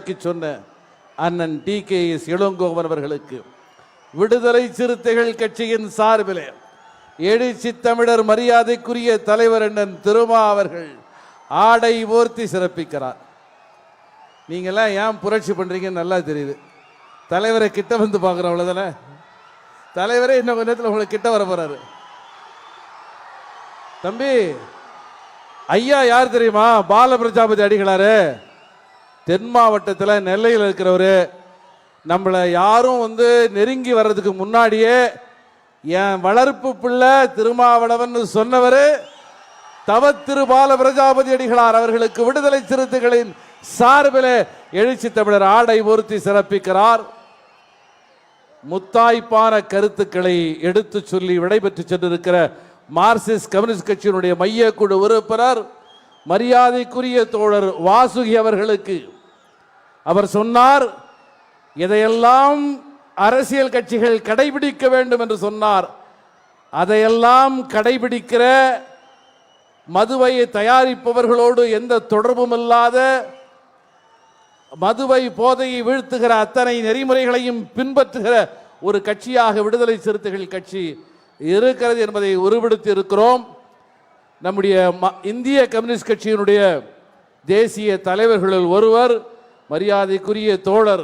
விளக்கி சொன்ன அண்ணன் டி.கே.எஸ். இளங்கோவன் அவர்களுக்கு விடுதலை சிறுத்தைகள் கட்சியின் சார்பிலே எழுச்சி தமிழர் மரியாதைக்குரிய தலைவர் அண்ணன் திருமா அவர்கள் ஆடை போர்த்தி சிறப்பிக்கிறார். நீங்களாம் ஏன் புரட்சி பண்றீங்கன்னு நல்லா தெரியுது. தலைவரை கிட்ட வந்து பார்க்குறோம், அவ்வளோதானே. தலைவரே இன்னும் கொஞ்ச நேரத்தில் உங்களுக்கு கிட்ட வர போறாரு. தம்பி, ஐயா யார் தெரியுமா? பால பிரஜாபதி அடிகளாரு. தென் மாவட்டத்தில் நெல்லையில் இருக்கிறவரு. நம்மளை யாரும் நெருங்கி வர்றதுக்கு முன்னாடியே என் வளர்ப்பு பிள்ளை திருமாவளவன் சொன்னவர் தவத்திரு பால பிரஜாபதி அடிகளார் அவர்களுக்கு விடுதலை சிறுத்தைகளின் சார்பில் எழுச்சி தமிழர் ஆடை போர்த்தி சிறப்பிக்கிறார். முத்தாய்ப்பான கருத்துக்களை எடுத்து சொல்லி விடைபெற்று சென்றிருக்கிற மார்க்சிஸ்ட் கம்யூனிஸ்ட் கட்சியினுடைய மைய குழு உறுப்பினர் மரியாதைக்குரிய தோழர் வாசுகி அவர்களுக்கு அவர் சொன்னார், எதையெல்லாம் அரசியல் கட்சிகள் கடைபிடிக்க வேண்டும் என்று சொன்னார், அதையெல்லாம் கடைபிடிக்கிற மதுவை தயாரிப்பவர்களோடு எந்த தொடர்பும் இல்லாத, மதுவை போதையை வீழ்த்துகிற அத்தனை நெறிமுறைகளையும் பின்பற்றுகிற ஒரு கட்சியாக விடுதலை சிறுத்தைகள் கட்சி இருக்கிறது என்பதை உருவெடுத்து இருக்கிறோம். நம்முடைய இந்திய கம்யூனிஸ்ட் கட்சியினுடைய தேசிய தலைவர்களில் ஒருவர் மரியாதைக்குரிய தோழர்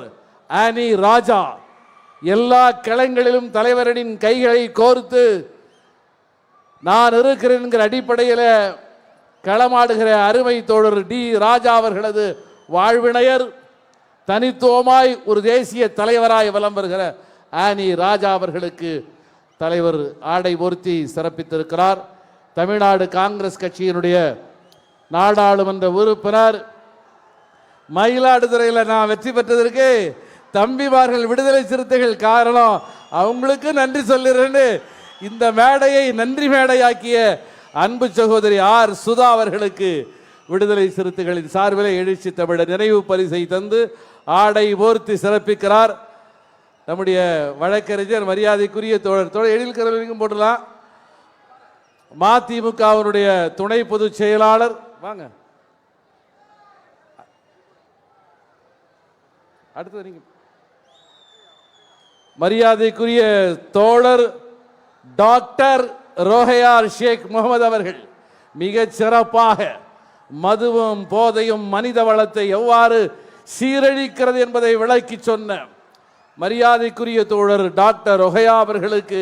ஆனி ராஜா எல்லா களங்களிலும் தலைவரின் கைகளை கோர்த்து நான் இருக்கிறேன் என்கிற அடிப்படையில் களமாடுகிற அருமை தோழர் டி ராஜா அவர்களது வாழ்வினையர், தனித்துவமாய் ஒரு தேசிய தலைவராய் வலம் வருகிற ஆனி ராஜா அவர்களுக்கு தலைவர் ஆடை போர்த்தி சிறப்பித்திருக்கிறார். தமிழ்நாடு காங்கிரஸ் கட்சியினுடைய நாடாளுமன்ற உறுப்பினர், மயிலாடுதுறையில் நான் வெற்றி பெற்றதற்கு தம்பிமார்கள் விடுதலை சிறுத்தைகள் காரணம், அவங்களுக்கு நன்றி சொல்லுறேன்னு இந்த மேடையை நன்றி மேடையாக்கிய அன்பு சகோதரி ஆர் சுதா அவர்களுக்கு விடுதலை சிறுத்தைகளின் சார்பில் எழுச்சி தமிழர் நினைவு பரிசை தந்து ஆடை போர்த்தி சிறப்பிக்கிறார். நம்முடைய வழக்கறிஞர் மரியாதைக்குரிய தோழர் எழில் கரவலிங்கம் போடலாம். மதிமுகவினுடைய துணை பொதுச் செயலாளர் வாங்க, அடுத்தது நீங்க. மரியாதைக்குரிய தோழர் டாக்டர் ரோஹையார் ஷேக் முகமது அவர்கள் மிக சிறப்பாக மதுவும் போதையும் மனித வளத்தை எவ்வாறு சீரழிக்கிறது என்பதை விளக்கி சொன்ன மரியாதைக்குரிய தோழர் டாக்டர் ரோஹையா அவர்களுக்கு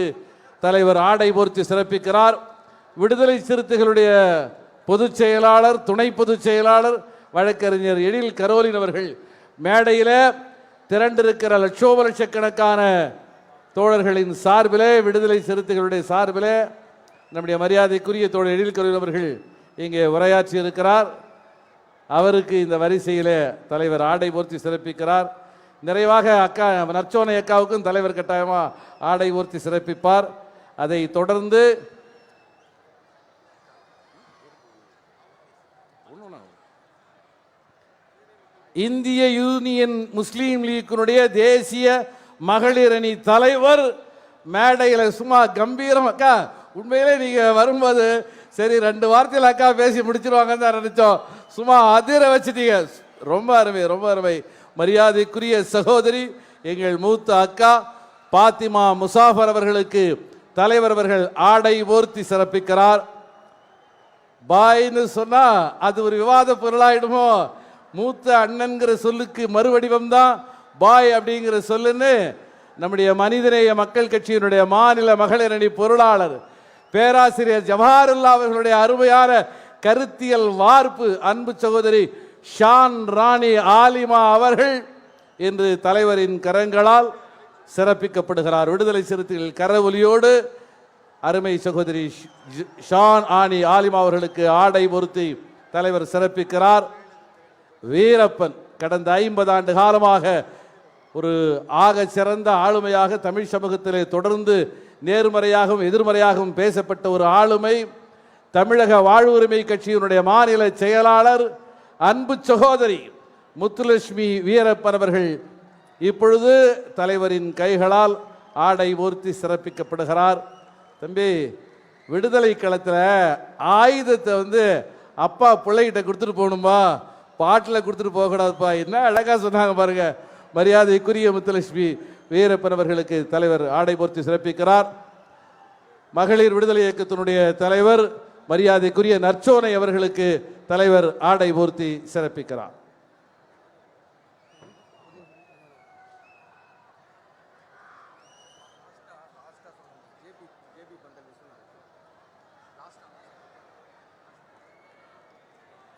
தலைவர் ஆடை போர்த்தி சிறப்பிக்கிறார். விடுதலை சிறுத்தைகளுடைய பொதுச் செயலாளர், துணை பொதுச் செயலாளர் வழக்கறிஞர் எழில் கரோலின் அவர்கள் மேடையில் திரண்டிருக்கிற லட்சோப லட்சக்கணக்கான தோழர்களின் சார்பிலே, விடுதலை சிறுத்தைகளுடைய சார்பிலே நம்முடைய மரியாதைக்குரிய தோழர் எழில் கரோலின் அவர்கள் இங்கே உரையாற்றி இருக்கிறார். அவருக்கு இந்த வரிசையிலே தலைவர் ஆடை போர்த்தி சிறப்பிக்கிறார். நிறைவாக அக்கா நற்சோனை அக்காவுக்கும் தலைவர் கட்டாயமாக ஆடை போர்த்தி சிறப்பிப்பார். அதை தொடர்ந்து இந்திய யூனியன் முஸ்லீம் லீக்கினுடைய தேசிய மகளிர் அணி தலைவர் மேடையில் சும்மா கம்பீரம். அக்கா உண்மையிலே நீங்க வரும்போது சரி 2 வார்த்தையில் அக்கா பேசி முடிச்சிருவாங்கன்னு தான் நினைச்சோம். சும்மா அதிர வச்சுட்டீங்க. ரொம்ப அருமை, ரொம்ப அருமை. மரியாதைக்குரிய சகோதரி எங்கள் மூத்த அக்கா பாத்திமா முசாஃபர் அவர்களுக்கு தலைவர் அவர்கள் ஆடை போர்த்தி சிறப்பிக்கிறார். பாய்னு சொன்னா அது ஒரு விவாத பொருளாயிடுமோ? மூத்த அண்ணன்கிற சொல்லுக்கு மறுவடிவம் தான் பாய் அப்படிங்கிற சொல்லுன்னு நம்முடைய மனிதநேய மக்கள் கட்சியினுடைய மாநில மகளிர் அணி பொருளாளர் பேராசிரியர் ஜவஹருல்லா அவர்களுடைய அருமையான கருத்தியல் வார்ப்பு அன்பு சகோதரி ஷான் ராணி ஆலிமா அவர்கள் இன்று தலைவரின் கரங்களால் சிறப்பிக்கப்படுகிறார். விடுதலை சிறுத்தைகள் கரவொலியோடு அருமை சகோதரி ஷான் ஆனி ஆலிமா அவர்களுக்கு ஆடை பொருத்தி தலைவர் சிறப்பிக்கிறார். வீரப்பன் கடந்த 50 ஆண்டு காலமாக ஒரு ஆக சிறந்த ஆளுமையாக தமிழ் சமூகத்திலே தொடர்ந்து நேர்மறையாகவும் எதிர்மறையாகவும் பேசப்பட்ட ஒரு ஆளுமை. தமிழக வாழ்வுரிமை கட்சியினுடைய மாநில செயலாளர் அன்பு சகோதரி முத்துலட்சுமி வீரப்பன் அவர்கள் இப்பொழுது தலைவரின் கைகளால் ஆடை போர்த்தி சிறப்பிக்கப்படுகிறார். தம்பி, விடுதலை களத்தில் ஆயுதத்தை அப்பா பிள்ளைகிட்ட கொடுத்துட்டு போகணுமா? பாட்டில் கொடுத்துட்டு போகக்கூடாதுப்பா. என்ன அழகா சொன்னாங்க பாருங்க. மரியாதைக்குரிய முத்துலட்சுமி வீரப்பன் அவர்களுக்கு தலைவர் ஆடை போர்த்தி சிறப்பிக்கிறார். மகளிர் விடுதலை இயக்கத்தினுடைய தலைவர் மரியாதைக்குரிய நற்சோனை அவர்களுக்கு தலைவர் ஆடை போர்த்தி சிறப்பிக்கிறார்.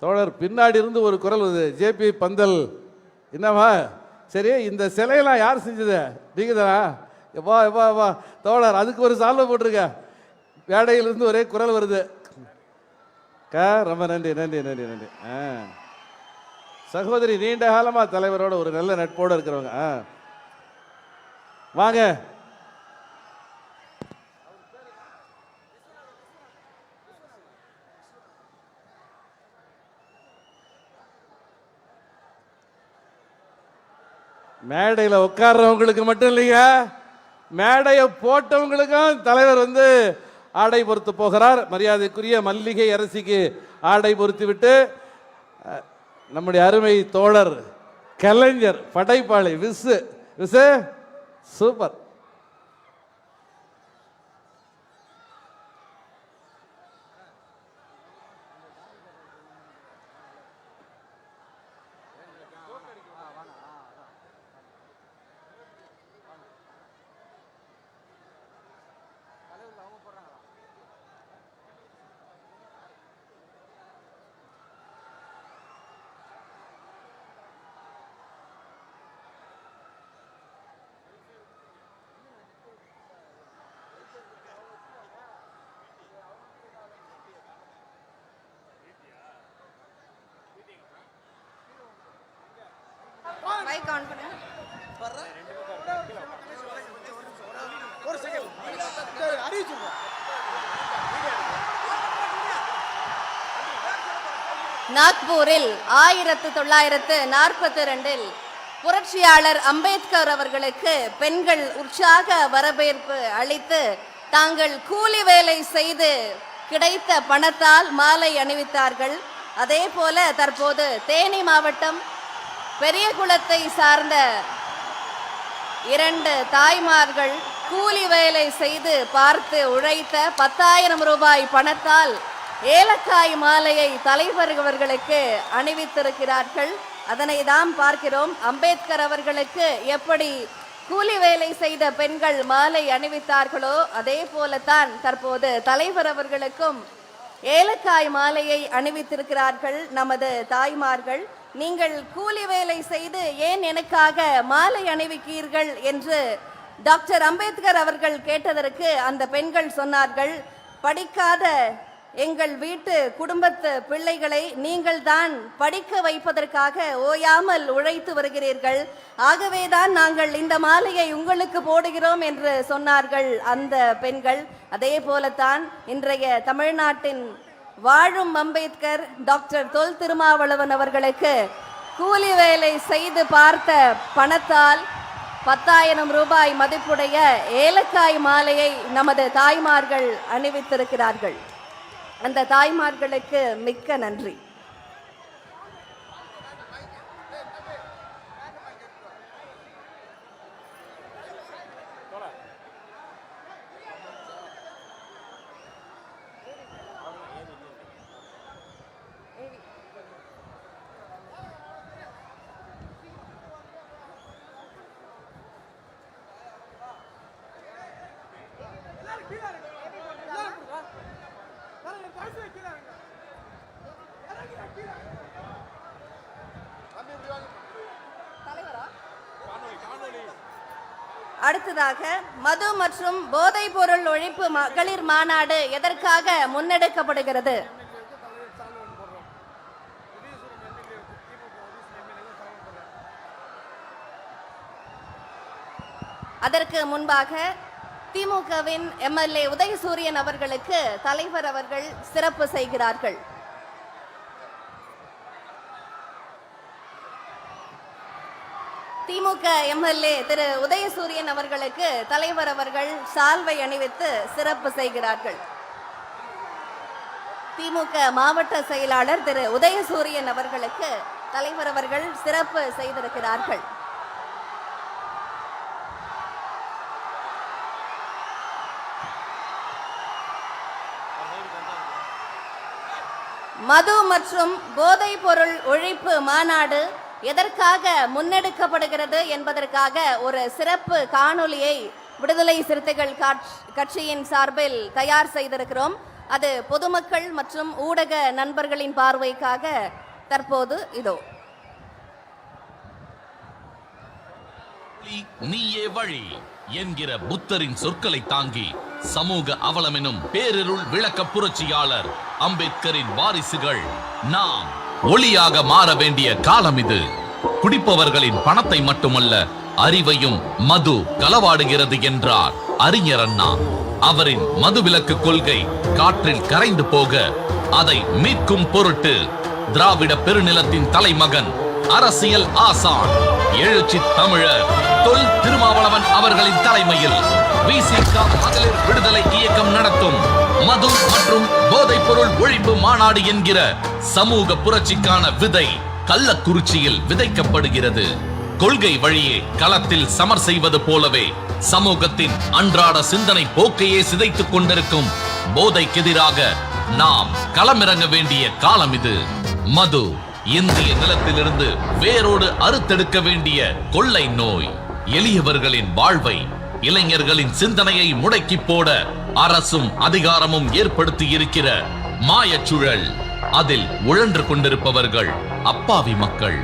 தோழர் பின்னாடி இருந்து ஒரு குரல் வருது, ஜேபி பந்தல். என்னவா? சரி, இந்த சிலையெல்லாம் யார் செஞ்சது? நீங்க தானா? வா வா வா தோழர், அதுக்கு ஒரு சால்வை போட்டிருக்க. வேடையிலிருந்து ஒரே குரல் வருது. ரொம்ப நன்றி நன்றி நன்றி நன்றி. சகோதரி நீண்ட காலமா தலைவரோட ஒரு நல்ல நட்போடு இருக்கிறவங்க. வாங்க. மேடையில் உட்கார்றவங்களுக்கு மட்டும் இல்லைங்க, மேடையை போட்டவங்களுக்கும் தலைவர் ஆடை பொறுத்து போகிறார். மரியாதைக்குரிய மல்லிகை அரசிக்கு ஆடை பொறுத்து விட்டு நம்முடைய அருமை தோழர் கலைஞர் படைப்பாளி விசு விசு சூப்பர். நாக்பூரில் 1942 புரட்சியாளர் அம்பேத்கர் அவர்களுக்கு பெண்கள் உற்சாக வரவேற்பு அளித்து தாங்கள் கூலி வேலை செய்து கிடைத்த பணத்தால் மாலை அணிவித்தார்கள். அதே போல தற்போது தேனி மாவட்டம் பெரியகுளத்தை சார்ந்த 2 தாய்மார்கள் கூலி வேலை செய்து பார்த்து உழைத்த 10,000 ரூபாய் பணத்தால் ஏலக்காய் மாலையை தலைவர் அவர்களுக்கு அணிவித்திருக்கிறார்கள். அதனை தான் பார்க்கிறோம். அம்பேத்கர் அவர்களுக்கு எப்படி கூலி வேலை செய்த பெண்கள் மாலை அணிவித்தார்களோ அதே போலத்தான் தற்போது தலைவர் அவர்களுக்கும் ஏலக்காய் மாலையை அணிவித்திருக்கிறார்கள் நமது தாய்மார்கள். நீங்கள் கூலி வேலை செய்து ஏன் எனக்காக மாலை அணிவிக்கிறீர்கள் என்று டாக்டர் அம்பேத்கர் அவர்கள் கேட்டதற்கு அந்த பெண்கள் சொன்னார்கள், படிக்காத எங்கள் வீட்டு குடும்பத்து பிள்ளைகளை நீங்கள் தான் படிக்க வைப்பதற்காக ஓயாமல் உழைத்து வருகிறீர்கள், ஆகவேதான் நாங்கள் இந்த மாலையை உங்களுக்கு போடுகிறோம் என்று சொன்னார்கள் அந்த பெண்கள். அதே போலத்தான் இன்றைய தமிழ்நாட்டின் வாழும் அம்பேத்கர் டாக்டர் தொல் திருமாவளவன் அவர்களுக்கு கூலி வேலை செய்து பார்த்த பணத்தால் 10,000 ரூபாய் மதிப்புடைய ஏலக்காய் மாலையை நமது தாய்மார்கள் அணிவித்திருக்கிறார்கள். அந்த தாய்மார்களுக்கு மிக்க நன்றி. அடுத்ததாக மது மற்றும் போதைப் பொருள் ஒழிப்பு மகளிர் மாநாடு எதற்காக முன்னெடுக்கப்படுகிறது? அதற்கு முன்பாக திமுகவின் எம்எல்ஏ உதயசூரியன் அவர்களுக்கு தலைவர் அவர்கள் சிறப்பு செய்கிறார்கள். திமுக எம்எல்ஏ திரு உதயசூரியன் அவர்களுக்கு தலைவர் அவர்கள் சால்வை அணிவித்து சிறப்பு செய்கிறார்கள். திமுக மாவட்ட செயலாளர் திரு உதயசூரியன் அவர்களுக்கு தலைவர் அவர்கள் சிறப்பு செய்திருக்கிறார்கள். மது மற்றும் போதைப் பொருள் ஒழிப்பு மாநாடு எதற்காக முன்னெடுக்கப்படுகிறது என்பதற்காக ஒரு சிறப்பு காணொளியை விடுதலை சிறுத்தைகள் கட்சியின் சார்பில் தயார் செய்திருக்கிறோம். அது பொதுமக்கள் மற்றும் ஊடக நண்பர்களின் பார்வைக்காக தற்போது இதோ. நீயே வழி என்கிற புத்தரின் சொற்களை தாங்கி சமூக அவலமெனும் பேரிருள் விளக்க புரட்சியாளர் அம்பேத்கரின் வாரிசுகள் நாம் ஒளியாக மாற வேண்டிய காலம் இது. குடிப்பவர்களின் பணத்தை மட்டுமல்ல, அறிவையும் மது களவாடுகிறது என்றார் அறிஞர் அண்ணா. அவரின் மதுவிலக்கு கொள்கை காற்றில் கரைந்து போக அதை மீட்கும் பொருட்டு திராவிட பெருநிலத்தின் தலைமகன், அரசியல் ஆசான், எழுச்சி தமிழர் தொல் திருமாவளவன் அவர்களின் தலைமையில் விசிக மகளிர் விடுதலை இயக்கம் நடத்தும் மது மற்றும் போதைப் பொருள் ஒழிப்பு மாநாடு என்கிற சமூக புரட்சிக்கான விதை கள்ளக்குறிச்சியில் விதைக்கப்படுகிறது. கொள்கை வழியே களத்தில் சமர் செய்வது போலவே சமூகத்தின் அன்றாட சிந்தனை போக்கையே சிதைத்துக் கொண்டிருக்கும் போதைக்கு எதிராக நாம் களமிறங்க வேண்டிய காலம் இது. மது இந்திய நிலத்திலிருந்து வேரோடு அறுத்தெடுக்க வேண்டிய கொள்ளை நோய். எளியவர்களின் வாழ்வை, இளைஞர்களின் சிந்தனையை முடக்கி போட அரசும் அதிகாரமும் ஏற்படுத்தி இருக்கிற மாயச்சுழல். அதில் உழன்று கொண்டிருப்பவர்கள் அப்பாவி மக்கள்.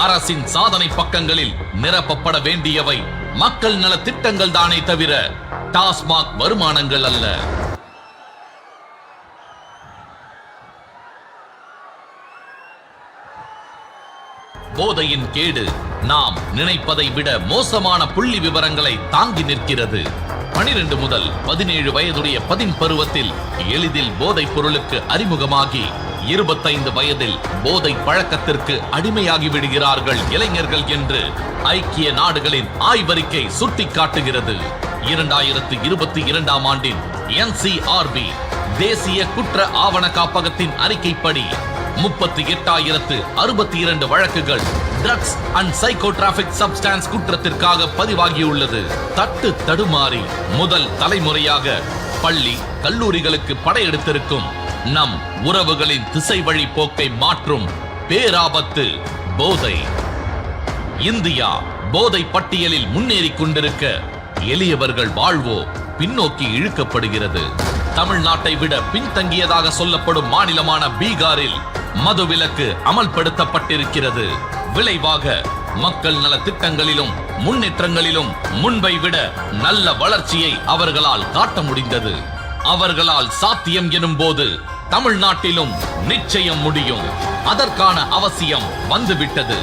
அரசின் சாதனை பக்கங்களில் நிரப்பப்பட வேண்டியவை மக்கள் நல திட்டங்கள் தானே தவிர டாஸ்மாக் வருமானங்கள் அல்ல. போதையின் கேடு நாம் நினைப்பதை விட மோசமான புள்ளி விவரங்களை தாங்கி நிற்கிறது. 12 முதல் 17 வயதுடைய பருவத்தில் எளிதில் போதைப் பொருளுக்கு அறிமுகமாகி 25 வயதில் போதை பழக்கத்திற்கு அடிமையாகி விடுகிறார்கள் இளைஞர்கள் என்று ஐக்கிய நாடுகளின் ஆய்வறிக்கை சுட்டிக்காட்டுகிறது. 2022 ஆண்டின் NCRB தேசிய குற்ற ஆவண காப்பகத்தின் அறிக்கைப்படி 38,062 வழக்குகள் ட்ரக்ஸ் அண்ட் சைக்கோட்ராபிக் சப்ஸ்டான்ஸ் குற்றத்திற்காக பதிவாகியுள்ளது. தட்டு தடுமாறி முதல் தலைமுறையாக பள்ளி கல்லூரிகளுக்கு படையெடுத்திருக்கும் நம் உறவுகளின் திசை வழி போக்கை மாற்றும் பேராபத்து போதை. இந்தியா போதை பட்டியலில் முன்னேறி கொண்டிருக்க எளியவர்கள் வாழ்வோ பின்னோக்கி இழுக்கப்படுகிறது. தமிழ்நாட்டை விட பின்தங்கியதாக சொல்லப்படும் மாநிலமான பீகாரில் மதுவிலக்கு அமல்படுத்தப்பட்டிருக்கிறது. விளைவாக மக்கள் நல திட்டங்களிலும் முன்னேற்றங்களிலும் முன்பை விட நல்ல வளர்ச்சியை அவர்களால் காட்ட முடிந்தது. அவர்களால் சாத்தியம் எனும் போது தமிழ்நாட்டிலும் நிச்சயம் முடியும். அதற்கான அவசியம் வந்துவிட்டது.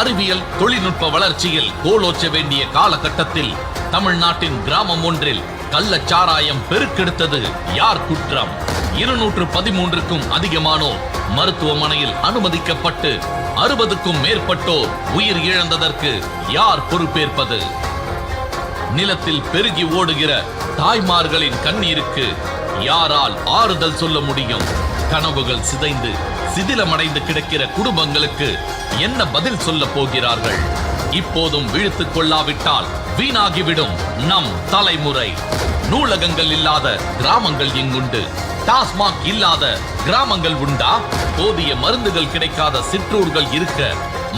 அறிவியல் தொழில்நுட்ப வளர்ச்சியில் கோலோச்ச வேண்டிய காலகட்டத்தில் தமிழ்நாட்டின் கிராமம் ஒன்றில் கள்ளச்சாராயம் பெருக்கெடுத்தது யார் குற்றம்? 213க்கும் அதிகமானோர் மருத்துவமனையில் அனுமதிக்கப்பட்டு 60க்கும் மேற்பட்டோர் உயிர் இழந்ததற்கு யார் பொறுப்பேற்பது? நிலத்தில் பெருகி ஓடுகிற தாய்மார்களின் கண்ணீருக்கு யாரால் ஆறுதல் சொல்ல முடியும்? கனவுகள் சிதைந்து சிதிலமடைந்து கிடக்கிற குடும்பங்களுக்கு என்ன பதில் சொல்ல போகிறார்கள்? இப்போதும் விழித்துக் கொள்ளாவிட்டால் வீணாகிவிடும் நம் தலைமுறை. நூலகங்கள் இல்லாத கிராமங்கள் எங்குண்டு? டாஸ்மாக் இல்லாத கிராமங்கள் உண்டா? போதிய மருந்துகள் கிடைக்காத சிற்றூர்கள் இருக்க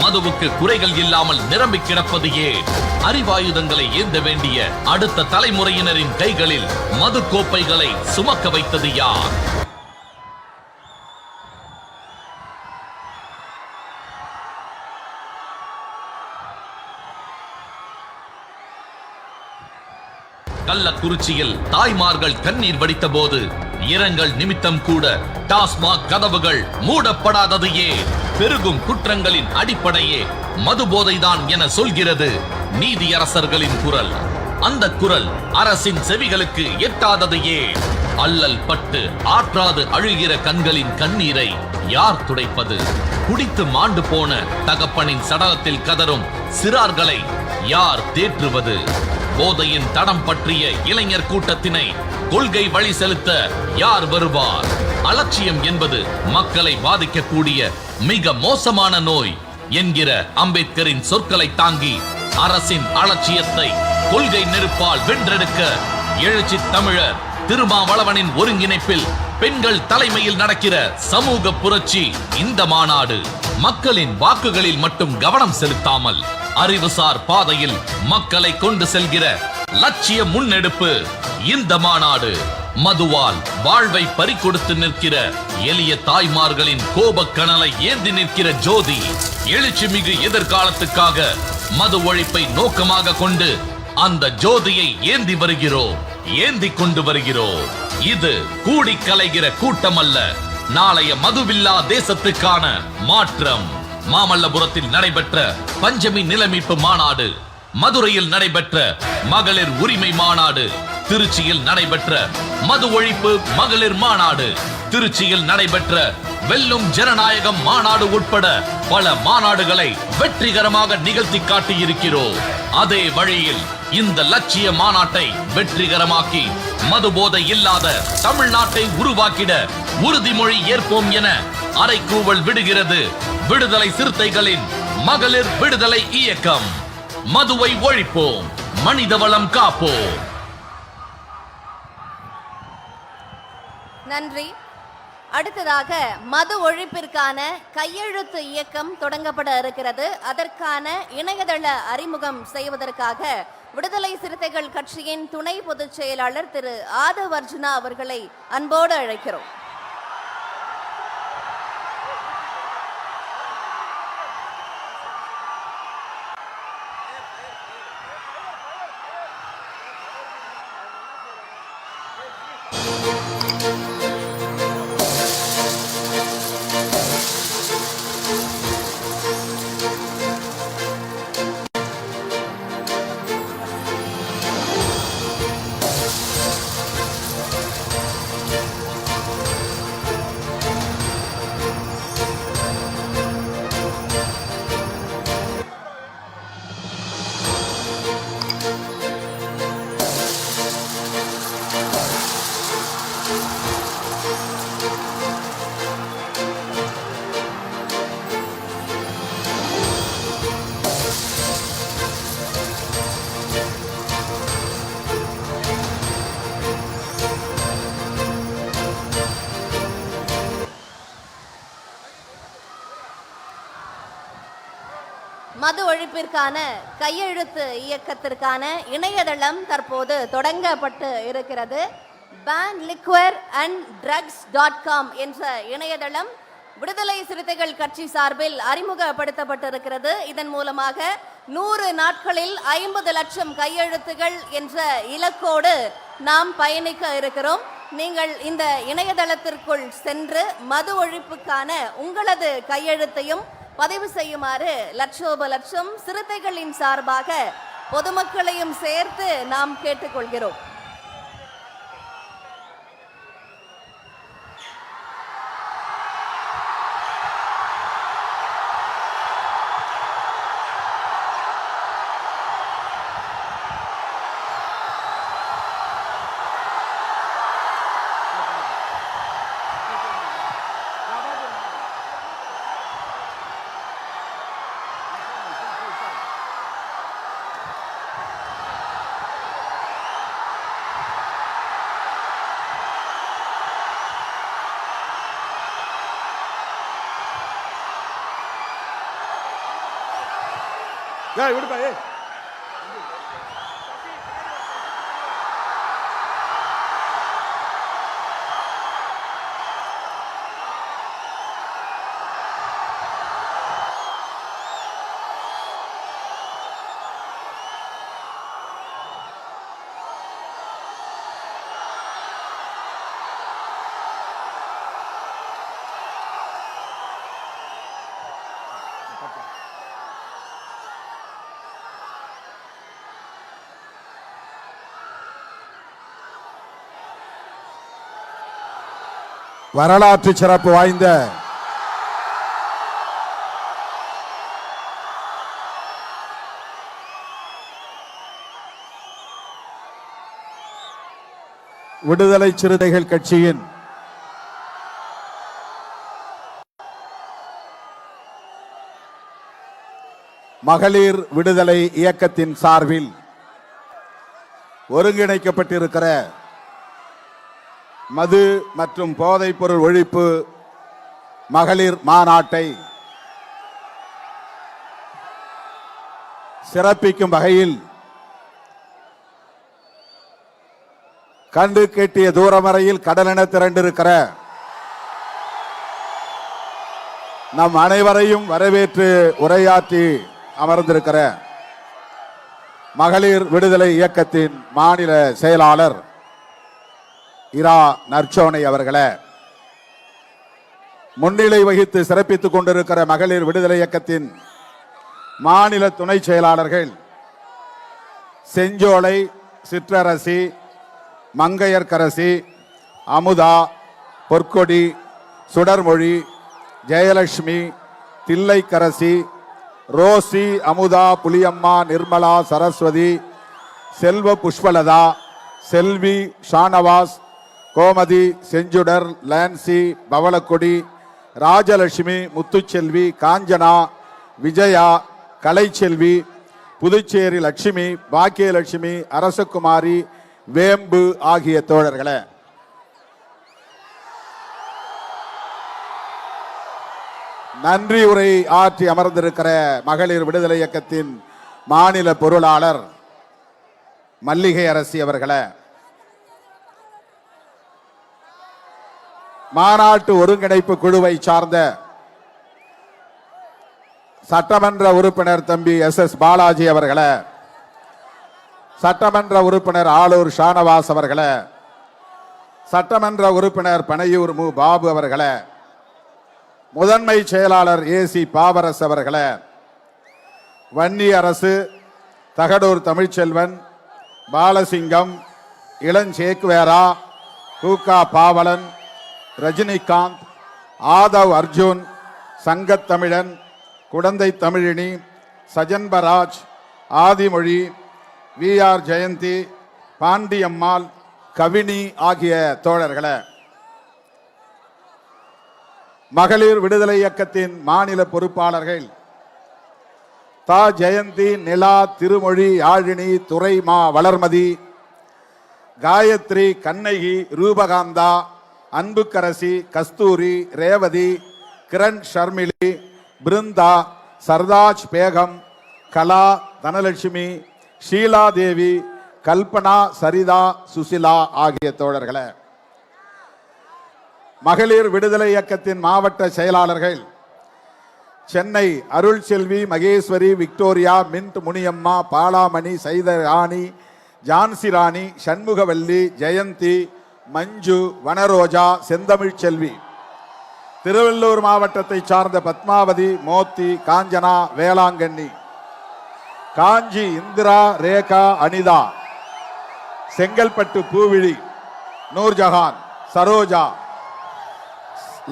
மதுவுக்கு குறைகள் இல்லாமல் நிரம்பி கிடப்பது ஏன்? அறிவாயுதங்களை ஏந்த வேண்டிய அடுத்த தலைமுறையினரின் கைகளில் மது கோப்பைகளை சுமக்க வைத்தது யார்? கள்ளக்குறிச்சியில் தாய்மார்கள் கண்ணீர் வடித்த போது இரங்கல் நிமித்தம் கூட டாஸ்மாக் கதவுகள் மூடப்படாதது ஏன்? பெருகும் குற்றங்களின் அடிப்படையே மது போதைதான் என சொல்கிறது நீதியரசர்களின் குரல். அந்த குரல் அரசின் செவிகளுக்கு எட்டாதது ஏன்? அல்லல் பட்டு ஆற்றாது அழுகிற கண்களின் கண்ணீரை யார் துடைப்பது? குடித்து மாண்டு போன தகப்பனின் சடலத்தில் கதரும் சிறார்களை யார் தேற்றுவது? போதையின் தடம் பற்றிய இளைஞர் கூட்டத்தினை கொள்கை வழி செலுத்த யார் வருவார்? அலட்சியம் என்பது மக்களை பாதிக்கக்கூடிய மிக மோசமான நோய். என்கிற அம்பேத்கரின் சொற்களை தாங்கி அரசின் அலட்சியத்தை கொள்கை நெருப்பால் வென்றெடுக்க எழுச்சி தமிழர் திருமாவளவனின் ஒருங்கிணைப்பில் பெண்கள் தலைமையில் நடக்கிற சமூக புரட்சி இந்த மாநாடு. மக்களின் வாக்குகளில் மட்டும் கவனம் செலுத்தாமல் அறிவுசார் பாதையில் மக்களை கொண்டு செல்கிற லட்சிய முன்னெடுப்பு இந்த மாநாடு. மதுவால் வாழ்வை பறிகொடுத்து நிற்கிற எளிய தாய்மார்களின் கோபக்கனலை ஏந்தி நிற்கிற ஜோதி. எழுச்சி மிகு எதிர்காலத்துக்காக மது ஒழிப்பை நோக்கமாக கொண்டு அந்த ஜோதியை ஏந்தி வருகிறோம், ஏந்தி கொண்டு வருகிறோம். இது கூடி கலைகிற கூட்டம் அல்ல, நாளைய மதுவில்லா தேசத்துக்கான மாற்றம். மாமல்லபுரத்தில் நடைபெற்ற பஞ்சமி நிலமீட்பு மாநாடு, மதுரையில் நடைபெற்ற மகளிர் உரிமை மாநாடு, திருச்சியில் நடைபெற்ற மது ஒழிப்பு மகளிர் மாநாடு, திருச்சியில் நடைபெற்ற வெல்லும் ஜனநாயகம் மாநாடு உட்பட பல மாநாடுகளை வெற்றிகரமாக நிகழ்த்தி காட்டியிருக்கிறோம். அதே வழியில் இந்த லட்சிய மாநாட்டை வெற்றிகரமாக்கி மதுபோதை இல்லாத தமிழ்நாட்டை உருவாக்கிட உறுதிமொழி ஏற்போம் என அறைகூவல் விடுகிறது விடுதலை சிறுத்தைகளின் மகளிர் விடுதலை இயக்கம். மதுவை ஒழிப்போம், மனிதவளம் காப்போம். நன்றி. அடுத்ததாக மது ஒழிப்பிற்கான கையெழுத்து இயக்கம் தொடங்கப்பட இருக்கிறது. அதற்கான இணையதள அறிமுகம் செய்வதற்காக விடுதலை சிறுத்தைகள் கட்சியின் துணை பொதுச் செயலாளர் திரு ஆதவ் அர்ஜுனா அவர்களை அன்போடு அழைக்கிறோம். மது ஒழிப்பிற்கான கையெழுத்து இயக்கத்திற்கான இணையதளம் தற்போது தொடங்கப்பட்டு இருக்கிறது. banliquorandrugs.com என்ற இணையதளம் விடுதலை சிறுத்தைகள் கட்சி சார்பில் அறிமுகப்படுத்தப்பட்டிருக்கிறது. இதன் மூலமாக 100 நாட்களில் 50 லட்சம் கையெழுத்துகள் என்ற இலக்கோடு நாம் பயணிக்க இருக்கிறோம். நீங்கள் இந்த இணையதளத்திற்குள் சென்று மது ஒழிப்புக்கான உங்களது கையெழுத்தையும் பதிவு செய்யுமாறு லட்சோப லட்சம் சிறுத்தைகளின் சார்பாக பொதுமக்களையும் சேர்த்து நாம் கேட்டுக்கொள்கிறோம். விடுப்பா. வரலாற்று சிறப்பு வாய்ந்த விடுதலை சிறுத்தைகள் கட்சியின் மகளிர் விடுதலை இயக்கத்தின் சார்பில் ஒருங்கிணைக்கப்பட்டிருக்கிற மது மற்றும் போதைப்பொருள் ஒழிப்பு மகளிர் மாநாட்டை சிறப்பிக்கும் வகையில் கண்டு கெட்டிய தூரம் வரையில் கடலென திரண்டிருக்கிற நம் அனைவரையும் வரவேற்று உரையாற்றி அமர்ந்திருக்கிற மகளிர் விடுதலை இயக்கத்தின் மாநில செயலாளர் இரா நற்சோனை அவர்களே, முன்னிலை வகித்து சிறப்பித்துக் கொண்டிருக்கிற மகளிர் விடுதலை இயக்கத்தின் மாநில துணை செயலாளர்கள் செஞ்சோலை, சிற்றரசி, மங்கையர்கரசி, அமுதா, பொற்கொடி, சுடர்மொழி, ஜெயலட்சுமி, தில்லைக்கரசி, ரோசி, அமுதா, புலியம்மா, நிர்மலா, சரஸ்வதி, செல்வ புஷ்பலதா, செல்வி, ஷானவாஸ், கோமதி, செஞ்சுடர், லான்சி, பவளக்கொடி, ராஜலட்சுமி, முத்துச்செல்வி, காஞ்சனா, விஜயா, கலைச்செல்வி, புதுச்சேரி லட்சுமி, பாக்கியலட்சுமி, அரசகுமாரி, வேம்பு ஆகிய தோழர்களே, நன்றி உரை ஆற்றி அமர்ந்திருக்கிற மகளிர் விடுதலை இயக்கத்தின் மாநில பொருளாளர் மல்லிகை அரசி அவர்களே, மாநாட்டு ஒருங்கிணைப்பு குழுவை சார்ந்த சட்டமன்ற உறுப்பினர் தம்பி எஸ் பாலாஜி அவர்களே, சட்டமன்ற உறுப்பினர் ஆளூர் ஷானவாஸ் அவர்களே, சட்டமன்ற உறுப்பினர் பனையூர் மு பாபு அவர்களே, முதன்மை செயலாளர் ஏசி பாவரஸ் அவர்களே, வன்னி அரசு, Thagadur Tamilselvan, Balasingham, இளஞ்சேக்வேரா, KUKA Pavalan, Rajinikanth, Aadhav Arjun, Sangathamizhan, Kudanthai Tamilini, சஜன்பராஜ், ஆதிமொழி, we are Jayanthi, Pandiammal, Kavini ஆகிய தோழர்களே, மகளிர் விடுதலை இயக்கத்தின் மாநில பொறுப்பாளர்கள் தா ஜெயந்தி, நிலா, திருமொழி, யாழினி, துரை மா வளர்மதி, காயத்ரி, கண்ணகி, ரூபகாந்தா, அன்புக்கரசி, கஸ்தூரி, ரேவதி, கிரண் ஷர்மிளி, பிருந்தா, சர்தாஜ் பேகம், கலா, தனலட்சுமி, ஷீலா தேவி, கல்பனா, சரிதா, சுசிலா ஆகிய தோழர்களே, மகளிர் விடுதலை இயக்கத்தின் மாவட்ட செயலாளர்கள் சென்னை அருள் செல்வி, மகேஸ்வரி, விக்டோரியா, மின்ட் முனியம்மா, பாலாமணி, சைதராணி, ஜான்சி ராணி, சண்முகவல்லி, ஜெயந்தி, மஞ்சு, வனரோஜா, செந்தமிழ் செல்வி, திருவள்ளூர் மாவட்டத்தை சார்ந்த பத்மாவதி, மோத்தி, காஞ்சனா, வேளாங்கண்ணி, காஞ்சி, இந்திரா, ரேகா, அனிதா, செங்கல்பட்டு பூவிழி, நூர்ஜஹான், சரோஜா,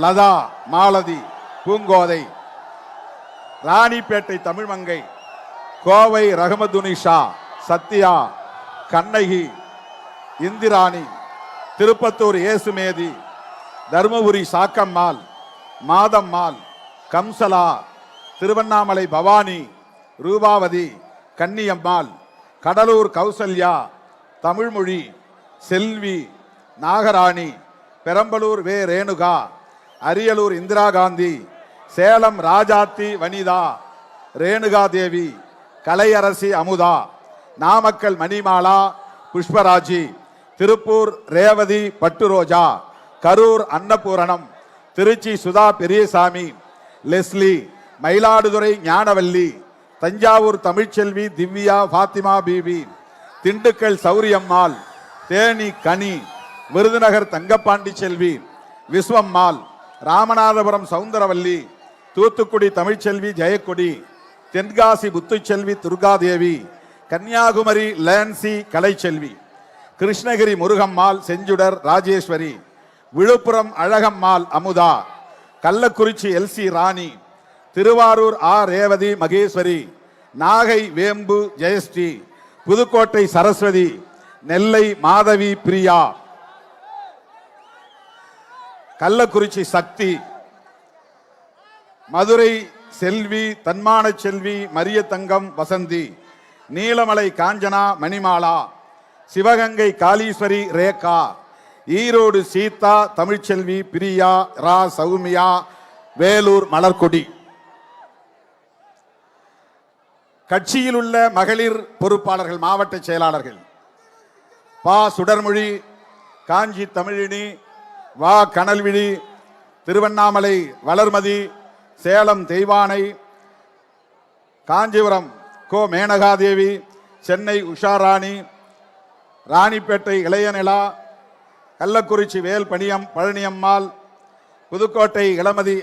லதா, மாலதி, பூங்கோதை, ராணிப்பேட்டை தமிழ்மங்கை, கோவை ரஹமதுனிஷா, சத்யா, கண்ணகி, இந்திராணி, திருப்பத்தூர் ஏசுமேதி, தர்மபுரி சாக்கம்மாள், மாதம்மாள், கம்சலா, திருவண்ணாமலை பவானி, ரூபாவதி, கன்னியம்மாள், கடலூர் கௌசல்யா, தமிழ்மொழி, செல்வி, நாகராணி, பெரம்பலூர் வே ரேணுகா, அரியலூர் இந்திரா காந்தி, சேலம் ராஜாத்தி வனிதா, ரேணுகா தேவி, கலையரசி அமுதா, நாமக்கல் மணிமாலா, புஷ்பராஜி, திருப்பூர் ரேவதி பட்டுரோஜா, கரூர் அன்னபூரணம், திருச்சி சுதா பெரியசாமி, லெஸ்லி, மயிலாடுதுறை ஞானவல்லி, தஞ்சாவூர் தமிழ்ச்செல்வி திவ்யா பாத்திமா பீபி, திண்டுக்கல் சௌரியம்மாள், தேனி கனி, விருதுநகர் தங்கப்பாண்டி செல்வி, விஸ்வம்மாள், ராமநாதபுரம் சவுந்தரவல்லி, தூத்துக்குடி தமிழ்ச்செல்வி ஜெயக்கொடி, தென்காசி புத்துச்செல்வி துர்காதேவி, கன்னியாகுமரி லான்சி கலைச்செல்வி, கிருஷ்ணகிரி முருகம்மாள், செஞ்சுடர் ராஜேஸ்வரி, விழுப்புரம் அழகம்மாள் அமுதா, கள்ளக்குறிச்சி எல்சி ராணி, திருவாரூர் ஆ ரேவதி மகேஸ்வரி, நாகை வேம்பு ஜெயஸ்ரீ, புதுக்கோட்டை சரஸ்வதி, நெல்லை மாதவி பிரியா, கள்ளக்குறிச்சி சக்தி, மதுரை செல்வி, தன்மான செல்வி, மரிய தங்கம், வசந்தி, நீலமலை காஞ்சனா, மணிமாலா, சிவகங்கை காளீஸ்வரி, ரேகா, ஈரோடு சீதா, தமிழ்ச்செல்வி, பிரியா, ரா சௌமியா, வேலூர் மலர்கொடி. கட்சியில் உள்ள மகளிர் பொறுப்பாளர்கள், மாவட்ட செயலாளர்கள்: பா சுடர்மொழி, காஞ்சி தமிழினி, வா கனல்விழி, திருவண்ணாமலை வளர்மதி, சேலம் தெய்வானை, காஞ்சிபுரம் கோ மேனகாதேவி, சென்னை உஷாராணி, ராணிப்பேட்டை இளையநிலா, கள்ளக்குறிச்சி வேல் பழனியம்மாள், புதுக்கோட்டை இளமதி,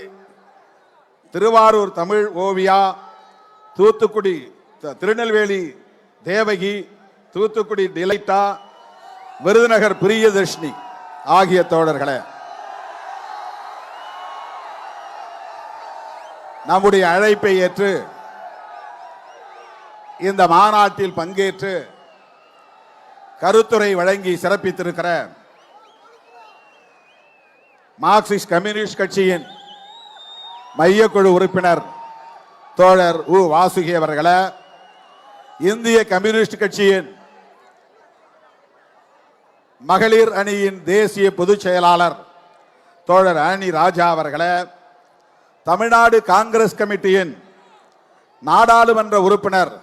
திருவாரூர் தமிழ் ஓவியா, தூத்துக்குடி திருநெல்வேலி தேவகி, தூத்துக்குடி டிலைட்டா, விருதுநகர் பிரியதர்ஷினி ஆகிய தோழர்களே, நம்முடைய அழைப்பை ஏற்று இந்த மாநாட்டில் பங்கேற்று கருத்துரை வழங்கி சிறப்பித்திருக்கிற மார்க்சிஸ்ட் கம்யூனிஸ்ட் கட்சியின் மையக்குழு உறுப்பினர் தோழர் உ வாசுகி அவர்களே, இந்திய கம்யூனிஸ்ட் கட்சியின் மகளிர் அணியின் தேசிய பொதுச் செயலாளர் தோழர் ஆனி ராஜா அவர்களே, தமிழ்நாடு காங்கிரஸ் கமிட்டியின் நாடாளுமன்ற உறுப்பினர்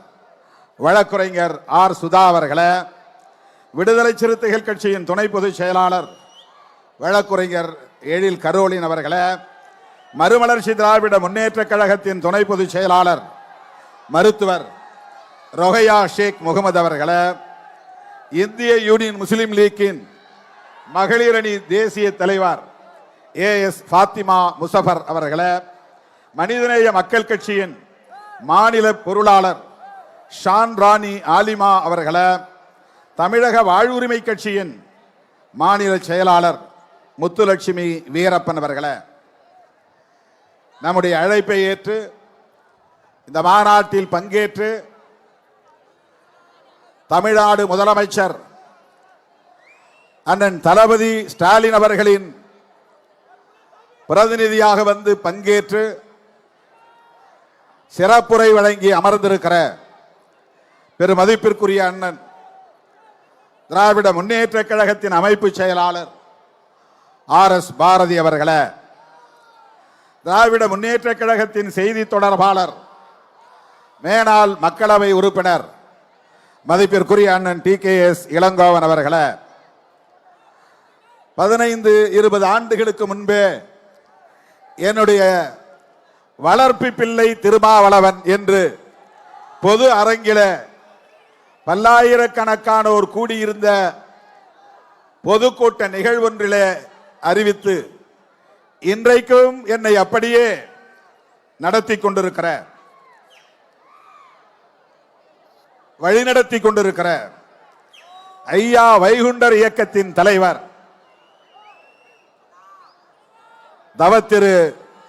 வழக்குரைஞர் ஆர் சுதா அவர்களே, விடுதலை சிறுத்தைகள் கட்சியின் துணை பொதுச் செயலாளர் வழக்குரைஞர் எழில் கரோலின் அவர்களே, மறுமலர்ச்சி திராவிட முன்னேற்ற கழகத்தின் துணை பொதுச் செயலாளர் மருத்துவர் ரொஹையா ஷேக் முகமது அவர்களே, இந்திய யூனியன் முஸ்லிம் லீக்கின் மகளிர் அணி தேசிய தலைவர் ஏஎஸ் ஃபாத்திமா முசஃபர் அவர்களே, மனிதநேய மக்கள் கட்சியின் மாநில பொருளாளர் ஷான் ராணி ஆலிமா அவர்களே, தமிழக வாழ்வுரிமை கட்சியின் மாநில செயலாளர் முத்துலட்சுமி வீரப்பன் அவர்களே, நம்முடைய அழைப்பை ஏற்று இந்த மாநாட்டில் பங்கேற்று தமிழ்நாடு முதலமைச்சர் அண்ணன் தளபதி ஸ்டாலின் அவர்களின் பிரதிநிதியாக வந்து பங்கேற்று சிறப்புரை வழங்கி அமர்ந்திருக்கிற பெருமதிப்பிற்குரிய அண்ணன் திராவிட முன்னேற்ற கழகத்தின் அமைப்பு செயலாளர் ஆர்.எஸ். பாரதி அவர்களே, திராவிட முன்னேற்ற கழகத்தின் செய்தி தொடர்பாளர் மேனாள் மக்களவை உறுப்பினர் மதிப்பிற்குரிய அண்ணன் டி.கே.எஸ். இளங்கோவன் அவர்களே, 15-20 ஆண்டுகளுக்கு முன்பே என்னுடைய வளர்ப்பு பிள்ளை திருமாவளவன் என்று பொது அரங்கில பல்லாயிரக்கணக்கானோர் கூடியிருந்த பொதுக்கூட்ட நிகழ்வொன்றிலே அறிவித்து இன்றைக்கும் என்னை அப்படியே நடத்தி கொண்டிருக்கிற, வழிநடத்தி கொண்டிருக்கிற ஐயா வைகுண்டர் இயக்கத்தின் தலைவர் தவத்திரு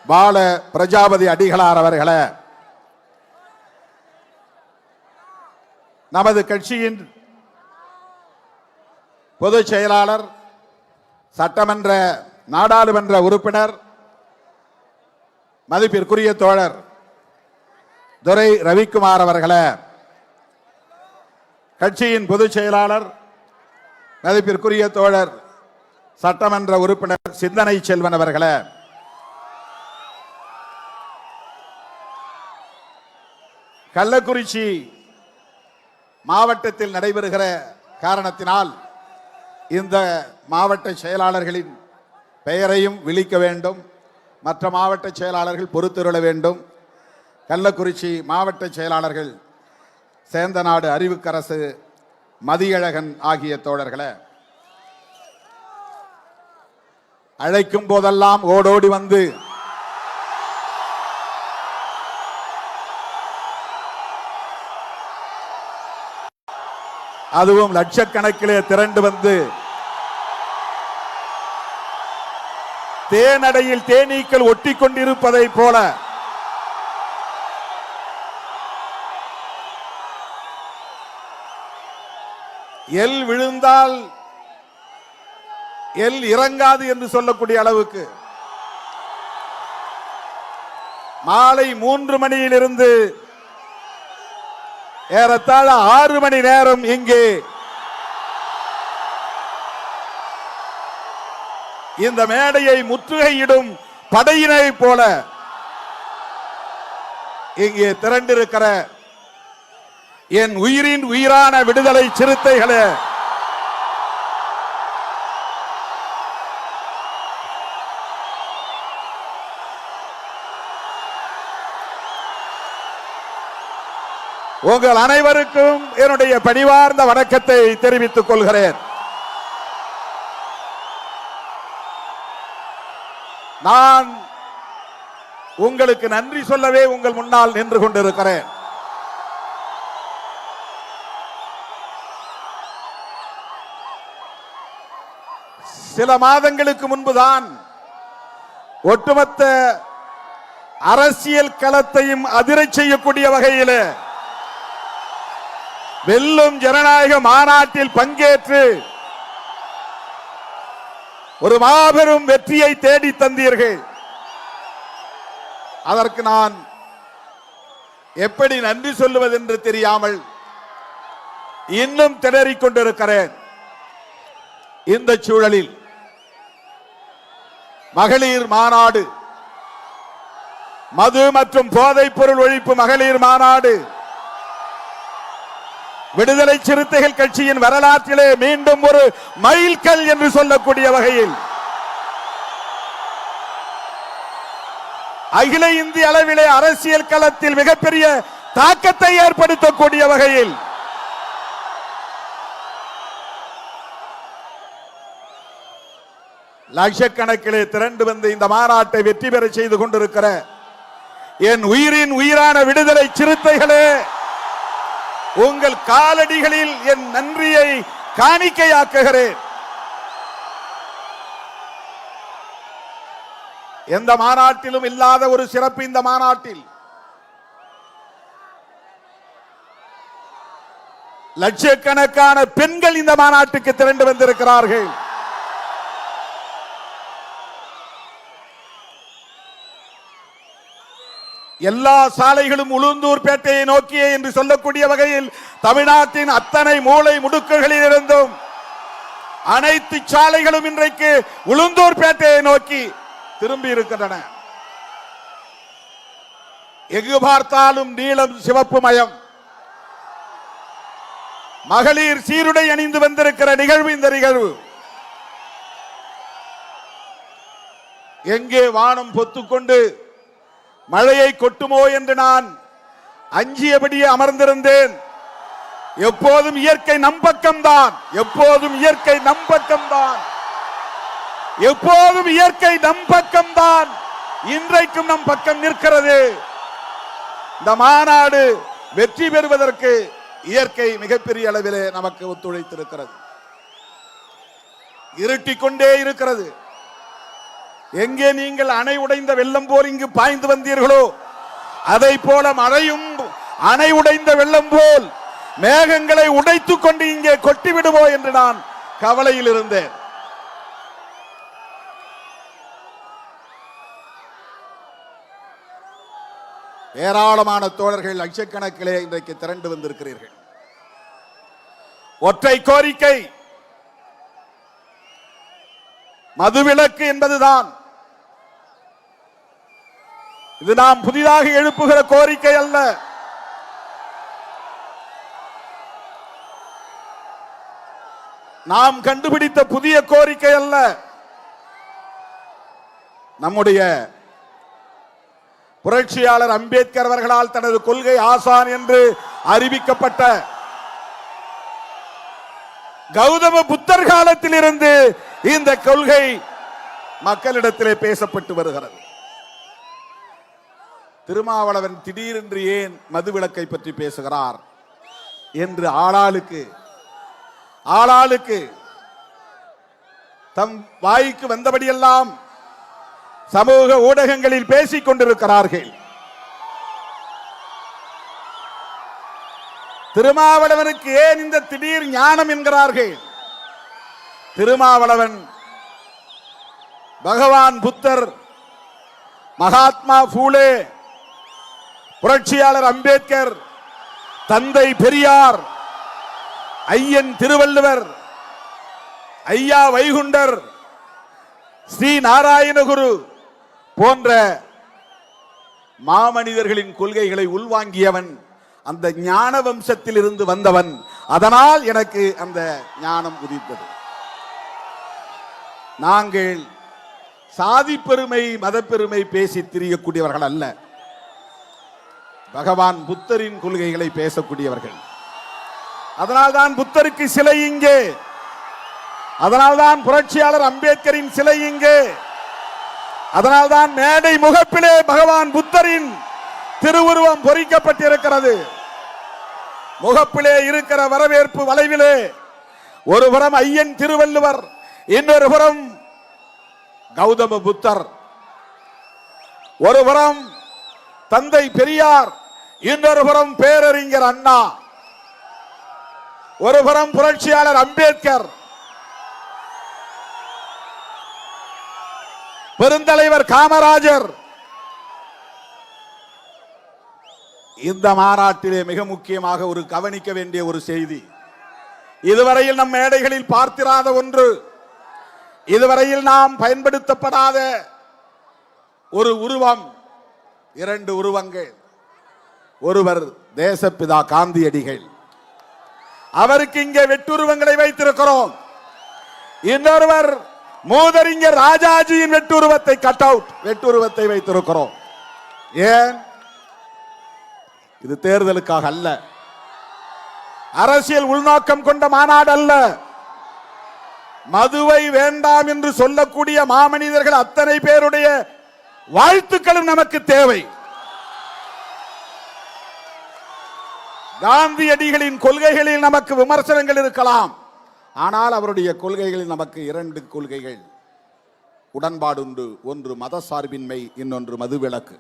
பால பிரஜாபதி அடிகளார் அவர்களே, நமது கட்சியின் பொதுச் செயலாளர், சட்டமன்ற நாடாளுமன்ற உறுப்பினர் மதிப்பிற்குரிய தோழர் துரை ரவிக்குமார் அவர்களே, கட்சியின் பொதுச் செயலாளர் மதிப்பிற்குரிய தோழர் சட்டமன்ற உறுப்பினர் சிந்தனை செல்வன் அவர்களே, கள்ளக்குறிச்சி மாவட்டத்தில் நடைபெறுகிற காரணத்தினால் இந்த மாவட்ட செயலாளர்களின் பெயரையும் விழிக்க வேண்டும், மற்ற மாவட்ட செயலாளர்கள் பொறுத்திருள வேண்டும். கள்ளக்குறிச்சி மாவட்ட செயலாளர்கள் சேந்தநாடு அறிவுக்கரசு, மதியழகன் ஆகிய தோழர்களே, அழைக்கும் போதெல்லாம் ஓடோடி வந்து அதுவும் லட்சக்கணக்கிலே திரண்டு வந்து தேனடையில் தேனீக்கள் ஒட்டி கொண்டிருப்பதை போல எல் விழுந்தால் எல் இறங்காது என்று சொல்லக்கூடிய அளவுக்கு மாலை 3 மணியிலிருந்து ஏறத்தாழ 6 மணி நேரம் இங்கே இந்த மேடையை முற்றுகையிடும் படையினை போல இங்கே திரண்டிருக்கிற என் உயிரின் உயிரான விடுதலை சிறுத்தைகளே, உங்கள் அனைவருக்கும் என்னுடைய பணிவார்ந்த வணக்கத்தை தெரிவித்துக் கொள்கிறேன். நான் உங்களுக்கு நன்றி சொல்லவே உங்கள் முன்னால் நின்று கொண்டிருக்கிறேன். சில மாதங்களுக்கு முன்புதான் ஒட்டுமொத்த அரசியல் களத்தையும் அதிரச் செய்யக்கூடிய வகையில் வெல்லும் ஜனநாயக மாநாட்டில் பங்கேற்று ஒரு மாபெரும் வெற்றியை தேடி தந்தீர்கள். அதற்கு நான் எப்படி நன்றி சொல்லுவது என்று தெரியாமல் இன்னும் திணறிக் கொண்டிருக்கிறேன். இந்த சூழலில் மகளிர் மாநாடு, மது மற்றும் போதைப் பொருள் ஒழிப்பு மகளிர் மாநாடு விடுதலை சிறுத்தைகள் கட்சியின் வரலாற்றிலே மீண்டும் ஒரு மைல்கல் என்று சொல்லக்கூடிய வகையில் அகில இந்திய அளவிலே அரசியல் களத்தில் மிகப்பெரிய தாக்கத்தை ஏற்படுத்தக்கூடிய வகையில் லட்சக்கணக்கிலே திரண்டு வந்து இந்த மாநாட்டை வெற்றி பெற செய்து கொண்டிருக்கிற என் உயிரின் உயிரான விடுதலை சிறுத்தைகளே, உங்கள் காலடிகளில் என் நன்றியை காணிக்கையாக்குகிறேன். எந்த மாநாட்டிலும் இல்லாத ஒரு சிறப்பு இந்த மாநாட்டில் லட்சக்கணக்கான பெண்கள் இந்த மாநாட்டுக்கு திரண்டு வந்திருக்கிறார்கள். எல்லா சாலைகளும் உளுந்தூர் பேட்டையை நோக்கியே என்று சொல்லக்கூடிய வகையில் தமிழ்நாட்டின் அத்தனை மூலை முடுக்குகளில் இருந்தும் அனைத்து சாலைகளும் இன்றைக்கு உளுந்தூர் பேட்டையை நோக்கி திரும்பி இருக்கின்றன. எங்கு பார்த்தாலும் நீலம் சிவப்பு மயம். மகளிர் சீருடை அணிந்து வந்திருக்கிற நிகழ்வு இந்த நிகழ்வு. எங்கே வானம் பொத்துக்கொண்டு மழையை கொட்டுமோ என்று நான் அஞ்சியபடியே அமர்ந்திருந்தேன். எப்போதும் இயற்கை நம்பக்கம்தான், எப்போதும் இயற்கை நம்பக்கம்தான், எப்போதும் இயற்கை நம்பக்கம்தான். இன்றைக்கும் நம் பக்கம் நிற்கிறது. இந்த மாநாடு வெற்றி பெறுவதற்கு இயற்கை மிகப்பெரிய அளவிலே நமக்கு ஒத்துழைத்திருக்கிறது. இருட்டிக் கொண்டே இருக்கிறது. எங்கே நீங்கள் அணை உடைந்த வெள்ளம் போல் இங்கு பாய்ந்து வந்தீர்களோ, அதை போல மழையும் அணை உடைந்த வெள்ளம் போல் மேகங்களை உடைத்துக் கொண்டு இங்கே கொட்டிவிடுமோ என்று நான் கவலையில் இருந்தேன். ஏராளமான தோழர்கள் லட்சக்கணக்கிலே இன்றைக்கு திரண்டு வந்திருக்கிறீர்கள். ஒற்றை கோரிக்கை மதுவிலக்கு என்பதுதான். இது நாம் புதிதாக எழுப்புகிற கோரிக்கை அல்ல. நாம் கண்டுபிடித்த புதிய கோரிக்கை அல்ல. நம்முடைய புரட்சியாளர் அம்பேத்கர் அவர்களால் தனது கொள்கை ஆசான் என்று அறிவிக்கப்பட்ட கௌதம புத்தர் காலத்தில் இருந்து இந்த கொள்கை மக்களிடத்திலே பேசப்பட்டு வருகிறது. திருமாவளவன் திடீரென்று ஏன் மதுவிலக்கை பற்றி பேசுகிறார் என்று ஆளாளுக்கு தம் வாய்க்கு வந்தபடியெல்லாம் சமூக ஊடகங்களில் பேசிக் கொண்டிருக்கிறார்கள். திருமாவளவனுக்கு ஏன் இந்த திடீர் ஞானம் என்கிறார்கள்? திருமாவளவன் பகவான் புத்தர், மகாத்மா பூலே, புரட்சியாளர் அம்பேத்கர், தந்தை பெரியார், ஐயன் திருவள்ளுவர், ஐயா வைகுண்டர், ஸ்ரீ நாராயணகுரு போன்ற மாமனிதர்களின் கொள்கைகளை உள்வாங்கியவன். அந்த ஞான வம்சத்தில் இருந்து வந்தவன். அதனால் எனக்கு அந்த ஞானம் உதித்தது. நாங்கள் சாதி பெருமை மதப்பெருமை பேசி திரியக்கூடியவர்கள் அல்ல. பகவான் புத்தரின் கொள்கைகளை பேசக்கூடியவர்கள். அதனால்தான் புத்தருக்கு சிலை இங்கே, அதனால்தான் புரட்சியாளர் அம்பேத்கரின் சிலை இங்கே, அதனால்தான் மேடை முகப்பிலே பகவான் புத்தரின் திருவுருவம் பொறிக்கப்பட்டிருக்கிறது. முகப்பிலே இருக்கிற வரவேற்பு வளைவிலே ஒரு புறம் ஐயன் திருவள்ளுவர், இன்னொரு புறம் கௌதம புத்தர், ஒரு புறம் தந்தை பெரியார், இன்னொரு புறம் பேரறிஞர் அண்ணா, ஒரு புறம் புரட்சியாளர் அம்பேத்கர், பெருந்தலைவர் காமராஜர். இந்த மாநாட்டிலே மிக முக்கியமாக ஒரு கவனிக்க வேண்டிய ஒரு செய்தி, இதுவரையில் நம் மேடைகளில் பார்த்திராத ஒன்று, இதுவரையில் நாம் பயன்படுத்தப்படாத ஒரு உருவம், இரண்டு உருவங்கள். ஒருவர் தேசப்பிதா காந்தியடிகள், அவருக்கு இங்கே வெட்டுருவங்களை வைத்திருக்கிறோம். இன்னொருவர் மூதறிஞர் ராஜாஜியின் வெட்டுருவத்தை, கட் அவுட் வெட்டுருவத்தை வைத்திருக்கிறோம். ஏன்? இது தேர்தலுக்காக அல்ல, அரசியல் உள்நோக்கம் கொண்ட மாநாடு அல்ல. மதுவை வேண்டாம் என்று சொல்லக்கூடிய மாமனிதர்கள் அத்தனை பேருடைய வாழ்த்துக்களும் நமக்கு தேவை. காந்தியடிகளின் கொள்கைகளில் நமக்கு விமர்சனங்கள் இருக்கலாம், ஆனால் அவருடைய கொள்கைகளில் நமக்கு இரண்டு கொள்கைகள் உடன்பாடு உண்டு. ஒன்று மதசார்பின்மை, இன்னொன்று மதுவிலக்கு.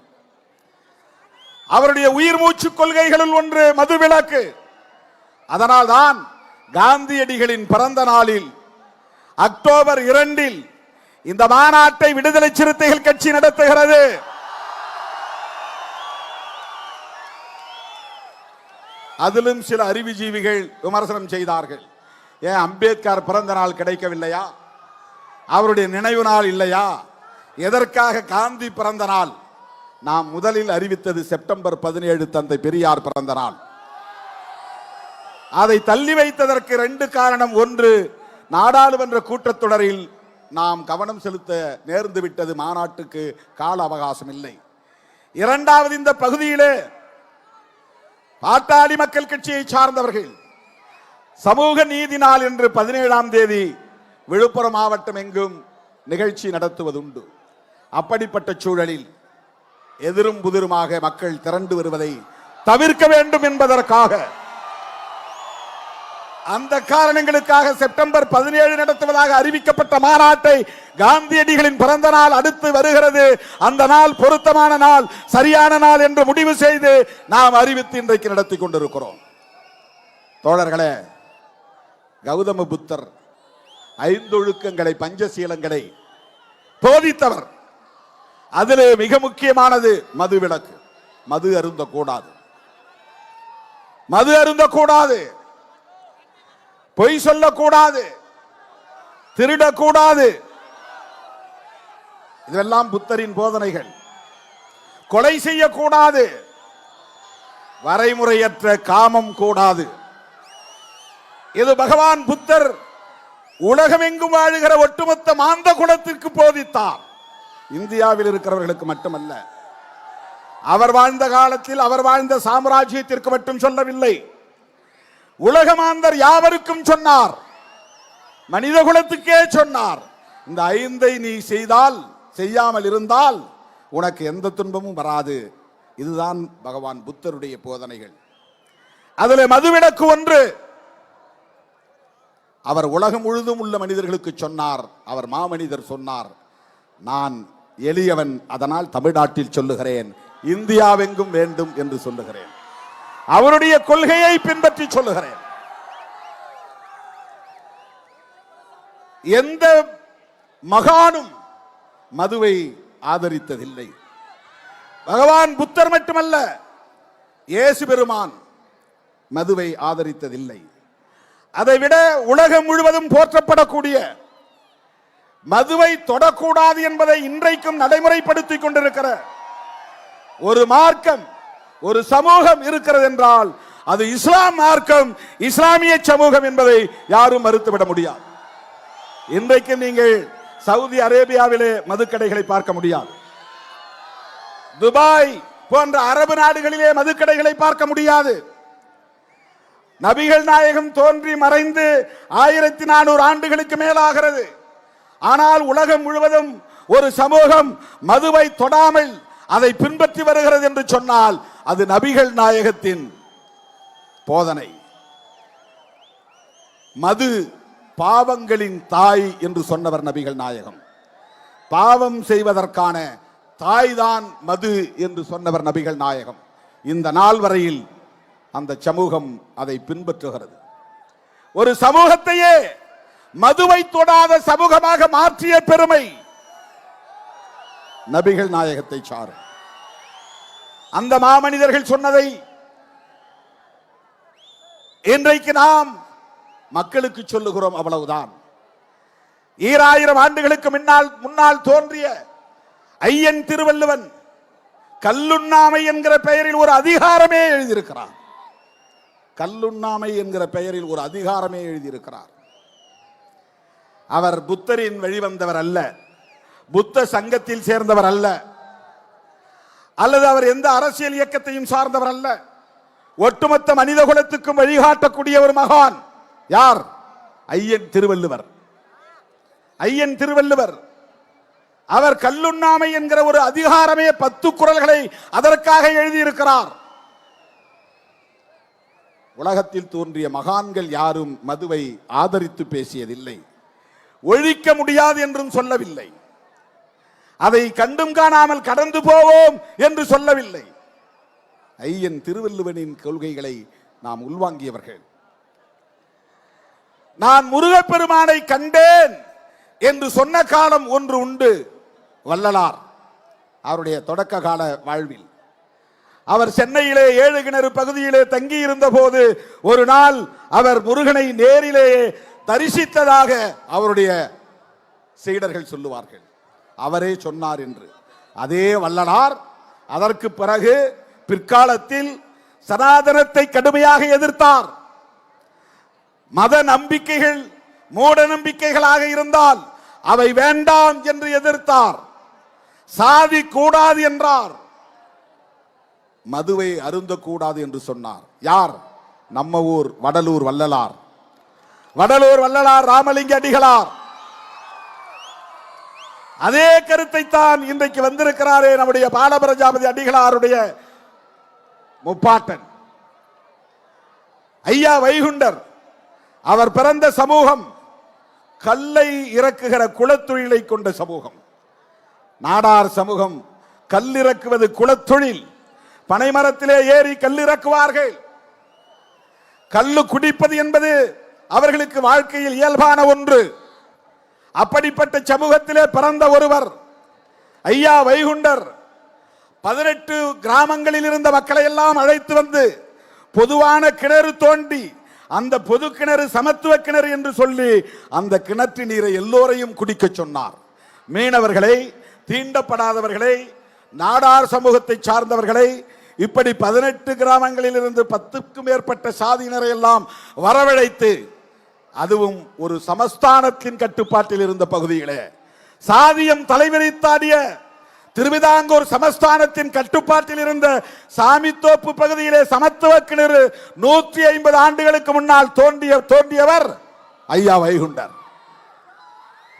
அவருடைய உயிர் மூச்சு கொள்கைகளில் ஒன்று மதுவிலக்கு. அதனால்தான் காந்தியடிகளின் பிறந்த நாளில் அக்டோபர் 2 இந்த மாநாட்டை விடுதலை சிறுத்தைகள் கட்சி நடத்துகிறது. அதிலும் சில அறிவுஜீவிகள் விமர்சனம் செய்தார்கள். ஏன் அம்பேத்கர் பிறந்த நாள் கிடைக்கவில்லையா? அவருடைய நினைவு நாள் இல்லையா? எதற்காக காந்தி பிறந்த நாள்? நாம் முதலில் அறிவித்தது செப்டம்பர் 17 தந்தை பெரியார் பிறந்த நாள். அதை தள்ளி வைத்ததற்கு 2 காரணம். ஒன்று, நாடாளுமன்ற கூட்டத்தொடரில் நாம் கவனம் செலுத்த நேர்ந்து விட்டது, மாநாட்டுக்கு கால அவகாசம் இல்லை. இரண்டாவது, இந்த பகுதியிலே பாட்டாளி மக்கள் கட்சியை சார்ந்தவர்கள் சமூக நீதி நாள் என்று 17ஆம் தேதி விழுப்புரம் மாவட்டம் எங்கும் நிகழ்ச்சி நடத்துவதுண்டு. அப்படிப்பட்ட சூழலில் எதிரும் புதிருமாக மக்கள் திரண்டு வருவதை தவிர்க்க வேண்டும் என்பதற்காக, அந்த காரணங்களுக்காக செப்டம்பர் 17 நடத்துவதாக அறிவிக்கப்பட்ட மாநாட்டை காந்தியடிகளின் பிறந்த நாள் அடுத்து வருகிறது. அந்த நாள் பொருத்தமான நாள், சரியான நாள் என்று முடிவு செய்து நாம் அறிவித்து இன்றைக்கு நடத்தி கொண்டிருக்கிறோம். தோழர்களே, கௌதம புத்தர் 5 ஒழுக்கங்களை, பஞ்சசீலங்களை போதித்தவர். அதிலே மிக முக்கியமானது மதுவிலக்கு. மது அருந்தக்கூடாது, மது அருந்தக்கூடாது, பொய் சொல்லக்கூடாது, திருடக்கூடாது. இதெல்லாம் புத்தரின் போதனைகள். கொலை செய்யக்கூடாது, வரைமுறையற்ற காமம் கூடாது. இது பகவான் புத்தர் உலகமெங்கும் வாழுகிற ஒட்டுமொத்த மாந்த குலத்திற்கு போதித்தார். இந்தியாவில் இருக்கிறவர்களுக்கு மட்டுமல்ல, அவர் வாழ்ந்த காலத்தில் அவர் வாழ்ந்த சாம்ராஜ்யத்திற்கு மட்டும் சொல்லவில்லை, உலகமாந்தர் யாவருக்கும் சொன்னார், மனித குலத்துக்கே சொன்னார். இந்த 5ஐ நீ செய்யாமல் இருந்தால் உனக்கு எந்த துன்பமும் வராது. இதுதான் பகவான் புத்தருடைய போதனைகள். அதில் மதுவிலக்கு ஒன்று. அவர் உலகம் முழுதும் உள்ள மனிதர்களுக்கு சொன்னார். அவர் மாமனிதர் சொன்னார், நான் எளியவன், அதனால் தமிழ்நாட்டில் சொல்லுகிறேன், இந்தியாவெங்கும் வேண்டும் என்று சொல்லுகிறேன். அவருடைய கொள்கையை பின்பற்றி சொல்லுகிறேன். எந்த மகானும் மதுவை ஆதரித்ததில்லை. பகவான் புத்தர் மட்டுமல்ல, இயேசு பெருமான் மதுவை ஆதரித்ததில்லை. அதைவிட உலகம் முழுவதும் போற்றப்படக்கூடிய மதுவை தொடக்கூடாது என்பதை இன்றைக்கும் நடைமுறைப்படுத்திக் கொண்டிருக்கிற ஒரு மார்க்கம், ஒரு சமூகம் இருக்கிறது என்றால் அது இஸ்லாம் மார்க்கம், இஸ்லாமிய சமூகம் என்பதை யாரும் மறுத்துவிட முடியாது. இன்றைக்கு நீங்கள் சவுதி அரேபியாவிலே மதுக்கடைகளை பார்க்க முடியாது. துபாய் போன்ற அரபு நாடுகளிலே மதுக்கடைகளை பார்க்க முடியாது. நபிகள் நாயகம் தோன்றி மறைந்து 1400 ஆண்டுகளுக்கு மேலாகிறது. ஆனால் உலகம் முழுவதும் ஒரு சமூகம் மதுவை தொடாமல் அதை பின்பற்றி வருகிறது என்று சொன்னால் அது நபிகள் நாயகத்தின் போதனை. மது பாவங்களின் தாய் என்று சொன்னவர் நபிகள் நாயகம். பாவம் செய்வதற்கான தாய்தான் மது என்று சொன்னவர் நபிகள் நாயகம். இந்த நாள் வரையில் அந்த சமூகம் அதை பின்பற்றுகிறது. ஒரு சமூகத்தையே மதுவை தொடாத சமூகமாக மாற்றிய பெருமை நபிகள் நாயகத்தை சாரும். அந்த மாமனிதர்கள் சொன்னதை இன்றைக்கு நாம் மக்களுக்கு சொல்லுகிறோம், அவ்வளவுதான். 2000 ஆண்டுகளுக்கு முன்னால் தோன்றிய ஐயன் திருவள்ளுவன் கல்லுண்ணாமை என்கிற பெயரில் ஒரு அதிகாரமே எழுதியிருக்கிறார். கல்லுண்ணாமை என்கிற பெயரில் ஒரு அதிகாரமே எழுதியிருக்கிறார். அவர் புத்தரின் வழிவந்தவர் அல்ல, புத்த சங்கத்தில் சேர்ந்தவர் அல்ல, அல்லது அவர் எந்த அரசியல் இயக்கத்தையும் சார்ந்தவர் அல்ல. ஒட்டுமொத்த மனித குலத்துக்கும் வழிகாட்டக்கூடிய ஒரு மகான். யார்? ஐயன் திருவள்ளுவர். ஐயன் திருவள்ளுவர் அவர் கல்லுண்ணாமை என்கிற ஒரு அதிகாரமே 10 குறள்களை அதற்காக எழுதியிருக்கிறார். உலகத்தில் தோன்றிய மகான்கள் யாரும் மதுவை ஆதரித்து பேசியதில்லை, ஒழிக்க முடியாது என்றும் சொல்லவில்லை, அதை கண்டும் காணாமல் கடந்து போவோம் என்று சொல்லவில்லை. ஐயன் திருவள்ளுவனின் கொள்கைகளை நாம் உள்வாங்கியவர்கள். நான் முருகப்பெருமானை கண்டேன் என்று சொன்ன காலம் ஒன்று உண்டு. வள்ளலார் அவருடைய தொடக்க கால வாழ்வில் அவர் சென்னையிலே 7 கிணறு பகுதியிலே தங்கி இருந்த போது ஒரு நாள் அவர் முருகனை நேரிலே தரிசித்ததாக அவருடைய சீடர்கள் சொல்லுவார்கள். அவரே சொன்னார் என்று. அதே வள்ளலார் அதற்கு பிறகு பிற்காலத்தில் சனாதனத்தை கடுமையாக எதிர்த்தார். மத நம்பிக்கைகள் மூட நம்பிக்கைகளாக இருந்தால் அவை வேண்டாம் என்று எதிர்த்தார். சாதி கூடாது என்றார், மதுவை அருந்தக்கூடாது என்று சொன்னார். யார்? நம்ம ஊர் வடலூர் வள்ளலார். வடலூர் வள்ளலார் ராமலிங்க அடிகளார் அதே கருத்தை தான் இன்றைக்கு வந்திருக்கிறாரே நம்முடைய பாலபிரஜாபதி அடிகளாருடைய முப்பாட்டன் ஐயா வைகுண்டர். அவர் பிறந்த சமூகம் கல்லை இறக்குகிற குலத்தொழிலை கொண்ட சமூகம். நாடார் சமூகம் கல்லிறக்குவது குலத்தொழில். பனைமரத்திலே ஏறி கல்லிறக்குவார்கள். கல்லு குடிப்பது என்பது அவர்களுக்கு வாழ்க்கையில் இயல்பான ஒன்று. அப்படிப்பட்ட சமூகத்திலே பிறந்த ஒருவர் ஐயா வைகுண்டர் 18 கிராமங்களில் இருந்த மக்களை எல்லாம் அழைத்து வந்து பொதுவான கிணறு தோண்டி அந்த பொது கிணறு சமத்துவ கிணறு என்று சொல்லி அந்த கிணற்று நீரை எல்லோரையும் குடிக்க சொன்னார். மீனவர்களை, தீண்டப்படாதவர்களை, நாடார் சமூகத்தை சார்ந்தவர்களை, இப்படி 18 கிராமங்களில் இருந்து 10க்கும் மேற்பட்ட சாதியினரை எல்லாம் வரவழைத்து, அதுவும் ஒரு சமஸ்தானத்தின் கட்டுப்பாட்டில் இருந்த பகுதிகளே, சாதியம் தலைவிரித்தாடிய திருவிதாங்கூர் சமஸ்தானத்தின் கட்டுப்பாட்டில் இருந்த சாமித்தோப்பு பகுதியிலே சமத்துவ கிணறு 150 ஆண்டுகளுக்கு முன்னால் தோன்றியவர் ஐயா வைகுண்டர்.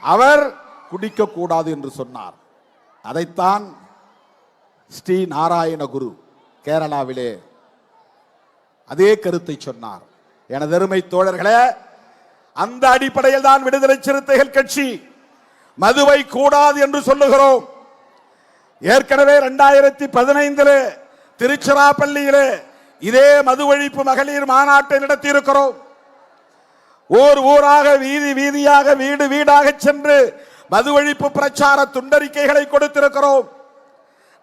அவர் குடிக்க கூடாது என்று சொன்னார். அதைத்தான் ஸ்ரீ நாராயண குரு கேரளாவிலே அதே கருத்தை சொன்னார். எனது அருமை தோழர்களே, அந்த அடிப்படையில் தான் விடுதலை சிறுத்தைகள் கட்சி மதுவை கூடாது என்று சொல்லுகிறோம். ஏற்கனவே 2015 திருச்சிராப்பள்ளியிலே இதே மது ஒழிப்பு மகளிர் மாநாட்டை நடத்தி இருக்கிறோம். ஊர் ஊராக, வீதி வீதியாக, வீடு வீடாக சென்று மது ஒழிப்பு பிரச்சார துண்டறிக்கைகளை கொடுத்திருக்கிறோம்.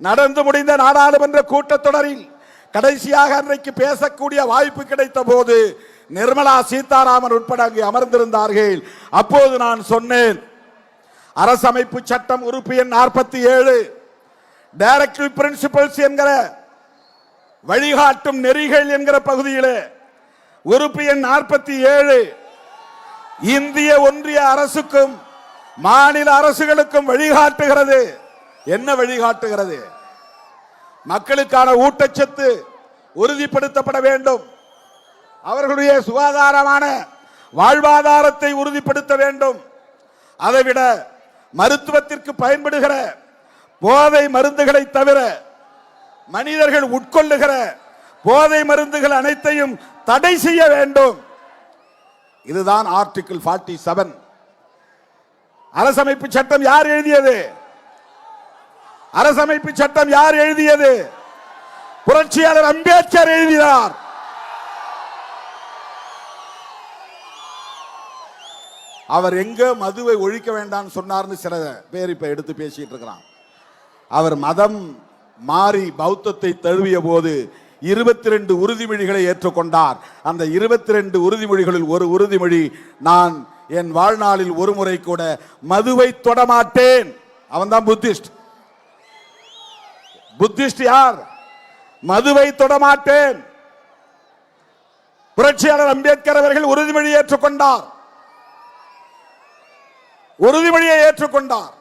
நடந்து முடிந்த நாடாளுமன்ற கூட்டத்தொடரில் கடைசியாக அன்றைக்கு பேசக்கூடிய வாய்ப்பு கிடைத்த போது நிர்மலா சீதாராமன் உட்பட அங்கே அமர்ந்திருந்தார்கள். அப்போது நான் சொன்னேன், அரசமைப்பு சட்டம் உறுப்பு எண் 47 டைரக்டிவ் பிரின்சிபல்ஸ் என்கிற வழிகாட்டும் நெறிகள் என்கிற பகுதியிலே உறுப்பு எண் 47 இந்திய ஒன்றிய அரசுக்கும் மாநில அரசுகளுக்கும் வழிகாட்டுகிறது. என்ன வழிகாட்டுகிறது? மக்களுக்கான ஊட்டச்சத்து உறுதிப்படுத்தப்பட வேண்டும், அவர்களுடைய சுகாதாரமான வாழ்வாதாரத்தை உறுதிப்படுத்த வேண்டும். அதைவிட மருத்துவத்திற்கு பயன்படுகிற போதை மருந்துகளை தவிர மனிதர்கள் உட்கொள்ளுகிற போதை மருந்துகள் அனைத்தையும் தடை செய்ய வேண்டும். இதுதான் ஆர்டிகிள் 47. அரசமைப்பு சட்டம் யார் எழுதியது? அரசமைப்பு சட்டம் யார் எழுதியது? புரட்சியாளர் அம்பேத்கர் எழுதினார். அவர் எங்க மதுவை ஒழிக்க வேண்டாம் சொன்னார்னு சில பேர் இப்ப எடுத்து பேசிட்டு இருக்கிறான். அவர் மதம் மாறி பௌத்தத்தை தழுவிய போது 22 உறுதிமொழிகளை ஏற்றுக்கொண்டார். அந்த 22 உறுதிமொழிகளில் ஒரு உறுதிமொழி, நான் என் வாழ்நாளில் ஒரு முறை கூட மதுவை தொடமாட்டேன். அவன் தான் புத்திஸ்ட். புத்திஸ்ட் யார்? மதுவை தொடமாட்டேன். புரட்சியாளர் அம்பேத்கர் அவர்கள் உறுதிமொழி ஏற்றுக்கொண்டார். உறுதிமொழியை ஏற்றுக்கொண்டார்.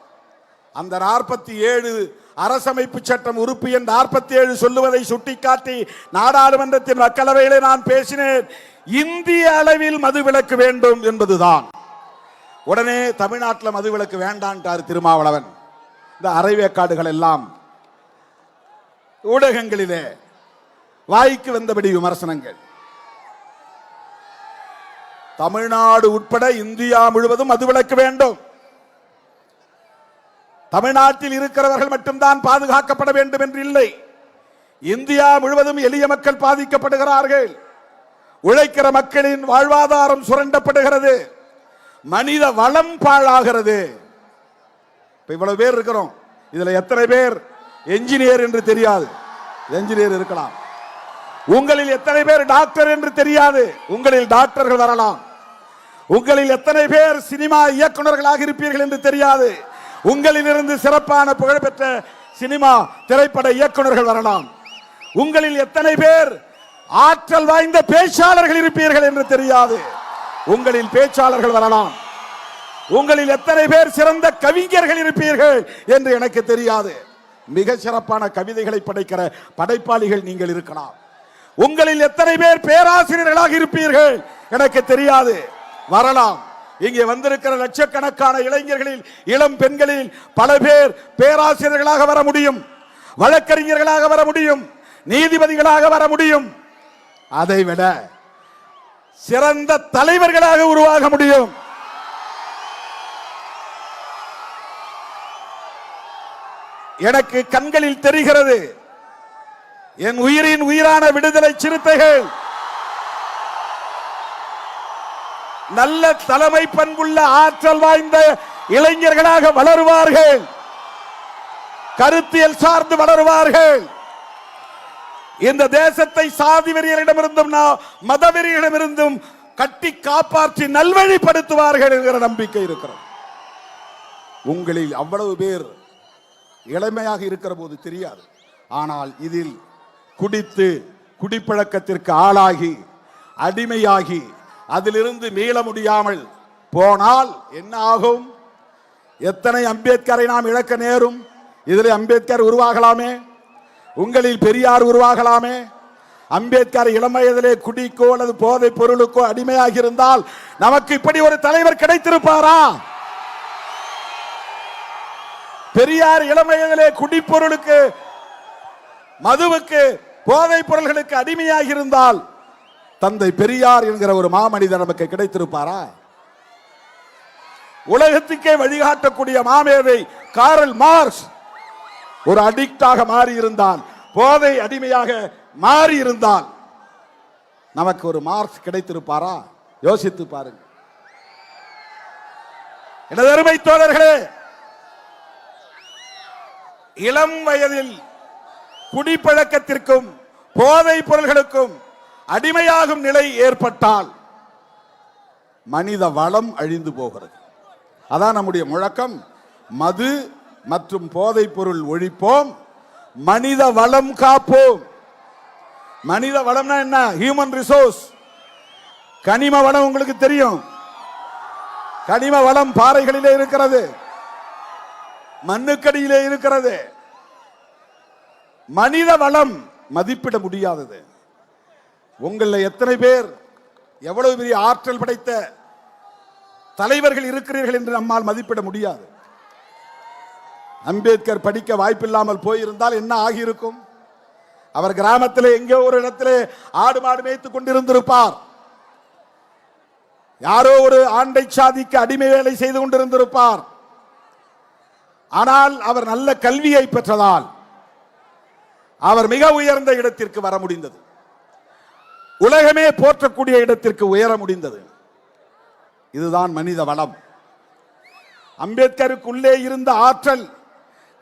அந்த 47 அரசமைப்பு சட்டம் உறுப்பு எண் 47 சொல்லுவதை சுட்டிக்காட்டி நாடாளுமன்றத்தின் மக்களவையிலே நான் பேசினேன். இந்திய அளவில் மதுவிலக்கு வேண்டும் என்பதுதான். உடனே தமிழ்நாட்டில் மதுவிலக்கு வேண்டான்ட்டார் திருமாவளவன். இந்த அரைவேக்காடுகள் எல்லாம் ஊடகங்களிலே வாய்க்கு வந்தபடி விமர்சனங்கள். தமிழ்நாடு உட்பட இந்தியா முழுவதும் மதுவிலக்கு வேண்டும். தமிழ்நாட்டில் இருக்கிறவர்கள் மட்டும்தான் பாதுகாக்கப்பட வேண்டும் என்று இல்லை. இந்தியா முழுவதும் எளிய மக்கள் பாதிக்கப்படுகிறார்கள். உழைக்கிற மக்களின் வாழ்வாதாரம் சுரண்டப்படுகிறது. மனித வளம் பாழாகிறது. இவ்வளவு பேர் இருக்கிறோம், இதுல எத்தனை பேர் என்ஜினியர் என்று தெரியாது? என்ஜினியர் இருக்கலாம். உங்களில் எத்தனை பேர் டாக்டர் என்று தெரியாது? உங்களில் டாக்டர்கள் வரலாம். உங்களில் எத்தனை பேர் சினிமா இயக்குநர்களாக இருப்பீர்கள் என்று தெரியாது. உங்களில் இருந்து சிறப்பான புகழ்பெற்ற சினிமா திரைப்பட இயக்குநர்கள் வரலாம். உங்களில் எத்தனை பேர் ஆற்றல் வாய்ந்த பேச்சாளர்கள் இருப்பீர்கள் என்று தெரியாது. உங்களில் பேச்சாளர்கள் வரலாம். உங்களில் எத்தனை பேர் சிறந்த கவிஞர்கள் இருப்பீர்கள் என்று எனக்கு தெரியாது. மிக சிறப்பான கவிதைகளை படைக்கிற படைப்பாளிகள் நீங்கள் இருக்கலாம். உங்களில் எத்தனை பேர் பேராசிரியர்களாக இருப்பீர்கள் எனக்கு தெரியாது, வரலாம். இங்கே வந்திருக்கிற லட்சக்கணக்கான இளைஞர்களில் இளம் பெண்களில் பல பேர் பேராசிரியர்களாக வர முடியும், வழக்கறிஞர்களாக வர முடியும், நீதிபதிகளாக வர முடியும். அதைவிட சிறந்த தலைவர்களாக உருவாக முடியும். எனக்கு கண்களில் தெரிகிறது. என் உயிரின் உயிரான விடுதலை சிறுத்தைகள் நல்ல தலைமை பண்புள்ள ஆற்றல் வாய்ந்த இளைஞர்களாக வளருவார்கள். கருத்தியல் சார்ந்து வளருவார்கள். இந்த தேசத்தை சாதி வெறியரிடமிருந்தும் மத வெறியரிடமிருந்தும் கட்டி காப்பாற்றி நல்வழிப்படுத்துவார்கள் என்கிற நம்பிக்கை இருக்கிறது. உங்களில் அவ்வளவு பேர் இளமையாக இருக்கிற போது தெரியாது. ஆனால் இதில் குடித்து குடிப்பழக்கத்திற்கு ஆளாகி அடிமையாகி அதிலிருந்து மீள முடியாமல் போனால் என்ன ஆகும்? எத்தனை அம்பேத்கரை நாம் இழக்க நேரும். இதில் அம்பேத்கர் உருவாகலாமே, உங்களில் பெரியார் உருவாகலாமே. அம்பேத்கர் இளம் வயதிலே குடிக்கோ அல்லது போதை பொருளுக்கோ அடிமையாகி இருந்தால் நமக்கு இப்படி ஒரு தலைவர் கிடைத்திருப்பாரா? பெரியார் இளம் வயதிலே குடிப்பொருளுக்கு, மதுவுக்கு, போதை பொருள்களுக்கு அடிமையாகி இருந்தால் தந்தை பெரியார் என்கிற ஒரு மாமனிதர் நமக்கு கிடைத்திருப்பாரா? உலகத்துக்கே வழிகாட்டக்கூடிய மாமேதை காரல் மார்க்ஸ் ஒரு அடிக்டாக மாறி இருந்தால், போதை அடிமையாக மாறி இருந்தால் நமக்கு ஒரு மார்க்ஸ் கிடைத்திருப்பாரா? யோசித்து பாருங்க. எனது அருமை தோழர்களே, இளம் வயதில் குடிப்பழக்கத்திற்கும் போதைப் பொருள்களுக்கும் அடிமையாகும் நிலை ஏற்பட்டால் மனித வளம் அழிந்து போகிறது. அதான் நம்முடைய முழக்கம். மது மற்றும் போதைப் பொருள் ஒழிப்போம், மனித வளம் காப்போம். மனித வளம்னா என்ன? Human resource. கனிம வளம் உங்களுக்கு தெரியும். கனிம வளம் பாறைகளிலே இருக்கிறது, மண்ணுக்கடியிலே இருக்கிறது. மனித வளம் மதிப்பிட முடியாதது. உங்களில் எத்தனை பேர் எவ்வளவு பெரிய ஆற்றல் படைத்த தலைவர்கள் இருக்கிறீர்கள் என்று நம்மால் மதிப்பிட முடியாது. அம்பேத்கர் படிக்க வாய்ப்பில்லாமல் போயிருந்தால் என்ன ஆகியிருக்கும்? அவர் கிராமத்திலே எங்கோ ஒரு இடத்திலே ஆடு மாடு மேய்த்துக் கொண்டிருந்திருப்பார். யாரோ ஒரு ஆண்டை சாதிக்கு அடிமை வேலை செய்து கொண்டிருந்திருப்பார். ஆனால் அவர் நல்ல கல்வியை பெற்றதால் அவர் மிக உயர்ந்த இடத்திற்கு வர முடிந்தது. உலகமே போற்றக்கூடிய இடத்திற்கு உயர முடிந்தது. இதுதான் மனித வளம். அம்பேத்கருக்குள்ளே இருந்த ஆற்றல்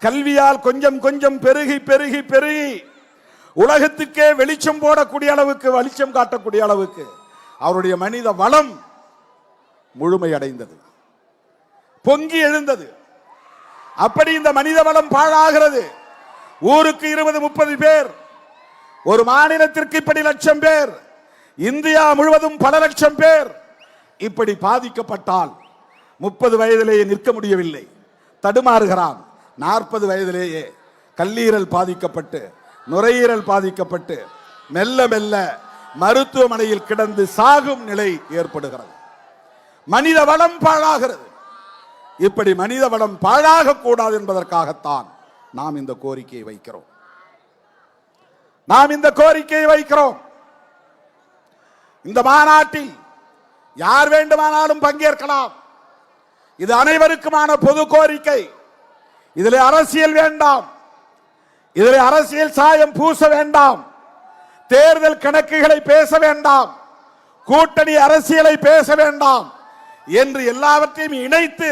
கல்வியால் கொஞ்சம் கொஞ்சம் பெருகி பெருகி பெருகி உலகத்துக்கே வெளிச்சம் போடக்கூடிய அளவுக்கு, வெளிச்சம் காட்டக்கூடிய அளவுக்கு அவருடைய மனித வளம் முழுமையடைந்தது, பொங்கி எழுந்தது. அப்படி இந்த மனித வளம் பாழாகிறது. ஊருக்கு 20-30 பேர், ஒரு மாநிலத்திற்கு இப்படி லட்சம் பேர், இந்தியா முழுவதும் பல லட்சம் பேர் இப்படி பாதிக்கப்பட்டால் 30 வயதிலேயே நிற்க முடியவில்லை, தடுமாறுகிறான். 40 வயதிலேயே கல்லீரல் பாதிக்கப்பட்டு, நுரையீரல் பாதிக்கப்பட்டு மெல்ல மெல்ல மருத்துவமனையில் கிடந்து சாகும் நிலை ஏற்படுகிறது. மனித வளம் பாழாகிறது. இப்படி மனித வளம் பாழாக கூடாது என்பதற்காகத்தான் நாம் இந்த கோரிக்கையை வைக்கிறோம். இந்த மாநாட்டில் யார் வேண்டுமானாலும் பங்கேற்கலாம். இது அனைவருக்குமான பொது கோரிக்கை. இதில் அரசியல் வேண்டாம், இதில் அரசியல் சாயம் பூச வேண்டாம், தேர்தல் கணக்குகளை பேச வேண்டாம், கூட்டணி அரசியலை பேச வேண்டாம் என்று எல்லாவற்றையும் இணைத்து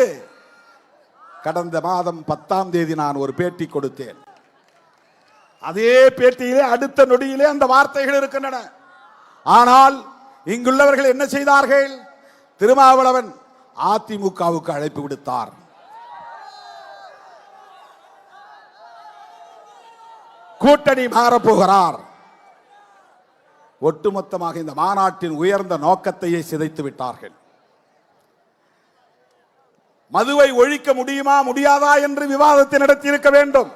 கடந்த மாதம் 10ஆம் தேதி நான் ஒரு பேட்டி கொடுத்தேன். அதே பேட்டியிலே அடுத்த நொடியிலே அந்த வார்த்தைகள் இருக்கின்றன. ஆனால் இங்குள்ளவர்கள் என்ன செய்தார்கள்? திருமாவளவன் அதிமுகவுக்கு அழைப்பு விடுத்தார். கூட்டணி மாறப்போகிறார். ஒட்டுமொத்தமாக இந்த மாநாட்டின் உயர்ந்த நோக்கத்தையே சிதைத்து விட்டார்கள். மதுவை ஒழிக்க முடியுமா முடியாதா என்று விவாதத்தை நடத்தியிருக்க வேண்டும்.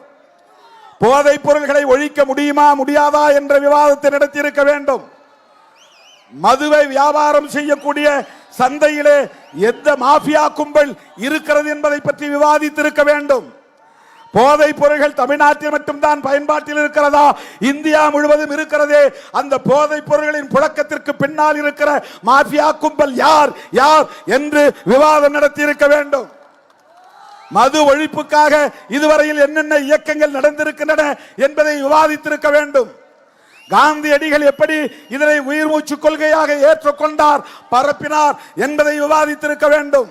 போதைப் பொருள்களை ஒழிக்க முடியுமா முடியாதா என்ற விவாதத்தை நடத்தியிருக்க வேண்டும். மதுவை வியாபாரம் செய்யக்கூடிய சந்தையிலே எந்த மாஃபியா கும்பல் இருக்கிறது என்பதை பற்றி விவாதித்திருக்க வேண்டும். போதைப் பொருள்கள் தமிழ்நாட்டில் மட்டும்தான் பயன்பாட்டில் இருக்கிறதா, இந்தியா முழுவதும் இருக்கிறதே, அந்த போதைப் பொருள்களின் புழக்கத்திற்கு பின்னால் இருக்கிற மாஃபியா கும்பல் யார் யார் என்று விவாதம் நடத்தி இருக்க வேண்டும். மது ஒழிப்புக்காக இதுவரையில் என்னென்ன இயக்கங்கள் நடந்திருக்கின்றன என்பதை விவாதித்திருக்க வேண்டும். காந்தியடிகள் எப்படி இதனை உயிர் மூச்சு கொள்கையாக ஏற்றுக்கொண்டார், பரப்பினார் என்பதை விவாதித்திருக்க வேண்டும்.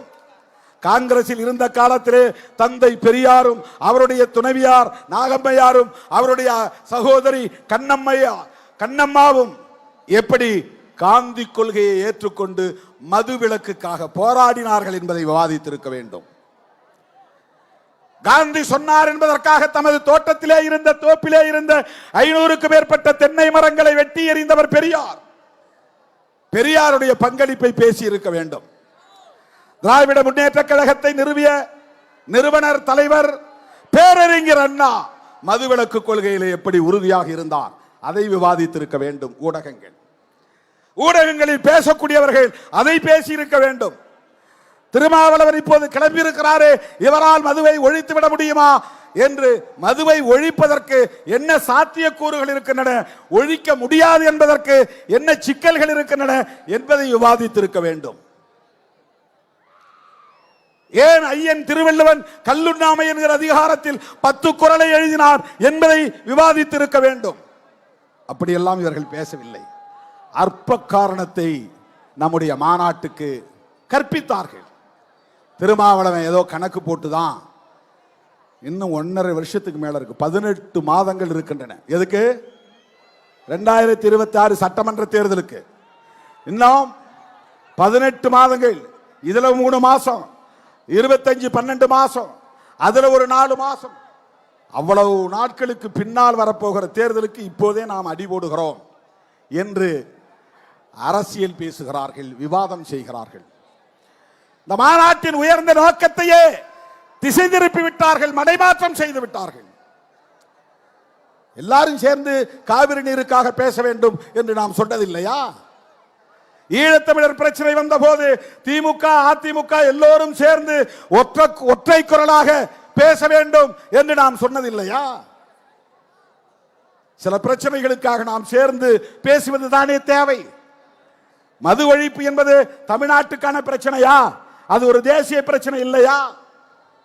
காங்கிரஸில் இருந்த காலத்திலே தந்தை பெரியாரும் அவருடைய துணைவியார் நாகம்மையாரும் அவருடைய சகோதரி கண்ணம்மாவும் எப்படி காந்தி கொள்கையை ஏற்றுக்கொண்டு மது விலக்குக்காக போராடினார்கள் என்பதை விவாதித்திருக்க வேண்டும். காந்தி சொன்னார் என்பதற்காக தமது தோட்டத்திலே இருந்த தோப்பிலே இருந்த 500க்கும் மேற்பட்ட தென்னை மரங்களை வெட்டி எறிந்தவர் பெரியார். பெரியாருடைய பங்களிப்பை பேசி இருக்க வேண்டும். திராவிட முன்னேற்ற கழகத்தை நிறுவிய நிறுவனர் தலைவர் பேரறிஞர் அண்ணா மதுவிலக்கு கொள்கையிலே எப்படி உறுதியாக இருந்தார், அதை விவாதித்திருக்க வேண்டும். ஊடகங்களில் பேசக்கூடியவர்கள் அதை பேசி இருக்க வேண்டும். திருமாவளவன் இப்போது கிளம்பியிருக்கிறாரே, இவரால் மதுவை ஒழித்து விட முடியுமா என்று, மதுவை ஒழிப்பதற்கு என்ன சாத்தியக்கூறுகள் இருக்கின்றன, ஒழிக்க முடியாது என்பதற்கு என்ன சிக்கல்கள் இருக்கின்றன என்பதை விவாதித்திருக்க வேண்டும். ஏன் ஐயன் திருவள்ளுவன் கல்லுண்ணாமை என்கிற அதிகாரத்தில் 10 குறளை எழுதினார் என்பதை விவாதித்திருக்க வேண்டும். அப்படியெல்லாம் இவர்கள் பேசவில்லை. அற்ப காரணத்தை நம்முடைய மாநாட்டுக்கு கற்பித்தார்கள். திருமாவளவன் ஏதோ கணக்கு போட்டுதான், இன்னும் 1.5 வருஷத்துக்கு மேல இருக்கு, 18 மாதங்கள் இருக்கின்றன. எதுக்கு? 2026 சட்டமன்ற தேர்தலுக்கு இன்னும் 18 மாதங்கள். இதுல 3 மாசம், 25-12 மாசம், அதுல ஒரு 4 மாசம், அவ்வளவு நாட்களுக்கு பின்னால் வரப்போகிற தேர்தலுக்கு இப்போதே நாம் அடி போடுகிறோம் என்று அரசியல் பேசுகிறார்கள், விவாதம் செய்கிறார்கள். இந்த மாநாட்டின் உயர்ந்த நோக்கத்தையே திசை திருப்பி விட்டார்கள், மடைமாற்றம் செய்து விட்டார்கள். எல்லாரும் சேர்ந்து காவிரி நீருக்காக பேச வேண்டும் என்று நாம் சொன்னதில்லையா? ஈழத்தமிழர் பிரச்சனை வந்த போது திமுக, அதிமுக எல்லோரும் சேர்ந்து ஒற்றை குரலாக பேச வேண்டும் என்று நாம் சொன்னதில்லையா? சில பிரச்சனைகளுக்காக நாம் சேர்ந்து பேசுவது தானே தேவை. மது ஒழிப்பு என்பது தமிழ்நாட்டுக்கான பிரச்சனையா? அது ஒரு தேசிய பிரச்சனை இல்லையா?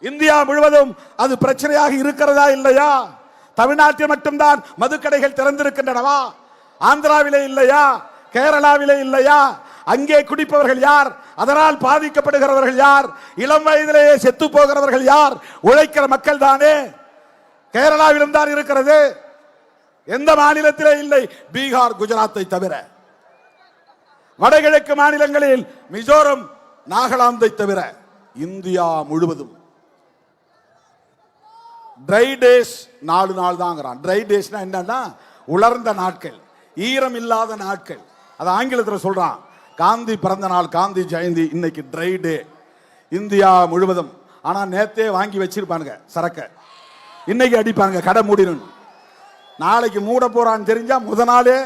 இந்தியா முழுவதும் அது பிரச்சனையாக இருக்கிறதா இல்லையா? தமிழ்நாட்டில் மட்டும்தான் மதுக்கடைகள் திறந்திருக்கின்றனவா? ஆந்திராவிலே இல்லையா? கேரளாவிலே இல்லையா? அங்கே குடிப்பவர்கள் யார்? அதனால் பாதிக்கப்படுகிறவர்கள் யார்? இளம் வயதிலேயே செத்து போகிறவர்கள் யார்? உழைக்கிற மக்கள் தானே. கேரளாவிலும் தான் இருக்கிறது, எந்த மாநிலத்திலே இல்லை? பீகார், குஜராத்தை தவிர. வடகிழக்கு மாநிலங்களில் மிசோரம், நாகாலாந்தை தவிர இந்தியா முழுவதும் ட்ரை டேஸ் 4 நாள் தாங்கிறான். ட்ரை டேஸ்னா என்னன்னா உலர்ந்த நாட்கள், ஈரம் இல்லாத நாட்கள். அது ஆங்கிலத்தில் சொல்றான். காந்தி பிறந்த நாள், காந்தி ஜெயந்தி, இன்னைக்கு ட்ரை டே இந்தியா முழுவதும். ஆனா நேத்தே வாங்கி வச்சிருப்பானுங்க சரக்க, இன்னைக்கு அடிப்பாங்க கடை மூடினு. நாளைக்கு மூட போறான்னு தெரிஞ்சா முத நாளே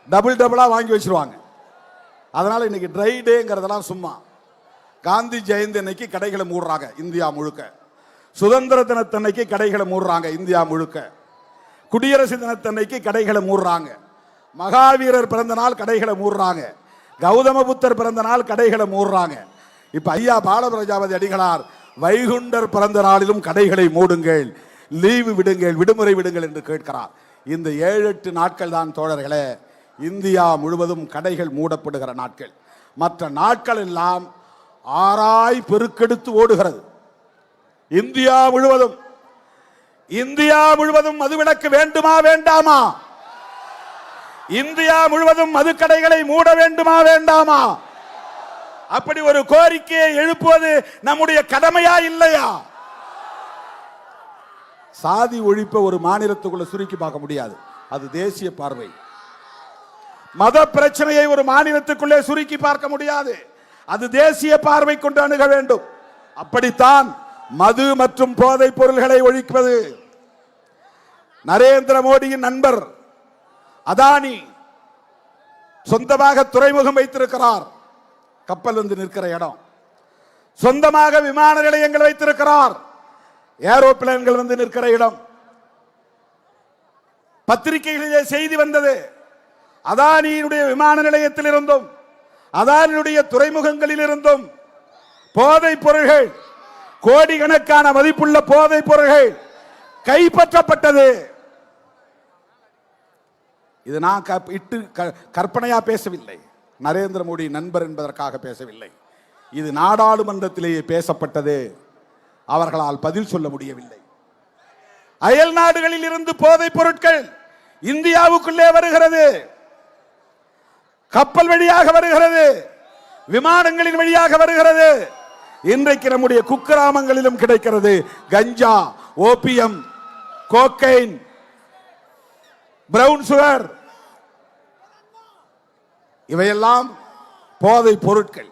டபுளா வாங்கி வச்சிருவாங்க. அதனால இன்னைக்கு ட்ரை டேங்கிறதெல்லாம் சும்மா. காந்தி ஜெயந்தி அன்னைக்கு கடைகளை மூடுறாங்க இந்தியா முழுக்க. சுதந்திர தினத்தன்னைக்கு கடைகளை மூடுறாங்க இந்தியா முழுக்க. குடியரசு தினத்தன்னைக்கு கடைகளை மூடுறாங்க. மகாவீரர் பிறந்த நாள் கடைகளை மூடுறாங்க. கௌதம புத்தர் பிறந்த நாள் கடைகளை மூடுறாங்க. இப்ப ஐயா பாலபிரஜாபதி அடிகளார் வைகுண்டர் பிறந்த நாளிலும் கடைகளை மூடுங்கள், லீவு விடுங்கள், விடுமுறை விடுங்கள் என்று கேட்கிறார். இந்த 7-8 நாட்கள் தான் தோழர்களே இந்தியா முழுவதும் கடைகள் மூடப்படுகிற நாட்கள். மற்ற நாட்கள் எல்லாம் ஆராய் பெருக்கெடுத்து ஓடுகிறது. இந்தியா முழுவதும் மதுவிலக்கு வேண்டுமா வேண்டாமா? இந்தியா முழுவதும் மதுக்கடைகளை மூட வேண்டுமா வேண்டாமா? அப்படி ஒரு கோரிக்கையை எழுப்புவது நம்முடைய கடமையா இல்லையா? சாதி ஒழிப்ப ஒரு மாநிலத்துக்குள்ள சுருக்கி பார்க்க முடியாது, அது தேசிய பார்வை. மத பிரச்சனையை ஒரு மாநிலத்துக்குள்ளே சுருக்கி பார்க்க முடியாது, அது தேசிய பார்வை கொண்டு அணுக வேண்டும். அப்படித்தான் மது மற்றும் போதைப் பொருள்களை ஒழிப்பது. நரேந்திர மோடியின் நண்பர் அதானி சொந்தமாக துறைமுகம் வைத்திருக்கிறார், கப்பல் வந்து நிற்கிற இடம். சொந்தமாக விமான நிலையங்கள் வைத்திருக்கிறார், ஏரோப்ளேன்கள் வந்து நிற்கிற இடம். பத்திரிகைகளிலே செய்தி வந்தது, அதானியினுடைய விமான நிலையத்தில் இருந்தும் அதானியுடைய துறைமுகங்களில் இருந்தும் போதைப் பொருள்கள், கோடிக்கணக்கான மதிப்புள்ள போதைப் பொருள்கள் கைப்பற்றப்பட்டது. இது நான் கற்பனையா பேசவில்லை, நரேந்திர மோடி நண்பர் என்பதற்காக பேசவில்லை. இது நாடாளுமன்றத்திலேயே பேசப்பட்டது, அவர்களால் பதில் சொல்ல முடியவில்லை. அயல் நாடுகளில் இருந்து போதைப் பொருட்கள் இந்தியாவுக்குள்ளே வருகிறது, கப்பல் வழியாக வருகிறது, விமானங்களின் வழியாக வருகிறது. இன்றைக்கு நம்முடைய குக்கிராமங்களிலும் கிடைக்கிறது. கஞ்சா, ஓபியம், கோக்கைன், பிரவுன் சுகர், இவையெல்லாம் போதை பொருட்கள்.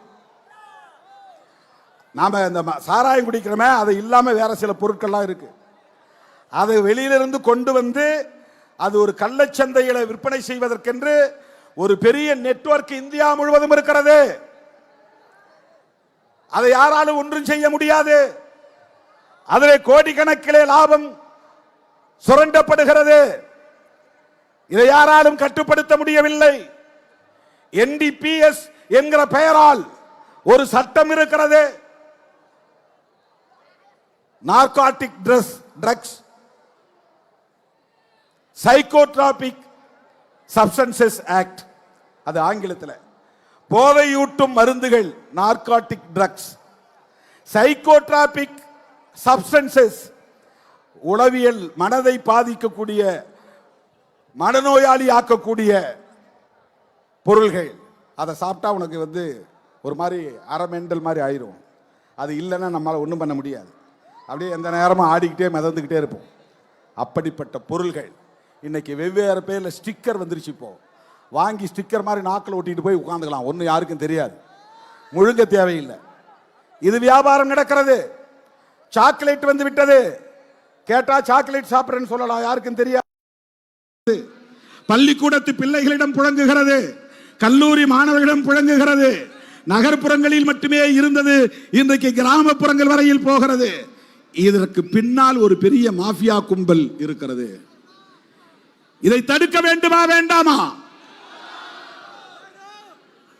நாம இந்த சாராயம் குடிக்கிறோமே, அது இல்லாம வேற சில பொருட்கள்லாம் இருக்கு. அதை வெளியிலிருந்து கொண்டு வந்து அது ஒரு கள்ளச்சந்தையில விற்பனை செய்வதற்கென்று ஒரு பெரிய நெட்வொர்க் இந்தியா முழுவதும் இருக்கிறது. அதை யாராலும் ஒன்றும் செய்ய முடியாது. அதிலே கோடிக்கணக்கிலே லாபம் சுரண்டப்படுகிறது. இதை யாராலும் கட்டுப்படுத்த முடியவில்லை. NDPS என்கிற பெயரால் ஒரு சட்டம் இருக்கிறது, narcotic drugs psychotropic substances act, அது ஆங்கிலத்தில். போதையூட்டும் மருந்துகள், நார்காட்டிக் ட்ரக்ஸ், சைக்கோட்ராபிக் சப்ஸ்டன்சஸ், உளவியல் மனதை பாதிக்கக்கூடிய மனநோயாளி ஆக்கக்கூடிய பொருள்கள், அதை சாப்பிட்டா உனக்கு ஒரு மாதிரி அரை மெண்டல் மாதிரி ஆயிரும். அது இல்லைன்னா நம்மளால் ஒன்றும் பண்ண முடியாது. அப்படியே எந்த நேரமும் ஆடிக்கிட்டே மிதந்துக்கிட்டே இருப்போம். அப்படிப்பட்ட பொருள்கள் இன்னைக்கு வெவ்வேறு பேரில் ஸ்டிக்கர் வந்துருச்சு. இப்போ வாங்கி ஸ்டிக்கர் மாதிரி நாக்கில் ஒட்டிட்டு போய் உட்காந்துக்கலாம், ஒன்றும் யாருக்கும் தெரியாது, முழுங்க தேவையில்லை. இது வியாபாரம் நடக்கிறது. சாக்லேட் வந்து விட்டது, கேட்டா சாக்லேட் சாப்பிட்றேன்னு சொல்லலாம், யாருக்கும் தெரியாது. பள்ளிக்கூடத்து பிள்ளைகளிடம் புழங்குகிறது, கல்லூரி மாணவர்களிடம் புழங்குகிறது. நகர்ப்புறங்களில் மட்டுமே இருந்தது, இன்றைக்கு கிராமப்புறங்கள் வரையில் போகிறது. இதற்கு பின்னால் ஒரு பெரிய மாஃபியா கும்பல் இருக்கிறது. இதை தடுக்க வேண்டுமா வேண்டாமா?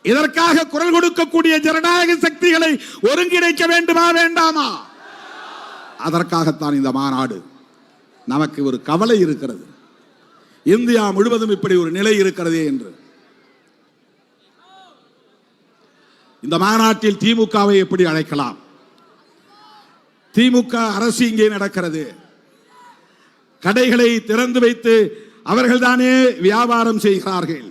இதற்காக குரல் கொடுக்கக்கூடிய ஜனநாயக சக்திகளை ஒருங்கிணைக்க வேண்டுமா வேண்டாமா? அதற்காகத்தான் இந்த மாநாடு. நமக்கு ஒரு கவலை இருக்கிறது, இந்தியா முழுவதும் இப்படி ஒரு நிலை இருக்கிறதே என்று. இந்த மாநாட்டில் திமுகவை எப்படி அழைக்கலாம்? திமுக அரசு இங்கே நடக்கிறது. கடைகளை திறந்து வைத்து அவர்கள் தானே வியாபாரம் செய்கிறார்கள்.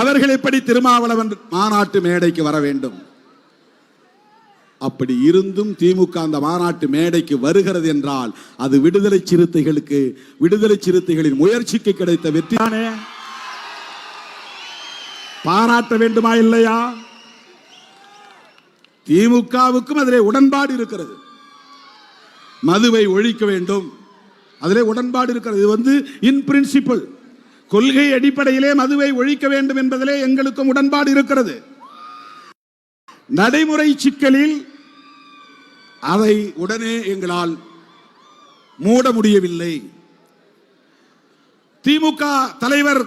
அவர்கள் எப்படி திருமாவளவன் மாநாட்டு மேடைக்கு வர வேண்டும்? அப்படி இருந்தும் திமுக அந்த மாநாட்டு மேடைக்கு வருகிறது என்றால் அது விடுதலை சிறுத்தைகளுக்கு, விடுதலை சிறுத்தைகளின் முயற்சிக்கு கிடைத்த வெற்றி தானே. பாராட்ட வேண்டுமா இல்லையா? திமுகவுக்கும் அதிலே உடன்பாடு இருக்கிறது. மதுவை ஒழிக்க வேண்டும், அதிலே உடன்பாடு இருக்கிறது. இது இன் பிரின்சிபல், கொள்கை அடிப்படையிலே மதுவை ஒழிக்க வேண்டும் என்பதிலே எங்களுக்கும் உடன்பாடு இருக்கிறது. நடைமுறை சிக்கலில் அதை உடனே எங்களால் மூட முடியவில்லை. திமுக தலைவர்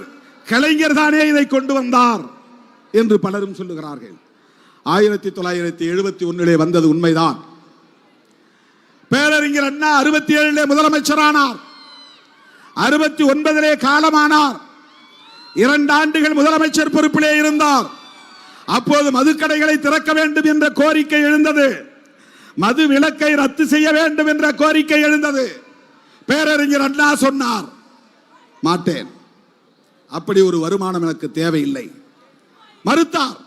கலைஞர் தானே இதை கொண்டு வந்தார் என்று பலரும் சொல்லுகிறார்கள். 1971 வந்தது உண்மைதான். பேரறிஞர் அண்ணா 67 முதலமைச்சரானார், 69 காலமானார். 2 ஆண்டுகள் முதலமைச்சர் பொறுப்பிலே இருந்தார். அப்போது மதுக்கடைகளை திறக்க வேண்டும் என்ற கோரிக்கை எழுந்தது, மது விலக்கை ரத்து செய்ய வேண்டும் என்ற கோரிக்கை எழுந்தது. பேரறிஞர் அண்ணா சொன்னார், மாட்டேன், அப்படி ஒரு வருமானம் எனக்கு தேவையில்லை, மறுத்தார்,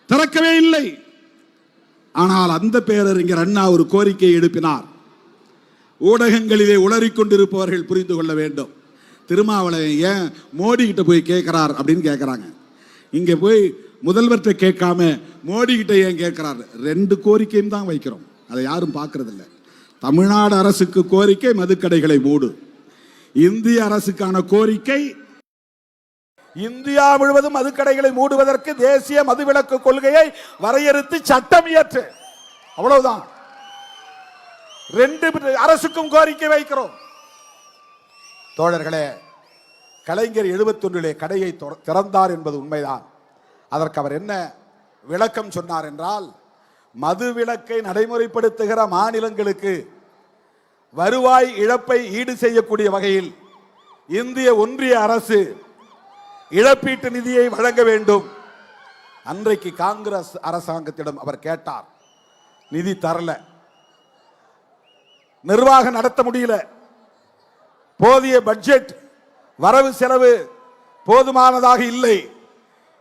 திறக்கவே இல்லை. ஆனால் அந்த பேரறிஞர் அண்ணா ஒரு கோரிக்கையை எழுப்பினார். ஊடகங்களிலே உளறிக்கொண்டிருப்பவர்கள் புரிந்து கொள்ள வேண்டும், திருமாவளவன் ஏன் மோடி கிட்ட போய் கேட்கிறார் அப்படின்னு கேட்கிறாங்க. இங்க போய் முதல்வர்கிட்ட கேட்காம மோடி கிட்ட ஏன் கேட்கிறார்? 2 கோரிக்கையும் தான் வைக்கிறோம், அதை யாரும் பார்க்கறது இல்லை. தமிழ்நாடு அரசுக்கு கோரிக்கை மதுக்கடைகளை மூடு, இந்திய அரசுக்கான கோரிக்கை இந்தியா முழுவதும் மதுக்கடைகளை மூடுவதற்கு தேசிய மதுவிலக்கு கொள்கையை வரையறுத்து சட்டம் இயற்று, அவ்வளவுதான். 2 அரசுக்கும் கோரிக்கை வைக்கிறோம். தோழர்களே, கலைஞர் 71 கடையை திறந்தார் என்பது உண்மைதான். அதற்கு அவர் என்ன விளக்கம் சொன்னார் என்றால், மது விலக்கை நடைமுறைப்படுத்துகிற மாநிலங்களுக்கு வருவாய் இழப்பை ஈடு செய்யக்கூடிய வகையில் இந்திய ஒன்றிய அரசு இழப்பீட்டு நிதியை வழங்க வேண்டும். அன்றைக்கு காங்கிரஸ் அரசாங்கத்திடம் அவர் கேட்டார், நிதி தரல, நிர்வாகம் நடத்த முடியல, போதிய பட்ஜெட் வரவு செலவு போதுமானதாக இல்லை.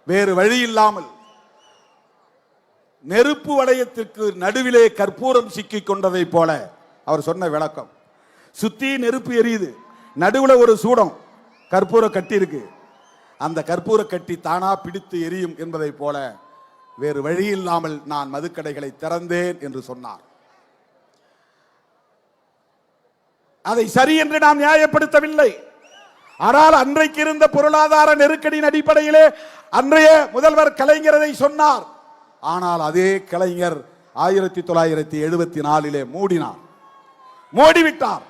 வேறு வழி இல்லாமல் நெருப்பு வளையத்திற்கு நடுவிலே கற்பூரம் சிக்கிக் கொண்டதை போல அவர் சொன்ன விளக்கம். சுத்தி நெருப்பு எரியுது, நடுவுல ஒரு சூடம் கற்பூர கட்டி இருக்கு, அந்த கற்பூர கட்டி தானா பிடித்து எரியும் என்பதை போல வேறு வழி இல்லாமல் நான் மதுக்கடைகளை திறந்தேன் என்று சொன்னார். அதை சரி என்று நாம் நியாயப்படுத்தவில்லை. ஆனால் அன்றைக்கு இருந்த பொருளாதார நெருக்கடியின் அடிப்படையிலே அன்றைய முதல்வர் கலைஞர் அதை சொன்னார். ஆனால் அதே கலைஞர் 1974 மூடினார், மூடிவிட்டார்.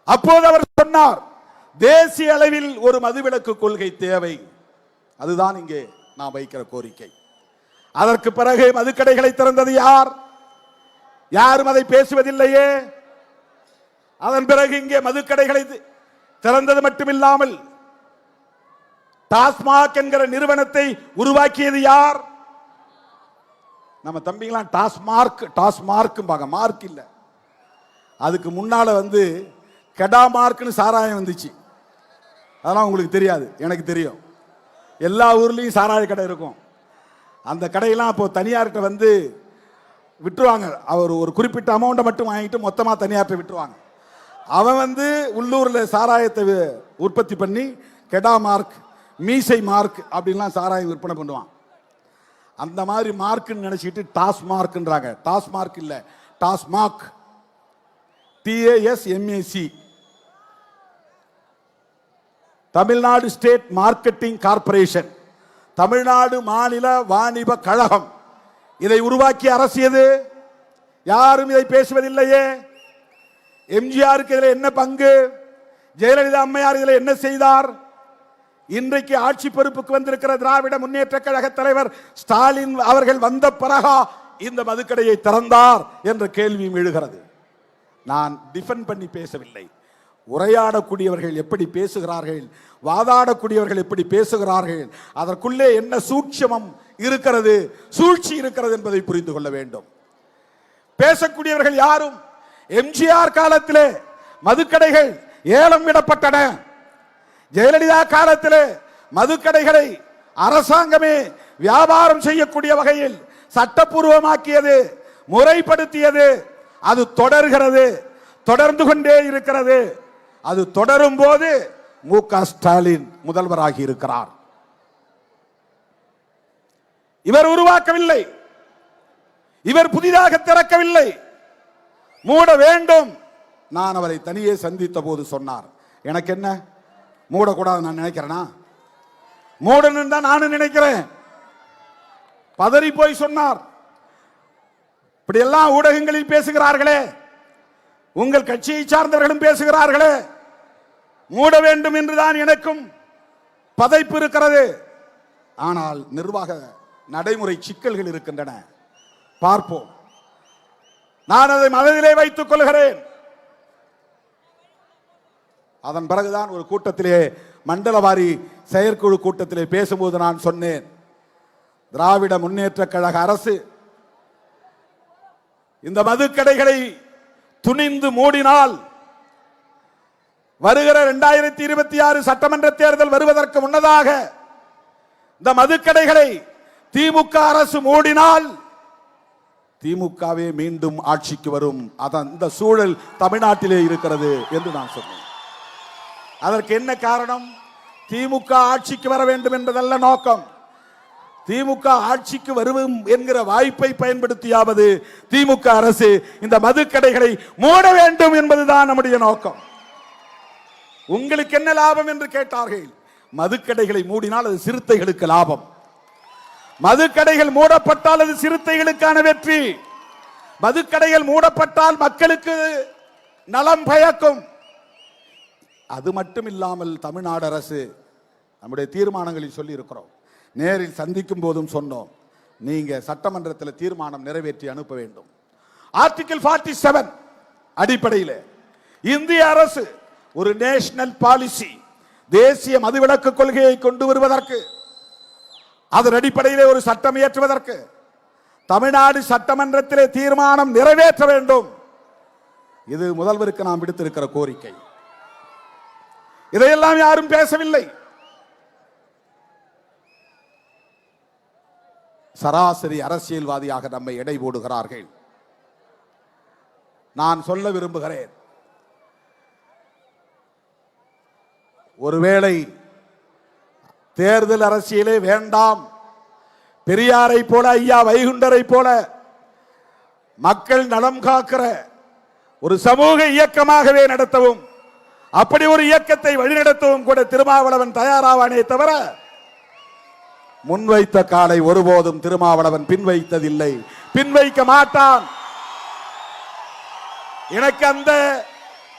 அப்போது அவர் சொன்னார், தேசிய அளவில் ஒரு மதுவிலக்கு கொள்கை தேவை, அதுதான் இங்கே நான் வைக்கிற கோரிக்கை. அதற்கு பிறகு மதுக்கடைகளை திறந்தது யார்? யாரும் அதை பேசுவதில்லையே. அதன் பிறகு இங்கே மதுக்கடைகளை திறந்தது மட்டுமில்லாமல் டாஸ்மாக் என்கிற நிறுவனத்தை உருவாக்கியது யார்? நம்ம தம்பிங்களாம் டாஸ்மார்க் டாஸ்மார்க் மார்க் இல்ல, அதுக்கு முன்னால கெடா மார்க்னு சாராயம் வந்துச்சு. அதெல்லாம் உங்களுக்கு தெரியாது, எனக்கு தெரியும். எல்லா ஊர்லேயும் சாராய கடை இருக்கும். அந்த கடையெல்லாம் இப்போ தனியார்கிட்ட வந்து விட்டுருவாங்க. அவர் ஒரு குறிப்பிட்ட அமௌண்ட்டை மட்டும் வாங்கிட்டு மொத்தமாக தனியார்கிட்ட விட்டுருவாங்க. அவன் வந்து உள்ளூரில் சாராயத்தை உற்பத்தி பண்ணி கெடா மார்க், மீசை மார்க் அப்படின்லாம் சாராயம் விற்பனை பண்ணுவான். அந்த மாதிரி மார்க்குன்னு நினச்சிக்கிட்டு டாஸ்மார்க்ன்றாங்க. டாஸ்மார்க் இல்லை, TASMAC, TASMAC, Tamil Nadu state marketing corporation, Tamil Nadu மாநில வாணிப கழகம். இதை உருவாக்கிய அரசு எது? யாரும் இதை பேசுவதில்லையே. எம்ஜிஆருக்கு இதில் என்ன பங்கு? ஜெயலலிதா அம்மையார் இதில் என்ன செய்தார்? இன்றைக்கு ஆட்சி பொறுப்புக்கு வந்திருக்கிற திராவிட முன்னேற்ற கழக தலைவர் ஸ்டாலின் அவர்கள் வந்த பிறகா இந்த மதுக்கடையை திறந்தார் என்ற கேள்வியும் எழுகிறது. நான் டிஃபெண்ட் பண்ணி பேசவில்லை. உரையாடக்கூடியவர்கள் எப்படி பேசுகிறார்கள், வாதாடக்கூடியவர்கள் எப்படி பேசுகிறார்கள், அதற்குள்ளே என்ன சூட்சமம் இருக்கிறது, சூழ்ச்சி இருக்கிறது என்பதை புரிந்து கொள்ள வேண்டும். பேசக்கூடியவர்கள் யாரும் எம்ஜிஆர் காலத்திலே மதுக்கடைகள் ஏலம் விடப்பட்டன. ஜெயலலிதா காலத்திலே மதுக்கடைகளை அரசாங்கமே வியாபாரம் செய்யக்கூடிய வகையில் சட்டப்பூர்வமாக்கியது, முறைப்படுத்தியது. அது தொடர்கிறது, தொடர்ந்து கொண்டே இருக்கிறது. அது தொடரும் போது மு.க. ஸ்டாலின் முதல்வராகி இருக்கிறார். இவர் உருவாக்கவில்லை, இவர் புதிதாக திறக்கவில்லை. மூட வேண்டும். நான் அவரை தனியே சந்தித்த போது சொன்னார், எனக்கு என்ன மூடக்கூடாது நான் நினைக்கிறேனா? மூடணும் தான் நானும் நினைக்கிறேன். பதறி போய் சொன்னார். இப்படியெல்லாம் ஊடகங்களில் பேசுகிறார்களே, உங்கள் கட்சியை சார்ந்தவர்களும் பேசுகிறார்களே, மூட வேண்டும் என்றுதான் எனக்கும் பதைப்பு இருக்கிறது. ஆனால் நிர்வாக நடைமுறை சிக்கல்கள் இருக்கின்றன, பார்ப்போம். நான் அதை மனதிலே வைத்துக் கொள்கிறேன். அதன் பிறகுதான் ஒரு கூட்டத்திலே, மண்டலவாரி செயற்குழு கூட்டத்திலே பேசும்போது நான் சொன்னேன், திராவிட முன்னேற்ற கழக அரசு இந்த மதுக்கடைகளை துணிந்து மூடினால் வருகிற 2026 சட்டமன்ற தேர்தல் வருவதற்கு முன்னதாக இந்த மதுக்கடைகளை திமுக அரசு மூடினால் திமுகவே மீண்டும் ஆட்சிக்கு வரும். அந்த சூழல் தமிழ்நாட்டிலே இருக்கிறது என்று நான் சொன்னேன். அதற்கு என்ன காரணம்? திமுக ஆட்சிக்கு வர வேண்டும் என்பதல்ல நோக்கம். திமுக ஆட்சிக்கு வருவோம் என்கிற வாய்ப்பை பயன்படுத்தியாவது திமுக அரசு இந்த மதுக்கடைகளை மூட வேண்டும் என்பதுதான் நம்முடைய நோக்கம். உங்களுக்கு என்ன லாபம் என்று கேட்டார்கள். மதுக்கடைகளை மூடினால் அது சிறுத்தைகளுக்கு லாபம். மதுக்கடைகள் மூடப்பட்டால் அது சிறுத்தைகளுக்கான வெற்றி. மதுக்கடைகள் மூடப்பட்டால் மக்களுக்கு நலம் பயக்கும். அது மட்டும் இல்லாமல் தமிழ்நாடு அரசு நம்முடைய தீர்மானங்களில் சொல்லி இருக்கிறோம், நேரில் சந்திக்கும் போதும் சொன்னோம், நீங்க சட்டமன்றத்தில் தீர்மானம் நிறைவேற்றி அனுப்ப வேண்டும். ஆர்டிகிள் 47 அடிப்படையில் இந்திய அரசு ஒரு நேஷனல் பாலிசி, தேசிய மதுவிலக்கு கொள்கையை கொண்டு வருவதற்கு, அதன் அடிப்படையிலே ஒரு சட்டம் இயற்றுவதற்கு தமிழ்நாடு சட்டமன்றத்திலே தீர்மானம் நிறைவேற்ற வேண்டும். இது முதல்வருக்கு நாம் விடுத்திருக்கிற கோரிக்கை. இதையெல்லாம் யாரும் பேசவில்லை. சராசரி அரசியல்வாதியாக நம்மை எடை போடுகிறார்கள். நான் சொல்ல விரும்புகிறேன், ஒருவேளை தேர்தல் அரசியலே வேண்டாம், பெரியாரை போல ஐயா வைகுண்டரை போல மக்கள் நலம் காக்கிற ஒரு சமூக இயக்கமாகவே நடத்தவும், அப்படி ஒரு இயக்கத்தை வழிநடத்தவும் கூட திருமாவளவன் தயாராவானே தவிர முன்வைத்த காலை ஒருபோதும் திருமாவளவன் பின்வைத்ததில்லை, பின்வைக்க மாட்டான். எனக்கு அந்த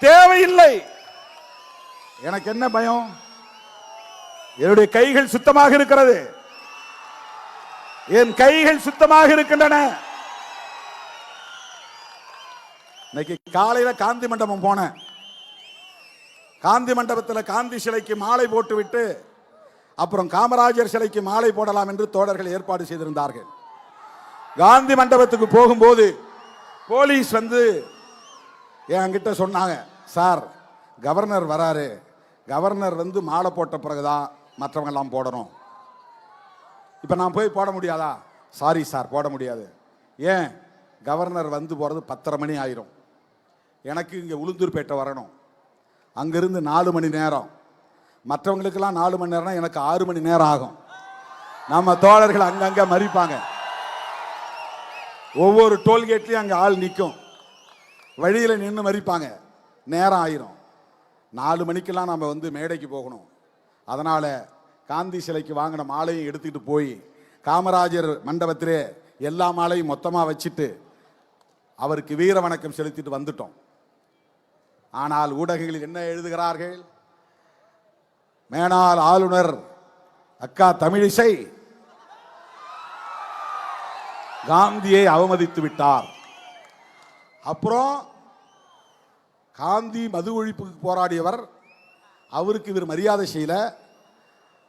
தேவையில்லை. எனக்கு என்ன பயம்? என்னுடைய கைகள் சுத்தமாக இருக்கிறது, என் கைகள் சுத்தமாக இருக்கின்றன. இன்னைக்கு காலையில காந்தி மண்டபம் போனேன். காந்தி மண்டபத்தில் காந்தி சிலைக்கு மாலை போட்டுவிட்டு அப்புறம் காமராஜர் சிலைக்கு மாலை போடலாம் என்று தோழர்கள் ஏற்பாடு செய்திருந்தார்கள். காந்தி மண்டபத்துக்கு போகும்போது போலீஸ் வந்து என்கிட்ட சொன்னாங்க, சார் கவர்னர் வராரு, கவர்னர் வந்து மாலை போட்ட பிறகுதான் மற்றவங்க எல்லாம் போடணும். இப்ப நான் போய் போட முடியாதா? சாரி சார், போட முடியாது. ஏன்? கவர்னர் வந்து போறது 10:30 மணி ஆயிரும். எனக்கு இங்க உளுந்தூர்பேட்டை வரணும், அங்கிருந்து 4 மணி நேரம். மற்றவங்களுக்கெல்லாம் 4 மணி நேரம்னா எனக்கு 6 மணி நேரம் ஆகும். நம்ம தோழர்கள் அங்கங்க மறிப்பாங்க. ஒவ்வொரு டோல்கேட்லயும் அங்க ஆள் நிற்கும், வழியில நின்று மறிப்பாங்க, நேரம் ஆயிரும். 4 மணிக்கெல்லாம் நம்ம வந்து மேடைக்கு போகணும். அதனால காந்தி சிலைக்கு வாங்கின மாலையும் எடுத்துக்கிட்டு போய் காமராஜர் மண்டபத்திலே எல்லா மாலையும் மொத்தமா வச்சுட்டு அவருக்கு வீர வணக்கம் செலுத்திட்டு வந்துட்டோம். ஆனால் ஊடகங்களில் என்ன எழுதுகிறார்கள்? மேனாள் ஆளுநர் அக்கா தமிழிசை காந்தியை அவமதித்து விட்டார். அப்புறம் காந்தி மது ஒழிப்புக்கு போராடியவர், அவருக்கு இவர் மரியாதை செய்யல,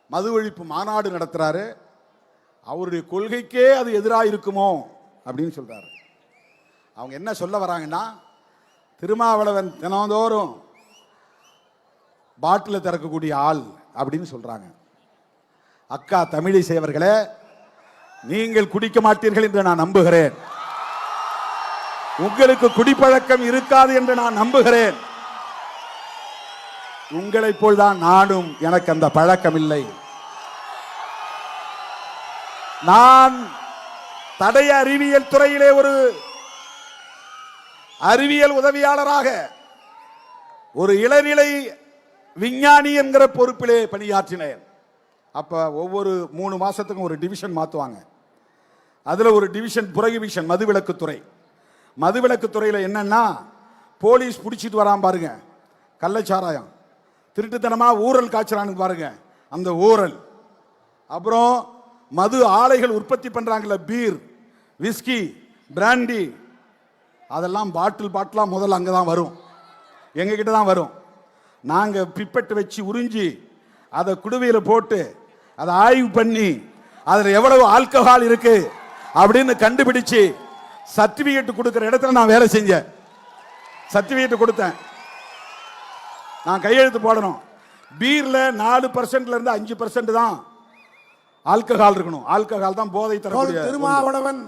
மது ஒழிப்பு மாநாடு நடத்துறாரு, அவருடைய கொள்கைக்கே அது எதிராக இருக்குமோ அப்படின்னு சொல்றாரு. அவங்க என்ன சொல்ல வராங்கன்னா, திருமாவளவன் தினந்தோறும் பாட்டில் திறக்கக்கூடிய ஆள் அப்படின்னு சொல்றாங்க. அக்கா தமிழிசை அவர்களே, நீங்கள் குடிக்க மாட்டீர்கள் என்று நான் நம்புகிறேன். உங்களுக்கு குடிப்பழக்கம் இருக்காது என்று நான் நம்புகிறேன். உங்களைப் போல்தான் நானும், எனக்கு அந்த பழக்கம் இல்லை. நான் தடய அறிவியல் துறையிலே ஒரு அறிவியல் உதவியாளராக, ஒரு இளநிலை விஞ்ஞானி என்கிற பொறுப்பிலே பணியாற்றினேன். அப்ப ஒவ்வொரு 3 மாசத்துக்கும் ஒரு டிவிஷன் மாத்துவாங்க. அதுல ஒரு டிவிஷன் புரோகிபிஷன், மதுவிலக்குத்துறை. மதுவிலக்குத்துறையில என்னன்னா, போலீஸ் பிடிச்சிட்டு வரான் பாருங்க கள்ளச்சாராயம், திருட்டுத்தனமா ஊரல் காய்ச்சறான்னு பாருங்க அந்த ஊரல். அப்புறம் மது ஆலைகள் உற்பத்தி பண்றாங்கல்ல, பீர், விஸ்கி, பிராண்டி, அதெல்லாம் பாட்டிலா முதல்ல அங்கதான் வரும், எங்க கிட்ட தான் வரும். நாங்க பிப்பெட்டு வச்சு உறிஞ்சி அதை குடுவையில போட்டு அதை ஆய்வு பண்ணி அதுல எவ்வளவு ஆல்கஹால் இருக்கு அப்படின்னு கண்டுபிடிச்சு சர்டிபிகேட் கொடுக்கிற இடத்துல நான் வேலை செஞ்சேன். சர்டிபிகேட் கொடுத்தேன், நான் கையெழுத்து போடணும். பீர்ல 4% இருந்து 5% தான் ஆல்கஹால் இருக்கணும். ஆல்கஹால் தான் போதை தரக்கூடிய. திருமாவளவன்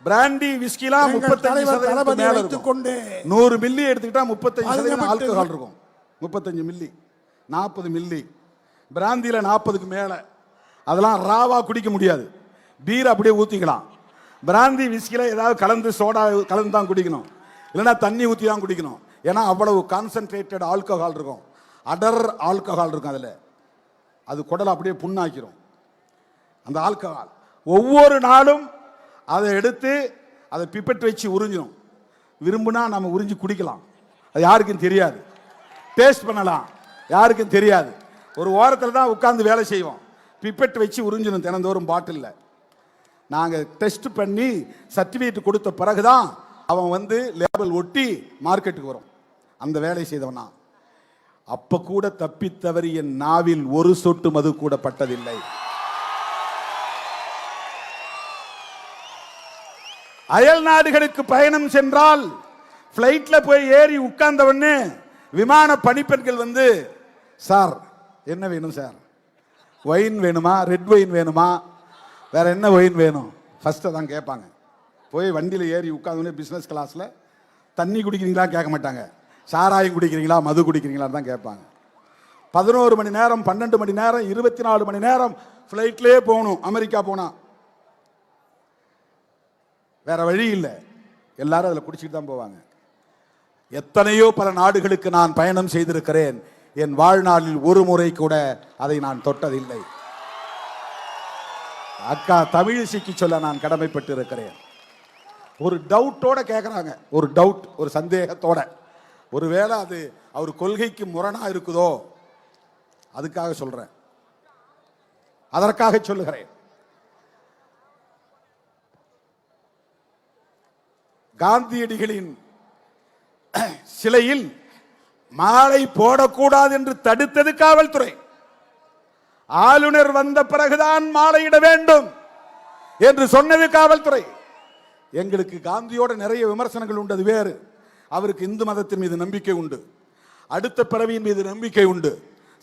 பிராண்டி விஸ்கிலாம் 35% மேல இருக்கும். 100 மில்லி எடுத்துக்கிட்டா 35% ஆல்கஹால் இருக்கும். 35 மில்லி, 40 மில்லி. பிராந்தியில 40க்கு மேல. அதெல்லாம் ராவா குடிக்க முடியாது, பீர் அப்படியே ஊத்திக்கலாம். பிராந்தி விஸ்கில ஏதாவது கலந்து, சோடா கலந்து தான் குடிக்கணும், இல்லைன்னா தண்ணி ஊற்றி தான் குடிக்கணும். ஏன்னா அவ்வளவு கான்சென்ட்ரேட்டட் ஆல்கஹால் இருக்கும், அடர் ஆல்கஹால் இருக்கும். அதில் அது குடலை அப்படியே புண்ணாக்கிரும் அந்த ஆல்கஹால். ஒவ்வொரு நாளும் அதை எடுத்து அதை பிப்பெட் வச்சு உறிஞ்சணும். விரும்புனா நம்ம உறிஞ்சி குடிக்கலாம், அது யாருக்கும் தெரியாது. டேஸ்ட் பண்ணலாம், யாருக்கும் தெரியாது. ஒரு ஓரத்தில் தான் உட்கார்ந்து வேலை செய்வோம். பிப்பெட் வச்சு உறிஞ்சணும் தினந்தோறும் பாட்டில். நாங்கள் டெஸ்ட் பண்ணி சர்டிஃபிகேட் கொடுத்த பிறகுதான் அவன் வந்து லேபிள் ஒட்டி மார்க்கெட்டுக்கு வரும். அந்த வேலை செய்தவனா. அப்ப கூட தப்பித்தவறி என் நாவில் ஒரு சொட்டு மது கூட பட்டதில்லை. அயல் நாடுகளுக்கு பயணம் சென்றால் பிளைட்ல போய் ஏறி உட்கார்ந்தவொடனே விமான பணிப்பெண்கள் வந்து, சார் என்ன வேணும் சார்? ஒயின் வேணுமா, ரெட் ஒயின் வேணுமா, வேற என்ன ஒயின் வேணும்? ஃபர்ஸ்ட் தான் கேட்பாங்க. போய் வண்டியில் ஏறி உட்கார்ந்து பிசினஸ் கிளாஸ்ல தண்ணி குடிக்கிறீங்களா கேட்க மாட்டாங்க, சாராயம் குடிக்கிறீங்களா, மது குடிக்கிறீங்களா தான் கேட்பாங்க. 11 மணி நேரம், 12 மணி நேரம், 24 மணி நேரம் பிளைட்லயே போகணும். அமெரிக்கா போனா வேற வழி இல்லை, எல்லாரும் அதில் குடிச்சிட்டு தான் போவாங்க. எத்தனையோ பல நாடுகளுக்கு நான் பயணம் செய்திருக்கிறேன். என் வாழ்நாளில் ஒரு முறை கூட அதை நான் தொட்டதில்லை. அக்கா தமிழிசைக்கு சொல்ல நான் கடமைப்பட்டு இருக்கிறேன். ஒரு டவுட்டோட கேட்குறாங்க, ஒரு டவுட், ஒரு சந்தேகத்தோட. ஒருவேளை அது அவர் கொள்கைக்கு முரணா இருக்குதோ, அதுக்காக சொல்றேன், அதற்காக சொல்லுகிறேன். காந்தியடிகளின் சிலையில் மாலை போடக்கூடாது என்று தடுத்தது காவல்துறை. ஆளுநர் வந்த பிறகுதான் மாலையிட வேண்டும் என்று சொன்னது காவல்துறை. எங்களுக்கு காந்தியோட நிறைய விமர்சனங்கள் உண்டு, அது வேறு. அவருக்கு இந்து மதத்தின் மீது நம்பிக்கை உண்டு. அடுத்த பிறவியின் மீது நம்பிக்கை உண்டு,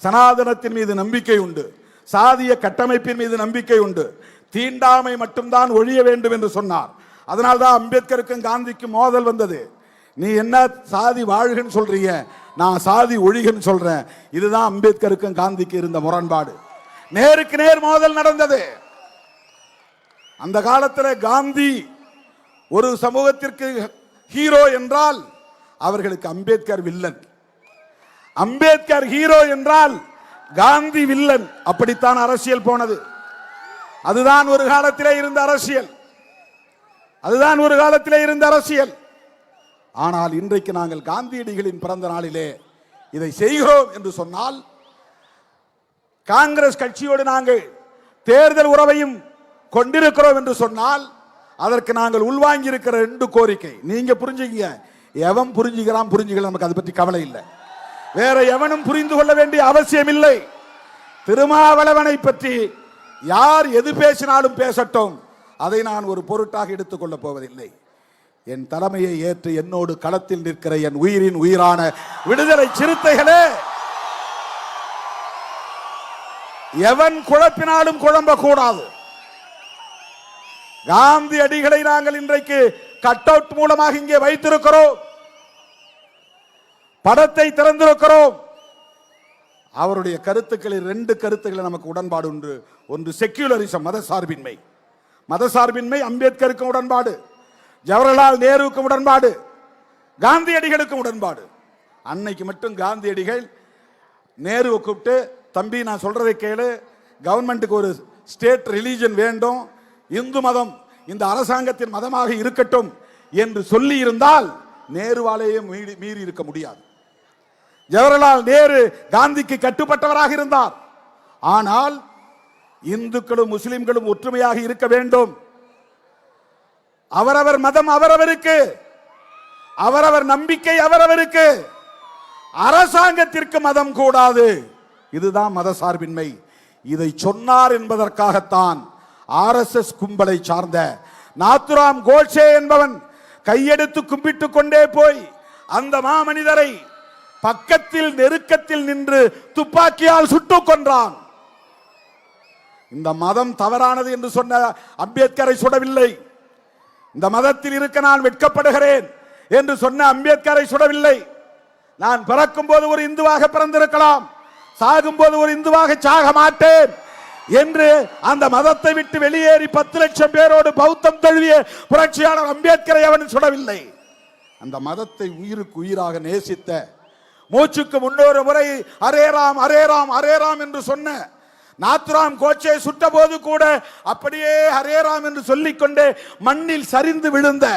சனாதனத்தின் மீது நம்பிக்கை உண்டு, சாதிய கட்டமைப்பின் மீது நம்பிக்கை உண்டு. தீண்டாமை மட்டும்தான் ஒழிய வேண்டும் என்று சொன்னார். அதனால்தான் அம்பேத்கருக்கும் காந்திக்கும் மோதல் வந்தது. நீ என்ன சாதி வாழ்கன்னு சொல்றீங்க, நான் சாதி ஒழிகன்னு சொல்றேன். இதுதான் அம்பேத்கருக்கும் காந்திக்கு இருந்த முரண்பாடு. நேருக்கு நேர் மோதல் நடந்தது. அந்த காலத்தில் காந்தி ஒரு சமூகத்திற்கு ஹீரோ என்றால் அவர்களுக்கு அம்பேத்கர் வில்லன், அம்பேத்கர் ஹீரோ என்றால் காந்தி வில்லன். அப்படித்தான் அரசியல் போனது. அதுதான் ஒரு காலத்திலே இருந்த அரசியல், அதுதான் ஒரு காலத்திலே இருந்த அரசியல். ஆனால் இன்றைக்கு நாங்கள் காந்தியடிகளின் பிறந்த நாளிலே இதை செய்கிறோம் என்று சொன்னால், காங்கிரஸ் கட்சியோடு நாங்கள் தேர்தல் உறவையும் கொண்டிருக்கிறோம் என்று சொன்னால், அதற்கு நாங்கள் உள்வாங்கி இருக்கிற 2 கோரிக்கை நீங்க புரிஞ்சுக்கீங்க. எவன் புரிஞ்சுக்கிறான் புரிஞ்சுக்கலாம், நமக்கு அதை பற்றி கவலை இல்லை. வேற எவனும் புரிந்து கொள்ள வேண்டிய அவசியம் இல்லை. திருமாவளவனை பற்றி யார் எது பேசினாலும் பேசட்டும், அதை நான் ஒரு பொருட்டாக எடுத்துக் கொள்ளப் போவதில்லை. என் தலைமையை ஏற்று என்னோடு களத்தில் நிற்கிற என் உயிரின் உயிரான விடுதலை சிறுத்தைகளே, எவன் குழப்பினாலும் குழம்ப கூடாது. காந்தி அடிகளை நாங்கள் இன்றைக்கு கட் அவுட் மூலமாக இங்கே வைத்திருக்கிறோம், படத்தை திறந்திருக்கிறோம். அவருடைய கருத்துக்களில் 2 கருத்துக்களை நமக்கு உடன்பாடு உண்டு. ஒன்று செக்யூலரிசம், மதசார்பின்மை. மதசார்பின்மை அம்பேத்கருக்கும் உடன்பாடு, ஜவஹர்லால் நேருவுக்கும் உடன்பாடு, காந்தியடிகளுக்கும் உடன்பாடு. அன்னைக்கு மட்டும் காந்தியடிகள் நேருவை கூப்பிட்டு, தம்பி நான் சொல்றதை கேளு, கவர்மெண்ட்டுக்கு ஒரு ஸ்டேட் ரிலீஜன் வேண்டும், இந்து மதம் இந்த அரசாங்கத்தின் மதமாக இருக்கட்டும் என்று சொல்லி இருந்தால் நேருவாலேயே மீறி இருக்க முடியாது. ஜவஹர்லால் நேரு காந்திக்கு கட்டுப்பட்டவராக இருந்தார். ஆனால் இந்துக்களும் முஸ்லிம்களும் ஒற்றுமையாக இருக்க வேண்டும், அவரவர் மதம் அவரவருக்கு, அவரவர் நம்பிக்கை அவரவருக்கு, அரசாங்கத்திற்கு மதம் கூடாது. இதுதான் மதசார்பின்மை. இதை சொன்னார் என்பதற்காகத்தான் RSS கும்பலை சார்ந்த நாத்துராம் கோட்சே என்பவன் கையெடுத்து கும்பிட்டுக் கொண்டே போய் அந்த மாமனிதரை பக்கத்தில் நெருக்கத்தில் நின்று துப்பாக்கியால் சுட்டுக் கொன்றான். இந்த மதம் தவறானது என்று சொன்ன அம்பேத்கரை சுடவில்லை. இந்த மதத்தில் இருக்க நான் வெட்கப்படுகிறேன் என்று சொன்ன அம்பேத்கரை சுடவில்லை. நான் பிறக்கும் போது ஒரு இந்துவாக பிறந்திருக்கலாம், சாகும் போது ஒரு இந்துவாக சாக மாட்டேன் என்று அந்த மதத்தை விட்டு வெளியேறி 10 லட்சம் பேரோடு பௌத்தம் தழுவிய புரட்சியாளர் அம்பேத்கரை அவன் சுடவில்லை. அந்த மதத்தை உயிருக்கு உயிராக நேசித்த, மூச்சுக்கு 300 முறை array Ram array Ram array Ram என்று சொன்ன நாத்துராம் கோட்சே சுட்ட போது கூட அப்படியே ஹரே ராம் என்று சொல்லிக்கொண்டே மண்ணில் சரிந்து விழுந்த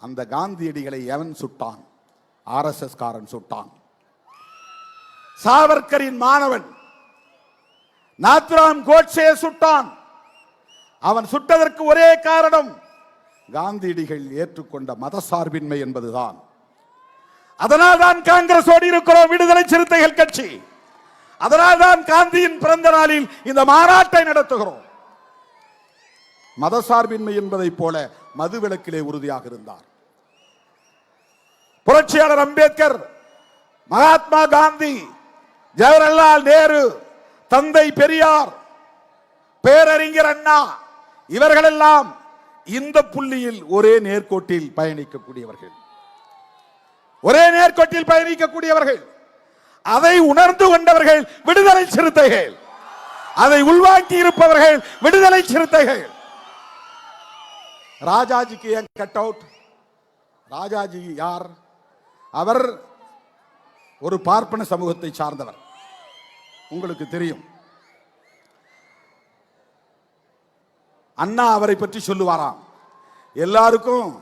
அந்த காந்தியடிகளை எவன் சுட்டான்? RSS காரன் சுட்டான். சாவர்கரின் மாணவன் நாத்துராம் கோட்சே சுட்டான். அவன் சுட்டதற்கு ஒரே காரணம் காந்தியடிகள் ஏற்றுக்கொண்ட மதசார்பின்மை என்பதுதான். அதனால் தான் காங்கிரஸோடு இருக்கிறோம், விடுதலை சிறுத்தைகள் கட்சி. அதனால் தான் காந்தியின் பிறந்த நாளில் இந்த மாநாட்டை நடத்துகிறோம். மதசார்பின்மை என்பதை போல மதுவிலக்கிலே உறுதியாக இருந்தார் புரட்சியாளர் அம்பேத்கர், மகாத்மா காந்தி, ஜவஹர்லால் நேரு, தந்தை பெரியார், பேரறிஞர் அண்ணா, இவர்களெல்லாம் இந்த புள்ளியில் ஒரே நேர்கோட்டில் பயணிக்கக்கூடியவர்கள், ஒரே நேர்கோட்டில் பயணிக்கக்கூடியவர்கள். அதை உணர்ந்து கொண்டவர்கள் விடுதலை சிறுத்தைகள், அதை உள்வாங்கி இருப்பவர்கள் விடுதலை சிறுத்தைகள். ராஜாஜிக்கு ஏன் கட் அவுட்? ராஜாஜி யார்? அவர் ஒரு பார்ப்பன சமூகத்தை சார்ந்தவர், உங்களுக்கு தெரியும். அண்ணா அவரை பற்றி சொல்லுவாராம், எல்லாருக்கும்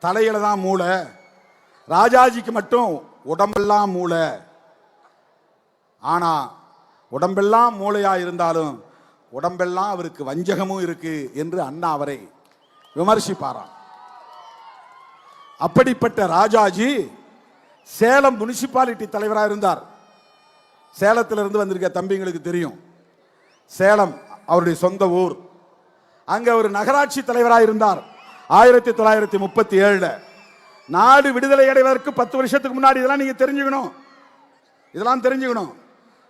தலையில தான் மூளை, ராஜாஜிக்கு மட்டும் உடம்பெல்லாம் மூளை. ஆனா உடம்பெல்லாம் மூளையா இருந்தாலும் உடம்பெல்லாம் அவருக்கு வஞ்சகமும் இருக்கு என்று அண்ணா அவரை விமர்சிப்பாராம். அப்படிப்பட்ட ராஜாஜி சேலம் முனிசிபாலிட்டி தலைவராக இருந்தார். சேலத்திலிருந்து வந்திருக்க தம்பிங்களுக்கு தெரியும், சேலம் அவருடைய சொந்த ஊர். அங்க ஒரு நகராட்சி தலைவராக இருந்தார் 1937. நாடு விடுதலை அடைவதற்கு 10 வருஷத்துக்கு முன்னாடி இதெல்லாம் நீங்க தெரிஞ்சுக்கணும்.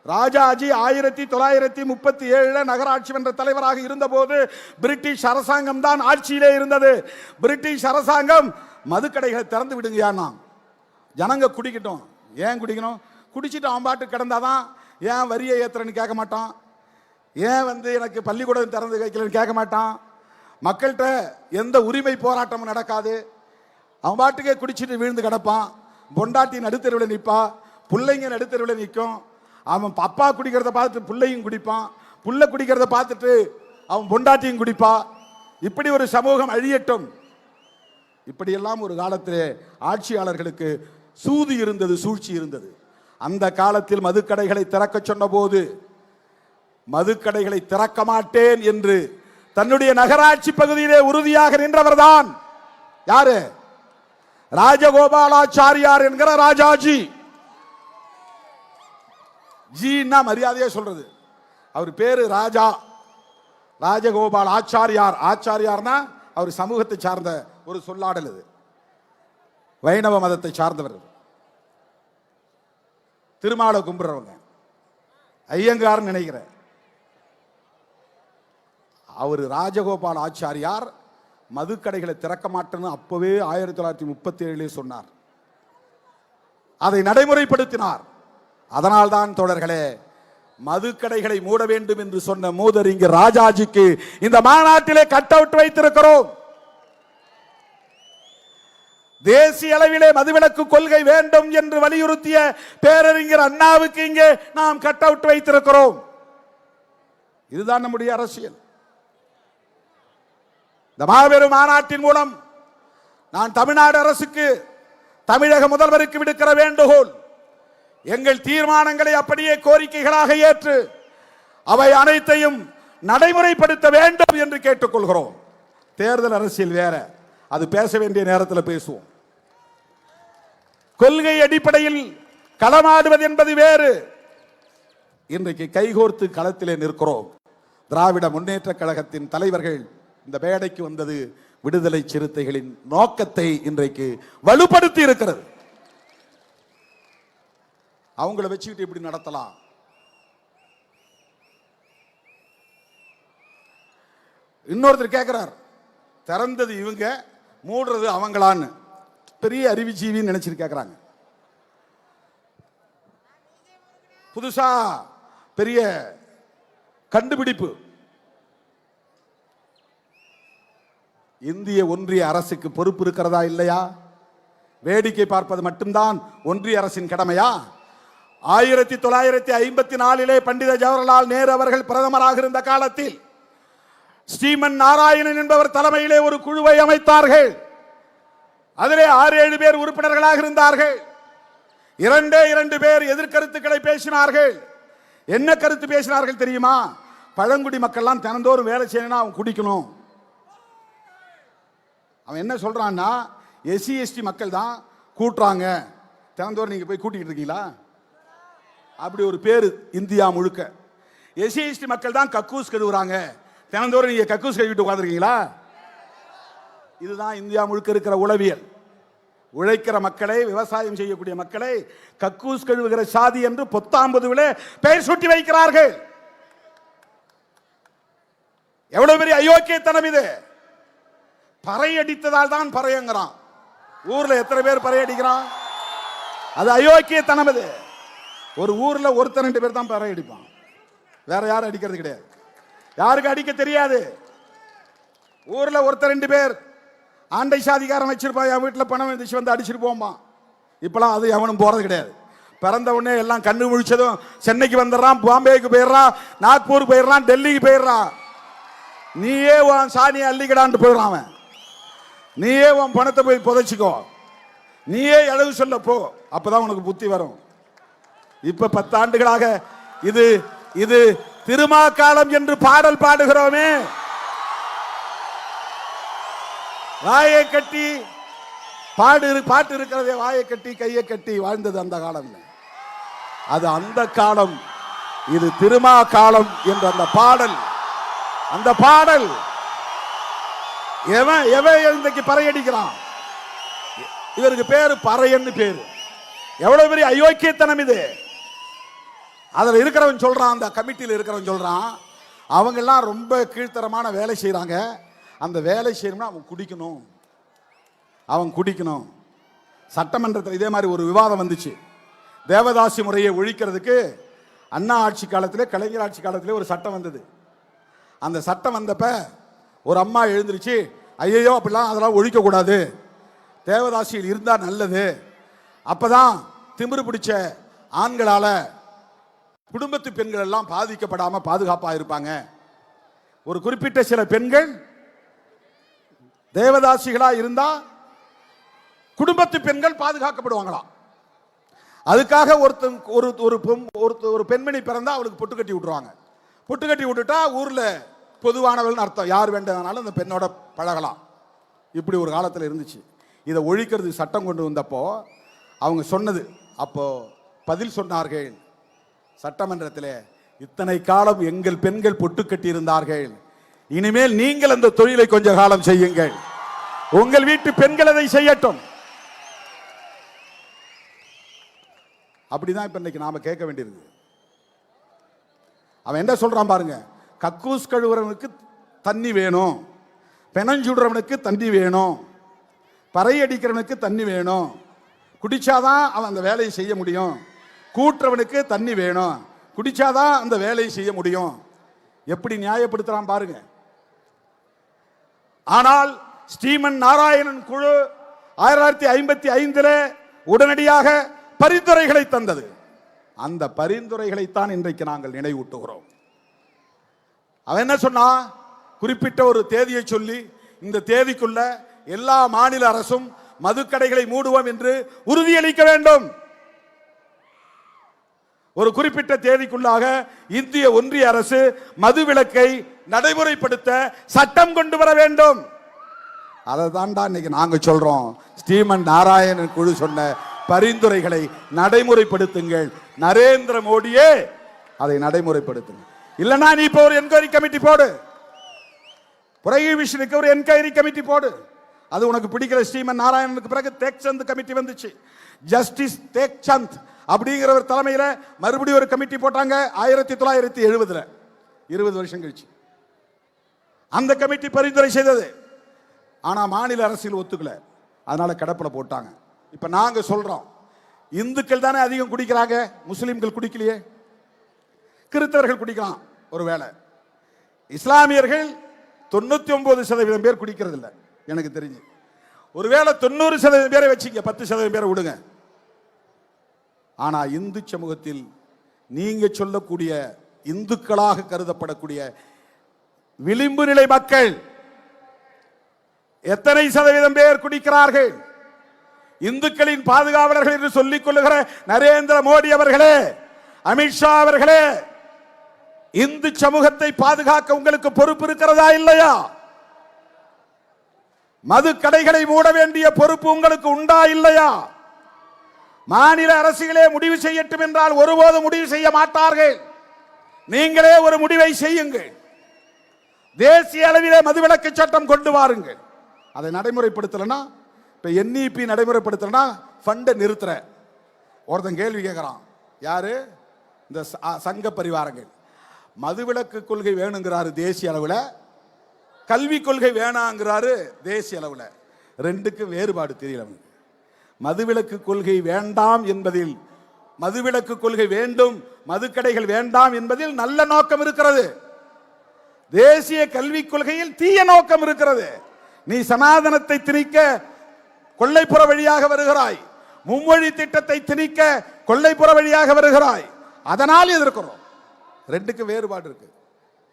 ராஜாஜி 1937 நகராட்சி மன்ற தலைவராக இருந்தபோது பிரிட்டிஷ் அரசாங்கம் தான் ஆட்சியிலே இருந்தது. பிரிட்டிஷ் அரசாங்கம் மதுக்கடைகளை திறந்து விடுங்கயான்னா, ஜனங்க குடிக்கட்டும். ஏன் குடிக்கணும்? குடிச்சிட்டு அவன் பாட்டு கிடந்தாதான். ஏன் வரியை ஏத்துறன்னு கேட்க மாட்டான், ஏன் எனக்கு பள்ளிக்கூடம் திறந்து வைக்கலன்னு கேட்க மாட்டான். மக்கள்கிட்ட எந்த உரிமை போராட்டமும் நடக்காது. அவன் பாட்டுக்கே குடிச்சிட்டு விழுந்து கிடப்பான். பொண்டாட்டி நடுத்தருவில் நிற்பா, பிள்ளைங்க நடுத்தருவில் நிற்கும். அவன் அப்பா குடிக்கிறத பார்த்துட்டு பிள்ளையும் குடிப்பான், புள்ள குடிக்கிறத பார்த்துட்டு அவன் பொண்டாட்டியும் குடிப்பா. இப்படி ஒரு சமூகம் அழியட்டும். இப்படியெல்லாம் ஒரு காலத்திலே ஆட்சியாளர்களுக்கு சூது இருந்தது, சூழ்ச்சி இருந்தது. அந்த காலத்தில் மதுக்கடைகளை திறக்க சொன்ன போது மதுக்கடைகளை திறக்க மாட்டேன் என்று தன்னுடைய நகராட்சி பகுதியிலே உறுதியாக நின்றவர்தான் யாரு? ராஜகோபாலாச்சாரியார் என்கிற ராஜாஜி. ஜீன்னா மரியாதையா சொல்றது. அவர் பேரு ராஜா, ராஜகோபால் ஆச்சாரியார். ஆச்சாரியார்னா அவர் சமூகத்தை சார்ந்த ஒரு சொல்லாடல். இது வைணவ மதத்தை சார்ந்தவர். திருமாலை கும்பிடுறவங்க, ஐயங்கார் நினைக்கிறேன். அவர் ராஜகோபால் ஆச்சாரியார் மதுக்கடைகளை திறக்க மாட்டேன்னு அப்பவே 1937 சொன்னார். அதை நடைமுறைப்படுத்தினார். அதனால்தான் தோழர்களே, மதுக்கடைகளை மூட வேண்டும் என்று சொன்ன மூதறிஞர் ராஜாஜிக்கு இந்த மாநாட்டிலே கட் அவுட் வைத்திருக்கிறோம். தேசிய அளவிலே மதுவிலக்கு கொள்கை வேண்டும் என்று வலியுறுத்திய பேரறிஞர் அண்ணாவுக்கு இங்கே நாம் கட் அவுட் வைத்திருக்கிறோம். இதுதான் நம்முடைய அரசியல். இந்த மாபெரும் மாநாட்டின் மூலம் நான் தமிழ்நாடு அரசுக்கு, தமிழக முதல்வருக்கு விடுக்கிற வேண்டுகோள், எங்கள் தீர்மானங்களை அப்படியே கோரிக்கைகளாக ஏற்று அவை அனைத்தையும் நடைமுறைப்படுத்த வேண்டும் என்று கேட்டுக்கொள்கிறோம். தேர்தல் அரசியல் வேற, அது பேச வேண்டிய நேரத்தில் பேசுவோம். கொள்கை அடிப்படையில் களமாடுவது என்பது வேறு. இன்றைக்கு கைகோர்த்து களத்திலே நிற்கிறோம். திராவிட முன்னேற்ற கழகத்தின் தலைவர்கள் இந்த மேடைக்கு வந்தது விடுதலை சிறுத்தைகளின் நோக்கத்தை இன்றைக்கு வலுப்படுத்தி இருக்கிறது. அவங்கள வச்சுக்கிட்டு இப்படி நடத்தலாம். இன்னொருத்தர் கேட்கிறார், திறந்தது இவங்க, மூடுறது அவங்களான்னு. பெரிய அறிவுஜீவின்னு நினைச்சிட்டு கேட்கிறாங்க. புதுசா பெரிய கண்டுபிடிப்பு. இந்திய ஒன்றிய அரசுக்கு பொறுப்பு இருக்கிறதா இல்லையா? வேடிக்கை பார்ப்பது மட்டும்தான் ஒன்றிய அரசின் கடமையா? 1954 பண்டித ஜவஹர்லால் நேரு அவர்கள் பிரதமராக இருந்த காலத்தில் ஸ்ரீமன் நாராயணன் என்பவர் தலைமையிலே ஒரு குழுவை அமைத்தார்கள். அதிலே 6-7 பேர் உறுப்பினர்களாக இருந்தார்கள். 2 பேர் எதிர்கருத்துக்களை பேசினார்கள். என்ன கருத்து பேசினார்கள் தெரியுமா? பழங்குடி மக்கள்லாம் தினந்தோறும் வேலை செய்யணும், அவன் குடிக்கணும். அவன் என்ன சொல்றான்னா, எஸ்சி எஸ்டி மக்கள் தான் கூட்டுறாங்க, தினந்தோறும் நீங்க போய் கூட்டிக்கிட்டு இருக்கீங்களா? அப்படி ஒரு பேரு இந்தியா முழுக்க. எஸ்சி எஸ்டி மக்கள் தான் கக்கூஸ் கழுவுறாங்க, தினந்தோறும் நீங்க கக்கூஸ் கழுவிட்டு உட்கார்ந்துருக்கீங்களா? இதுதான் இந்தியா முழுக்க இருக்கிற உளவியல். உழைக்கிற மக்களை, விவசாயம் செய்யக்கூடிய மக்களை கக்கூஸ் கழுவுகிற சாதி என்று 19 பெயர் சூட்டி வைக்கிறார்கள். எவ்வளவு பெரிய அயோக்கியத்தனம் இது! பறை அடித்ததால் தான் பறையங்கிறான். ஊர்ல எத்தனை பேர் பறை அடிக்கிறான்? அது அயோக்கியத்தனம். இது ஒரு ஊர்ல 1-2 பேர் தான் பறை அடிப்பான், வேற யாரும் அடிக்கிறது கிடையாது. யாருக்கு அடிக்க தெரியாது. ஊர்ல 1-2 பேர் ஆண்டை சாதிகாரம் வச்சிருப்பான், என் வீட்டில் பணம் வந்துச்சு வந்து அடிச்சுட்டு போவான். இப்பெல்லாம் அது எவனும் போறது கிடையாது. பிறந்த உடனே எல்லாம் கண்ணு முழிச்சதும் சென்னைக்கு வந்துடுறான், பாம்பேக்கு போயிடுறான், நாக்பூர் போயிடுறான், டெல்லிக்கு போயிடுறான். நீயே உன் சாணியை அள்ளிக்கடான்ட்டு போயிடுறான் அவன். நீயே உன் பணத்தை போய் புதைச்சிக்கோ, நீயே எழுது சொல்ல போ, அப்பதான் உனக்கு புத்தி வரும். இப்ப 10 ஆண்டுகளாக இது இது திருமாக்காலம் என்று பாடல் பாடுகிறோமே, வாயை கட்டி பாட்டு இருக்கிறதே, வாயை கட்டி கையை கட்டி வாழ்ந்தது அந்த காலம். அது அந்த காலம். இது திருமா காலம் என்ற அந்த பாடல், அந்த பாடல் எவன் இன்றைக்கு பறையடிக்கிறான்? இவருக்கு பேரு பறையன்னு பேரு. எவ்வளவு பெரிய அயோக்கியத்தனம் இது. அதுல இருக்கிறவன் சொல்றான், அந்த கமிட்டியில் இருக்கிறவன் சொல்றான், அவங்க எல்லாம் ரொம்ப கீழ்த்தரமான வேலை செய்யறாங்க, அந்த வேலை செய்யணும்னா அவன் குடிக்கணும். சட்டமன்றத்தில் இதே மாதிரி ஒரு விவாதம் வந்துச்சு. தேவதாசி முறையை ஒழிக்கிறதுக்கு அண்ணா ஆட்சி காலத்திலே, கலைஞர் ஆட்சி காலத்திலே ஒரு சட்டம் வந்தது. அந்த சட்டம் வந்தப்ப ஒரு அம்மா எழுந்திருச்சு, ஐயோ அப்படிலாம் அதெல்லாம் ஒழிக்கக்கூடாது, தேவதாசியில் இருந்தால் நல்லது, அப்பதான் திமிரு பிடிச்ச ஆண்களால குடும்பத்து பெண்கள் எல்லாம் பாதிக்கப்படாம பாதுகாப்பாக இருப்பாங்க. ஒரு குறிப்பிட்ட சில பெண்கள் தேவதாசிகளா இருந்தா குடும்பத்து பெண்கள் பாதுகாக்கப்படுவாங்களாம். அதுக்காக ஒரு பெண்மணி பிறந்தா அவளுக்கு பொட்டு கட்டி விட்டுருவாங்க. பொட்டு கட்டி விட்டுட்டா ஊர்ல பொதுவானவள்னு அர்த்தம், யார் வேண்டதுனாலும் அந்த பெண்ணோட பழகலாம். இப்படி ஒரு காலத்தில் இருந்துச்சு. இதை ஒழிக்கிறது சட்டம் கொண்டு வந்தப்போ அவங்க சொன்னது, அப்போ பதில் சொன்னார்கள் சட்டமன்றத்தில், இத்தனை காலம் எங்கள் பெண்கள் பொட்டு கட்டி இருந்தார்கள், இனிமேல் நீங்கள் அந்த தொழிலை கொஞ்ச காலம் செய்யுங்கள், உங்கள் வீட்டு பெண்கள் அதை செய்யட்டும். அப்படிதான் இப்ப இன்னைக்கு நாம கேட்க வேண்டியிருக்கு. அவன் என்ன சொல்றான் பாருங்க, கக்கூஸ் கழுவுறவனுக்கு தண்ணி வேணும், பெனஞ்சுடுறவனுக்கு தண்ணி வேணும், பறை அடிக்கிறவனுக்கு தண்ணி வேணும், குடிச்சாதான் அவன் அந்த வேலையை செய்ய முடியும், கூட்டுறவனுக்கு தண்ணி வேணும், குடிச்சாதான் அந்த வேலையை செய்ய முடியும். எப்படி நியாயப்படுத்துறான் பாருங்க. ஆனால் ஸ்ரீமன் நாராயணன் குழு 1955 உடனடியாக பரிந்துரைகளை தந்தது. அந்த பரிந்துரைகளைத்தான் இன்றைக்கு நாங்கள் நினைவூட்டுகிறோம். அவன் என்ன சொன்னா, குறிப்பிட்ட ஒரு தேதியை சொல்லி இந்த தேதிக்குள்ள எல்லா மாநில அரசும் மதுக்கடைகளை மூடுவோம் என்று உறுதியளிக்க வேண்டும். ஒரு குறிப்பிட்ட தேதிக்குள்ளாக இந்திய ஒன்றிய அரசு மதுவிலக்கை நடைமுறைப்படுத்த சட்டம் கொண்டு வர வேண்டும். அதை தாண்டா இன்னைக்கு நாங்க சொல்றோம். ஸ்ரீமன் நாராயணன் குழு சொன்ன பரிந்துரைகளை நடைமுறைப்படுத்துங்கள். நரேந்திர மோடியே அதை நடைமுறைப்படுத்துங்க. இல்லனா நீ இப்ப ஒரு என்கொயரி கமிட்டி போடு, புரோஹிபிஷனுக்கு ஒரு என்கொயரி கமிட்டி போடு. அது உனக்கு பிடிக்கிற ஸ்ரீமன் நாராயணனுக்கு பிறகு தேக்சந்த் கமிட்டி வந்துச்சு. ஜஸ்டிஸ் தேக்சந்த் அப்படிங்கிறவர் தலைமையில் மறுபடியும் ஒரு கமிட்டி போட்டாங்க 1970, 20 வருஷம் கழிச்சு. அந்த கமிட்டி பரிந்துரை செய்தது. ஆனா மாநில அரசியல் ஒத்துக்கல, அதனால கடப்பல போட்டாங்க. இப்ப நாங்க சொல்றோம், இந்துக்கள் தானே அதிகம் குடிக்கிறாங்க, முஸ்லிம்கள் குடிக்கலையே, கிறிஸ்தவர்கள் குடிக்கலாம் ஒருவேளை, இஸ்லாமியர்கள் 99% பேர் குடிக்கிறது இல்லை எனக்கு தெரிஞ்சு. ஒருவேளை 90% பேரை வச்சுங்க, 10% பேரை விடுங்க. ஆனா இந்து சமூகத்தில் நீங்க சொல்லக்கூடிய இந்துக்களாக கருதப்படக்கூடிய விளிம்பு நிலை மக்கள் எத்தனை சதவீதம் பேர் குடிக்கிறார்கள்? இந்துக்களின் பாதுகாவலர்கள் என்று சொல்லிக் கொள்ளுகிற நரேந்திர மோடி அவர்களே, அமித்ஷா அவர்களே, இந்து சமூகத்தை பாதுகாக்க உங்களுக்கு பொறுப்பு இருக்கிறதா இல்லையா? மது கடைகளை மூட வேண்டிய பொறுப்பு உங்களுக்கு உண்டா இல்லையா? மாநில அரசுகளே முடிவு செய்யட்டும் என்றால் ஒருபோதும் முடிவு செய்ய மாட்டார்கள். நீங்களே ஒரு முடிவை செய்யுங்கள். தேசிய அளவிலே மதுவிலக்கு சட்டம் கொண்டு வாருங்கள். அதை நடைமுறைப்படுத்தலனா, இப்ப NEP நடைமுறைப்படுத்தலனா ஃபண்டை நிறுத்துற ஒருத்தன் கேள்வி கேட்கிறான். யாரு? இந்த சங்க பரிவாரங்கள். மதுவிலக்கு கொள்கை வேணுங்கிறாரு தேசிய அளவில், கல்வி கொள்கை வேணாங்கிறாரு தேசிய அளவில். ரெண்டுக்கும் வேறுபாடு தெரியல. மதுவிலக்கு கொள்கை வேண்டாம் என்பதில், மதுவிலக்கு கொள்கை வேண்டும், மதுக்கடைகள் வேண்டாம் என்பதில் நல்ல நோக்கம் இருக்கிறது. தேசிய கல்விக் கொள்கையில் தீய நோக்கம் இருக்கிறது. நீ சனாதனத்தை திணிக்க கொல்லைப்புற வழியாக வருகிறாய், மும்மொழி திட்டத்தை திணிக்க கொல்லைப்புற வழியாக வருகிறாய், அதனால் எதிர்க்கிறோம். ரெண்டுக்கு வேறுபாடு இருக்கு.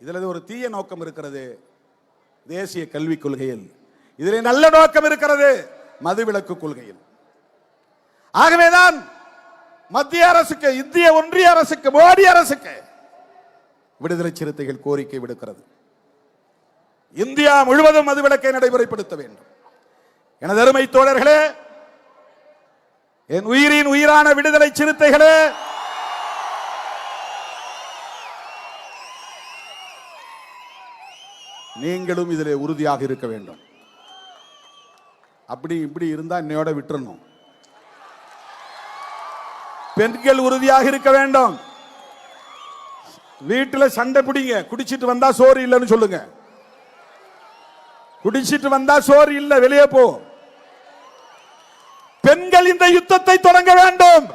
இதுல ஒரு தீய நோக்கம் இருக்கிறது தேசிய கல்விக் கொள்கையில், இதில் நல்ல நோக்கம் இருக்கிறது மதுவிலக்கு கொள்கையில். ஆகவேதான் மத்திய அரசுக்கு, இந்திய ஒன்றிய அரசுக்கு, மோடி அரசுக்கு விடுதலை சிறுத்தைகள் கோரிக்கை விடுக்கிறது. இந்தியா முழுவதும் மதுவிலக்கை நடைமுறைப்படுத்த வேண்டும். எனது அருமை தோழர்களே, என் உயிரின் உயிரான விடுதலை சிறுத்தைகளே, நீங்களும் இதிலே உறுதியாக இருக்க வேண்டும். அப்படி இப்படி இருந்தா இன்னையோட விட்டுறணும். பெண்கள் உறுதியாக இருக்க வேண்டும். வீட்டில் சண்டை பிடிங்க, குடிச்சிட்டு வந்தா சோறு இல்லைன்னு சொல்லுங்க. குடிச்சிட்டு வந்தா சோறு இல்ல, வெளியே போ. பெண்கள் இந்த யுத்தத்தை தொடங்க வேண்டும்,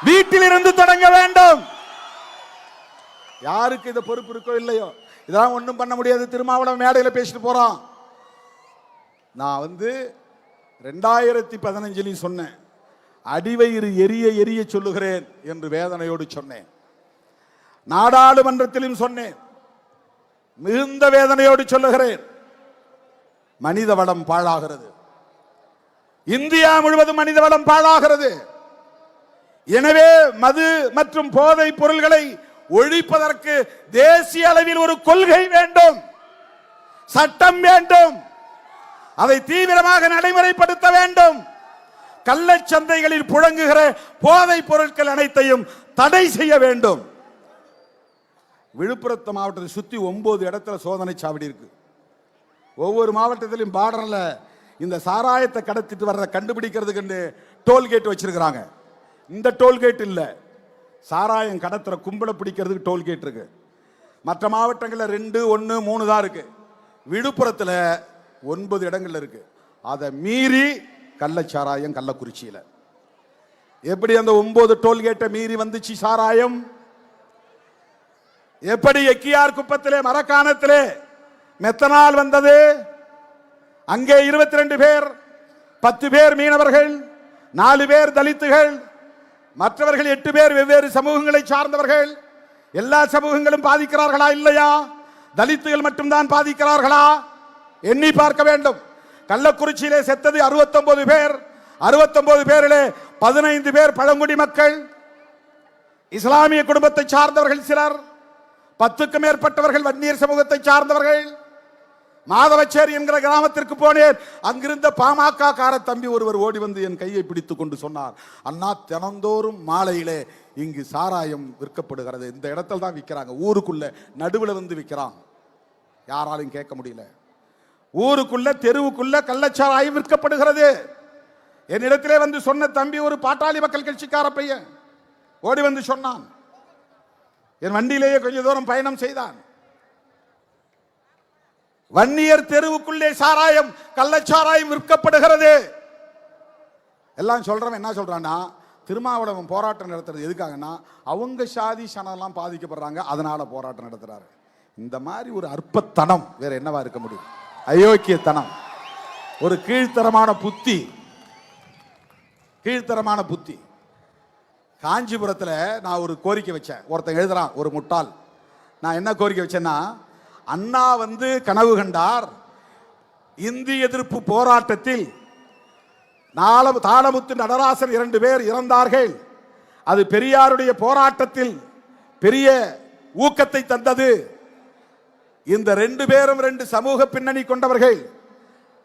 வீட்டில் இருந்து தொடங்க வேண்டும். யாருக்கு இந்த பொறுப்பு இருக்கோ இல்லையோ, இதெல்லாம் ஒண்ணும் பண்ண முடியாது. திருமாவளவன் மேடையில் பேசிட்டு போறான். நான் 2015 சொன்னேன், அடிவயிறு எரிய எரிய சொல்லுகிறேன் என்று வேதனையோடு சொன்னேன். நாடாளுமன்றத்திலும் சொன்னேன், மிகுந்த வேதனையோடு சொல்லுகிறேன். மனித வளம் பாழாகிறது, இந்தியா முழுவதும் மனித வளம் பாழாகிறது. எனவே மது மற்றும் போதை பொருள்களை ஒழிப்பதற்கு தேசிய அளவில் ஒரு கொள்கை வேண்டும், சட்டம் வேண்டும். அதை தீவிரமாக நடைமுறைப்படுத்த வேண்டும். கள்ளச்சந்தைகளில் புழங்குகிற போதை பொருட்கள் அனைத்தையும் தடை செய்ய வேண்டும். விழுப்புரத்து மாவட்டத்தை சுத்தி 9 இடத்துல சோதனை சாவடி இருக்கு. ஒவ்வொரு மாவட்டத்திலும் பார்டர்ல இந்த சாராயத்தை கடத்திட்டு வர்றத கண்டுபிடிக்கிறதுக்கு டோல்கேட் வச்சிருக்கிறாங்க. இந்த டோல்கேட் இல்ல, சாராயம் கடத்துற கும்பலை பிடிக்கிறதுக்கு டோல்கேட் இருக்கு. மற்ற மாவட்டங்களில் 2, 1, 3 தான் இருக்கு. விழுப்புரத்தில் 9 இடங்கள்ல இருக்கு. அதை மீறி கள்ளச்சாராயம் கள்ளக்குறிச்சியில. எப்படி அந்த 9 டோல்கேட்டை மீறி வந்துச்சு சாராயம்? எப்படி எக்கியார் குப்பத்திலே மரக்காணத்திலே மெத்தனால் வந்தது? அங்கே 22 பேர், 10 பேர் மீனவர்கள், 4 பேர் தலித்துகள், மற்றவர்கள் 8 பேர் வெவ்வேறு சமூகங்களை சார்ந்தவர்கள். எல்லா சமூகங்களும் பாதிக்கிறார்களா இல்லையா? தலித்துகள் மட்டும்தான் பாதிக்கிறார்களா? எண்ணி பார்க்க வேண்டும். கள்ளக்குறிச்சியிலே செத்தது 69 பேர். 69 பேரிலே 15 பேர் பழங்குடி மக்கள், இஸ்லாமிய குடும்பத்தை சார்ந்தவர்கள் சிலர், 10க்கும் மேற்பட்டவர்கள் வன்னியர் சமூகத்தை சார்ந்தவர்கள். மாதவச்சேரி என்கிற கிராமத்திற்கு போனேன். அங்கிருந்த பாமக கார தம்பி ஒருவர் ஓடி வந்து என் கையை பிடித்துக் கொண்டு சொன்னார், அண்ணா தினந்தோறும் மாலையிலே இங்கு சாராயம் விற்கப்படுகிறது. இந்த இடத்துல தான் விற்கிறாங்க, ஊருக்குள்ள நடுவில் வந்து விற்கிறாங்க, யாராலும் கேட்க முடியல. ஊருக்குள்ள தெருவுக்குள்ள கள்ளச்சாராயம் விற்கப்படுகிறது. என்னிடத்திலே வந்து சொன்ன தம்பி ஒரு பாட்டாளி மக்கள் கட்சிக்கார பையன் ஓடி வந்து சொன்னான். என் வண்டியிலேயே கொஞ்ச தூரம் பயணம் செய்தான். வன்னியர் தெருவுக்குள்ளே சாராயம் கள்ளச்சாராயம் விற்கப்படுகிறது. எல்லாம் சொல்றவன் என்ன சொல்றான்னா, திருமாவளவன் போராட்டம் நடத்துறது எதுக்காகனா அவங்க சாதி சனம்லாம் பாதிக்கப்படுறாங்க, அதனால போராட்டம் நடத்துறாரு. இந்த மாதிரி ஒரு அற்பத்தனம் வேற என்னவா இருக்க முடியும்? அயோக்கியத்தனம், ஒரு கீழ்த்தரமான புத்தி, கீழ்த்தரமான புத்தி. காஞ்சிபுரத்தில் நான் ஒரு கோரிக்கை வச்சேன். ஒருத்தன் எழுதுறான், ஒரு முட்டாள். நான் என்ன கோரிக்கை வச்சேன்னா, அண்ணா கனவு கண்டார், இந்தி எதிர்ப்பு போராட்டத்தில் தாளமுத்து நடராசன் 2 பேர் இறந்தார்கள். அது பெரியாருடைய போராட்டத்தில் பெரிய ஊக்கத்தை தந்தது. இந்த 2 பேரும் 2 சமூக பின்னணி கொண்டவர்கள்.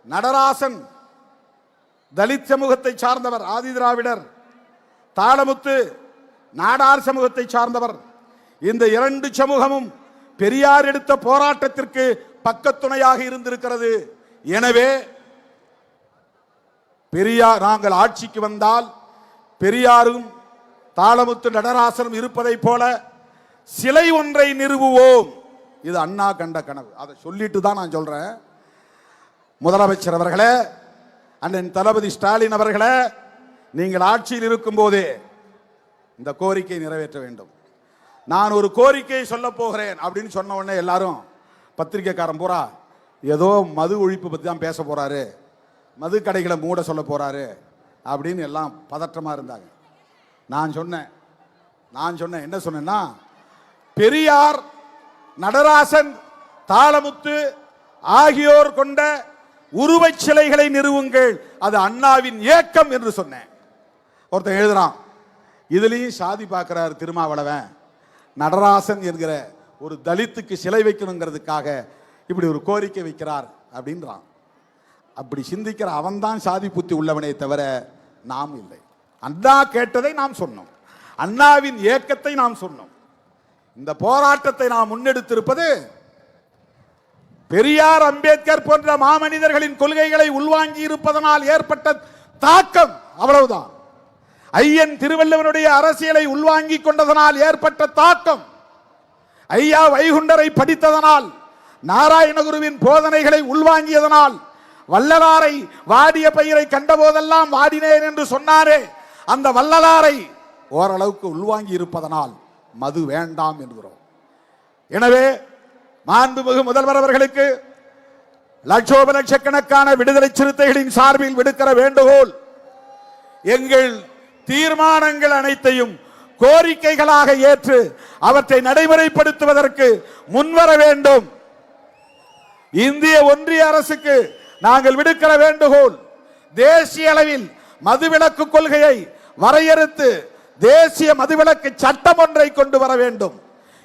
நடராசன் தலித் சமூகத்தை சார்ந்தவர், ஆதி திராவிடர். தாளமுத்து நாடார் சமூகத்தை சார்ந்தவர். இந்த 2 சமூகமும் பெரியார் எடுத்த போராட்டத்திற்கு பக்கத்துணையாக இருந்திருக்கிறது. எனவே பெரியார் நாங்கள் ஆட்சிக்கு வந்தால் பெரியாரும் தாளமுத்து நடராசனும் இருப்பதை போல சிலை ஒன்றை நிறுவுவோம். இது அண்ணா கண்ட கனவு. அதை சொல்லிட்டு தான் நான் சொல்றேன். முதலமைச்சர் அவர்களே, அண்ணன் தளபதி ஸ்டாலின் அவர்களே, நீங்கள் ஆட்சியில் இருக்கும் போதே இந்த கோரிக்கை நிறைவேற்ற வேண்டும். நான் ஒரு கோரிக்கையை சொல்ல போகிறேன் அப்படின்னு சொன்ன உடனே எல்லாரும் பத்திரிகைக்காரன் பூரா ஏதோ மது ஒழிப்பு பற்றி தான் பேச போறாரு, மது கடைகளை மூட சொல்ல போறாரு அப்படின்னு எல்லாம் பதற்றமா இருந்தாங்க. நான் சொன்னேன் என்ன சொன்னேன்னா, பெரியார், நடராசன், தாளமுத்து ஆகியோர் கொண்ட உருவச் சிலைகளை நிறுவுங்கள், அது அண்ணாவின் ஏக்கம் என்று சொன்னேன். ஒருத்தன் எழுதுறான், இதுலயும் சாதி பார்க்கிறார் திருமாவளவன், நடராசன் என்கிற ஒரு தலித்துக்கு சிலை வைக்கணுங்கிறதுக்காக இப்படி ஒரு கோரிக்கை வைக்கிறார் அப்படின்றான். அப்படி சிந்திக்கிற அவன் தான் சாதி புத்தி உள்ளவனே தவிர நாம் இல்லை. அண்ணா கேட்டதை நாம் சொன்னோம், அண்ணாவின் ஏக்கத்தை நாம் சொன்னோம். இந்த போராட்டத்தை நாம் முன்னெடுத்திருப்பது பெரியார், அம்பேத்கர் போன்ற மாமனிதர்களின் கொள்கைகளை உள்வாங்கி இருப்பதனால் ஏற்பட்ட தாக்கம் அவ்வளவுதான். ஐயன் திருவள்ளுவனுடைய அரசியலை உள்வாங்கி கொண்டதனால் ஏற்பட்ட தாக்கம், ஐயா வைகுண்டரை படித்ததனால், நாராயணகுருவின் போதனைகளை உள்வாங்கியதனால், வள்ளலாரை வாடிய பயிரை கண்டபோதெல்லாம் வாடினேன் என்று சொன்னாரே, அந்த வள்ளலாரை ஓரளவுக்கு உள்வாங்கி இருப்பதனால் மது வேண்டாம் என்கிறோம். எனவே மாண்புமிகு முதல்வர் அவர்களுக்கு லட்சோப லட்சக்கணக்கான விடுதலை சிறுத்தைகளின் சார்பில் விடுக்கிற வேண்டுகோள், எங்கள் தீர்மானங்கள் அனைத்தையும் கோரிக்கைகளாக ஏற்று அவற்றை நடைமுறைப்படுத்துவதற்கு முன்வர வேண்டும். இந்திய ஒன்றிய அரசுக்கு நாங்கள் விடுக்கிற வேண்டுகோள், தேசிய அளவில் மதுவிலக்கு கொள்கையை வரையறுத்து தேசிய மதுவிலக்கு சட்டம் ஒன்றை கொண்டு வர வேண்டும்.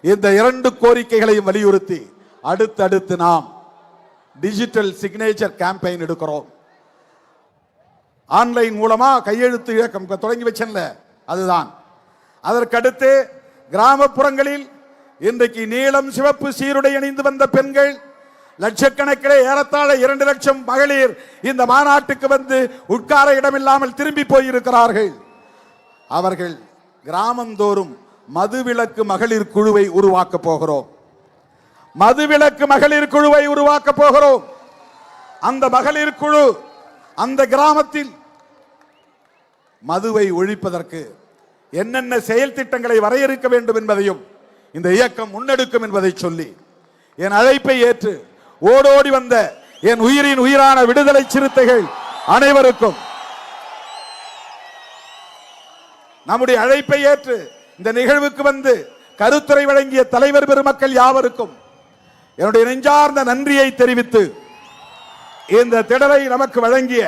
இந்த இரண்டு கோரிக்கைகளையும் வலியுறுத்தி அடுத்தடுத்து நாம் டிஜிட்டல் சிக்னேச்சர் கேம்பெயின் எடுக்கிறோம். ஆன்லைன் மூலமா கையெழுத்து இயக்கம் தொடங்கி வச்சல, அதுதான். அதற்கடுத்து கிராமப்புறங்களில் இன்றைக்கு நீலம் சிவப்பு சீருடை அணிந்து வந்த பெண்கள் லட்சக்கணக்கிலே, ஏறத்தாழ 2 லட்சம் மகளிர் இந்த மாநாட்டுக்கு வந்து உட்கார இடமில்லாமல் திரும்பி போயிருக்கிறார்கள். அவர்கள் கிராமந்தோறும் மதுவிலக்கு மகளிர் குழுவை உருவாக்க போகிறோம். மதுவிலக்கு மகளிர் குழுவை உருவாக்க போகிறோம். அந்த மகளிர் குழு அந்த கிராமத்தில் மதுவை ஒழிப்பதற்கு என்னென்ன செயல் திட்டங்களை வரையறுக்க வேண்டும் என்பதையும் இந்த இயக்கம் முன்னெடுக்கும் என்பதை சொல்லி என் அழைப்பை ஏற்று ஓடோடி வந்த என் உயிரின் உயிரான விடுதலை சிறுத்தைகள் அனைவருக்கும், நம்முடைய அழைப்பை ஏற்று இந்த நிகழ்வுக்கு வந்து கருத்துரை வழங்கிய தலைவர் பெருமக்கள் யாவருக்கும் என்னுடைய நெஞ்சார்ந்த நன்றியை தெரிவித்து, இந்த திடலை நமக்கு வழங்கிய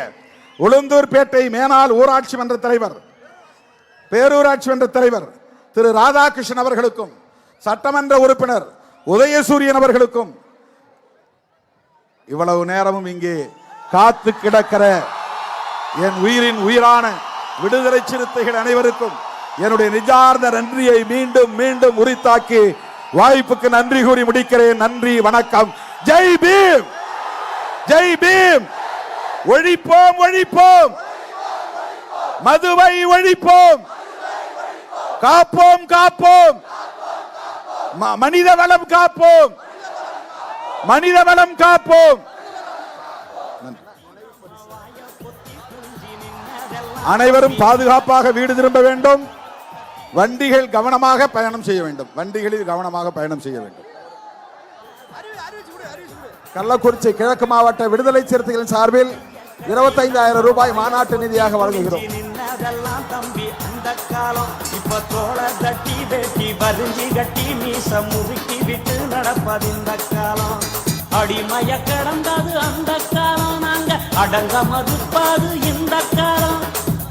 உளுந்தூர்பேட்டை மேனாள் ஊராட்சி மன்ற தலைவர், பேரூராட்சி மன்ற தலைவர் திரு ராதாகிருஷ்ணன் அவர்களுக்கும், சட்டமன்ற உறுப்பினர் உதயசூரியன் அவர்களுக்கும், இவ்வளவு நேரமும் இங்கே காத்து கிடக்கிற என் உயிரின் உயிரான விடுதலை சிறுத்தைகள் அனைவருக்கும் என்னுடைய நிஜார்ந்த நன்றியை மீண்டும் மீண்டும் உரித்தாக்கி வாய்ப்புக்கு நன்றி கூறி முடிக்கிறேன். நன்றி, வணக்கம். ஜெய் பீம், ஜெய் பீம். ஒழிப்போம், ஒழிப்போம், மதுவை ஒழிப்போம், காப்போம், காப்போம், மனித வளம் காப்போம், மனித வளம் காப்போம். அனைவரும் பாதுகாப்பாக வீடு திரும்ப வேண்டும். வண்டிகள் கவனமாக பயணம் செய்ய வேண்டும். வண்டிகளில் கவனமாக பயணம் செய்ய வேண்டும். கள்ளக்குறிச்சி கிழக்கு மாவட்ட விடுதலை சிறுத்தைகளின் சார்பில் 25,000 ரூபாய் மாநாட்டு நிதியாக வழங்குகிறோம். தம்பி அந்த காலம் இப்ப தோள தட்டி வெட்டி வரிஞ்சி கட்டி மீச முறுக்கி விட்டு நடப்பது இந்த காலம். அடிமைய கடந்தது அந்த காலம், நாங்க அடங்க மறுப்பது இந்த காலம்.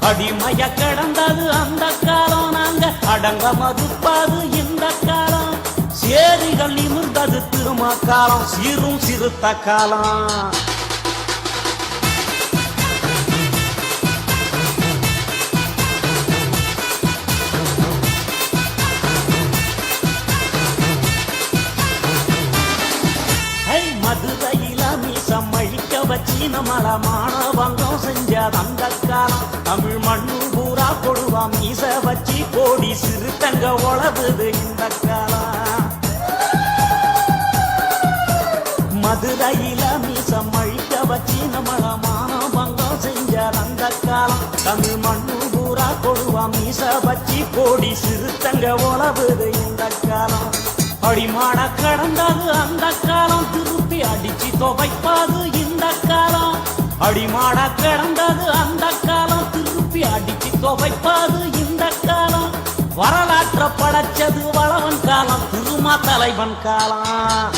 அடிமைய கடந்தது அந்த காலம், நாங்க அடங்க மறுப்பது இந்த காலம். சேரிகள் நிமிர்ந்தது திரும்ப காலம், சீரும் சிறுத்த காலம். மதுரையில மீசம் அழிக்க வச்சு நம்மள மாணவங்கம் செஞ்ச அந்த காலம். தமிழ் மண்ணு பூரா கொடுவா மீச வச்சு கோடி சிறுத்தங்க உழவுது இந்த காலம். மதுரையில மீசம் அழிக்க வச்சு நம்மள மாணவங்கம் செஞ்ச அந்த காலம். தமிழ் மண்ணு பூரா கொடுவா மீச வச்சு கோடி சிறுத்தங்க உழவுது இந்த காலம். அடிமான கடந்தது அந்த காலம், திருப்பி அடிச்சு துவைப்பது இந்த காலம். அடிமான கடந்தது அந்த காலம், திருப்பி அடிச்சு துவைப்பது இந்த காலம். வரலாற்ற படைச்சது வளவன் காலம், திருமா தலைவன் காலம்.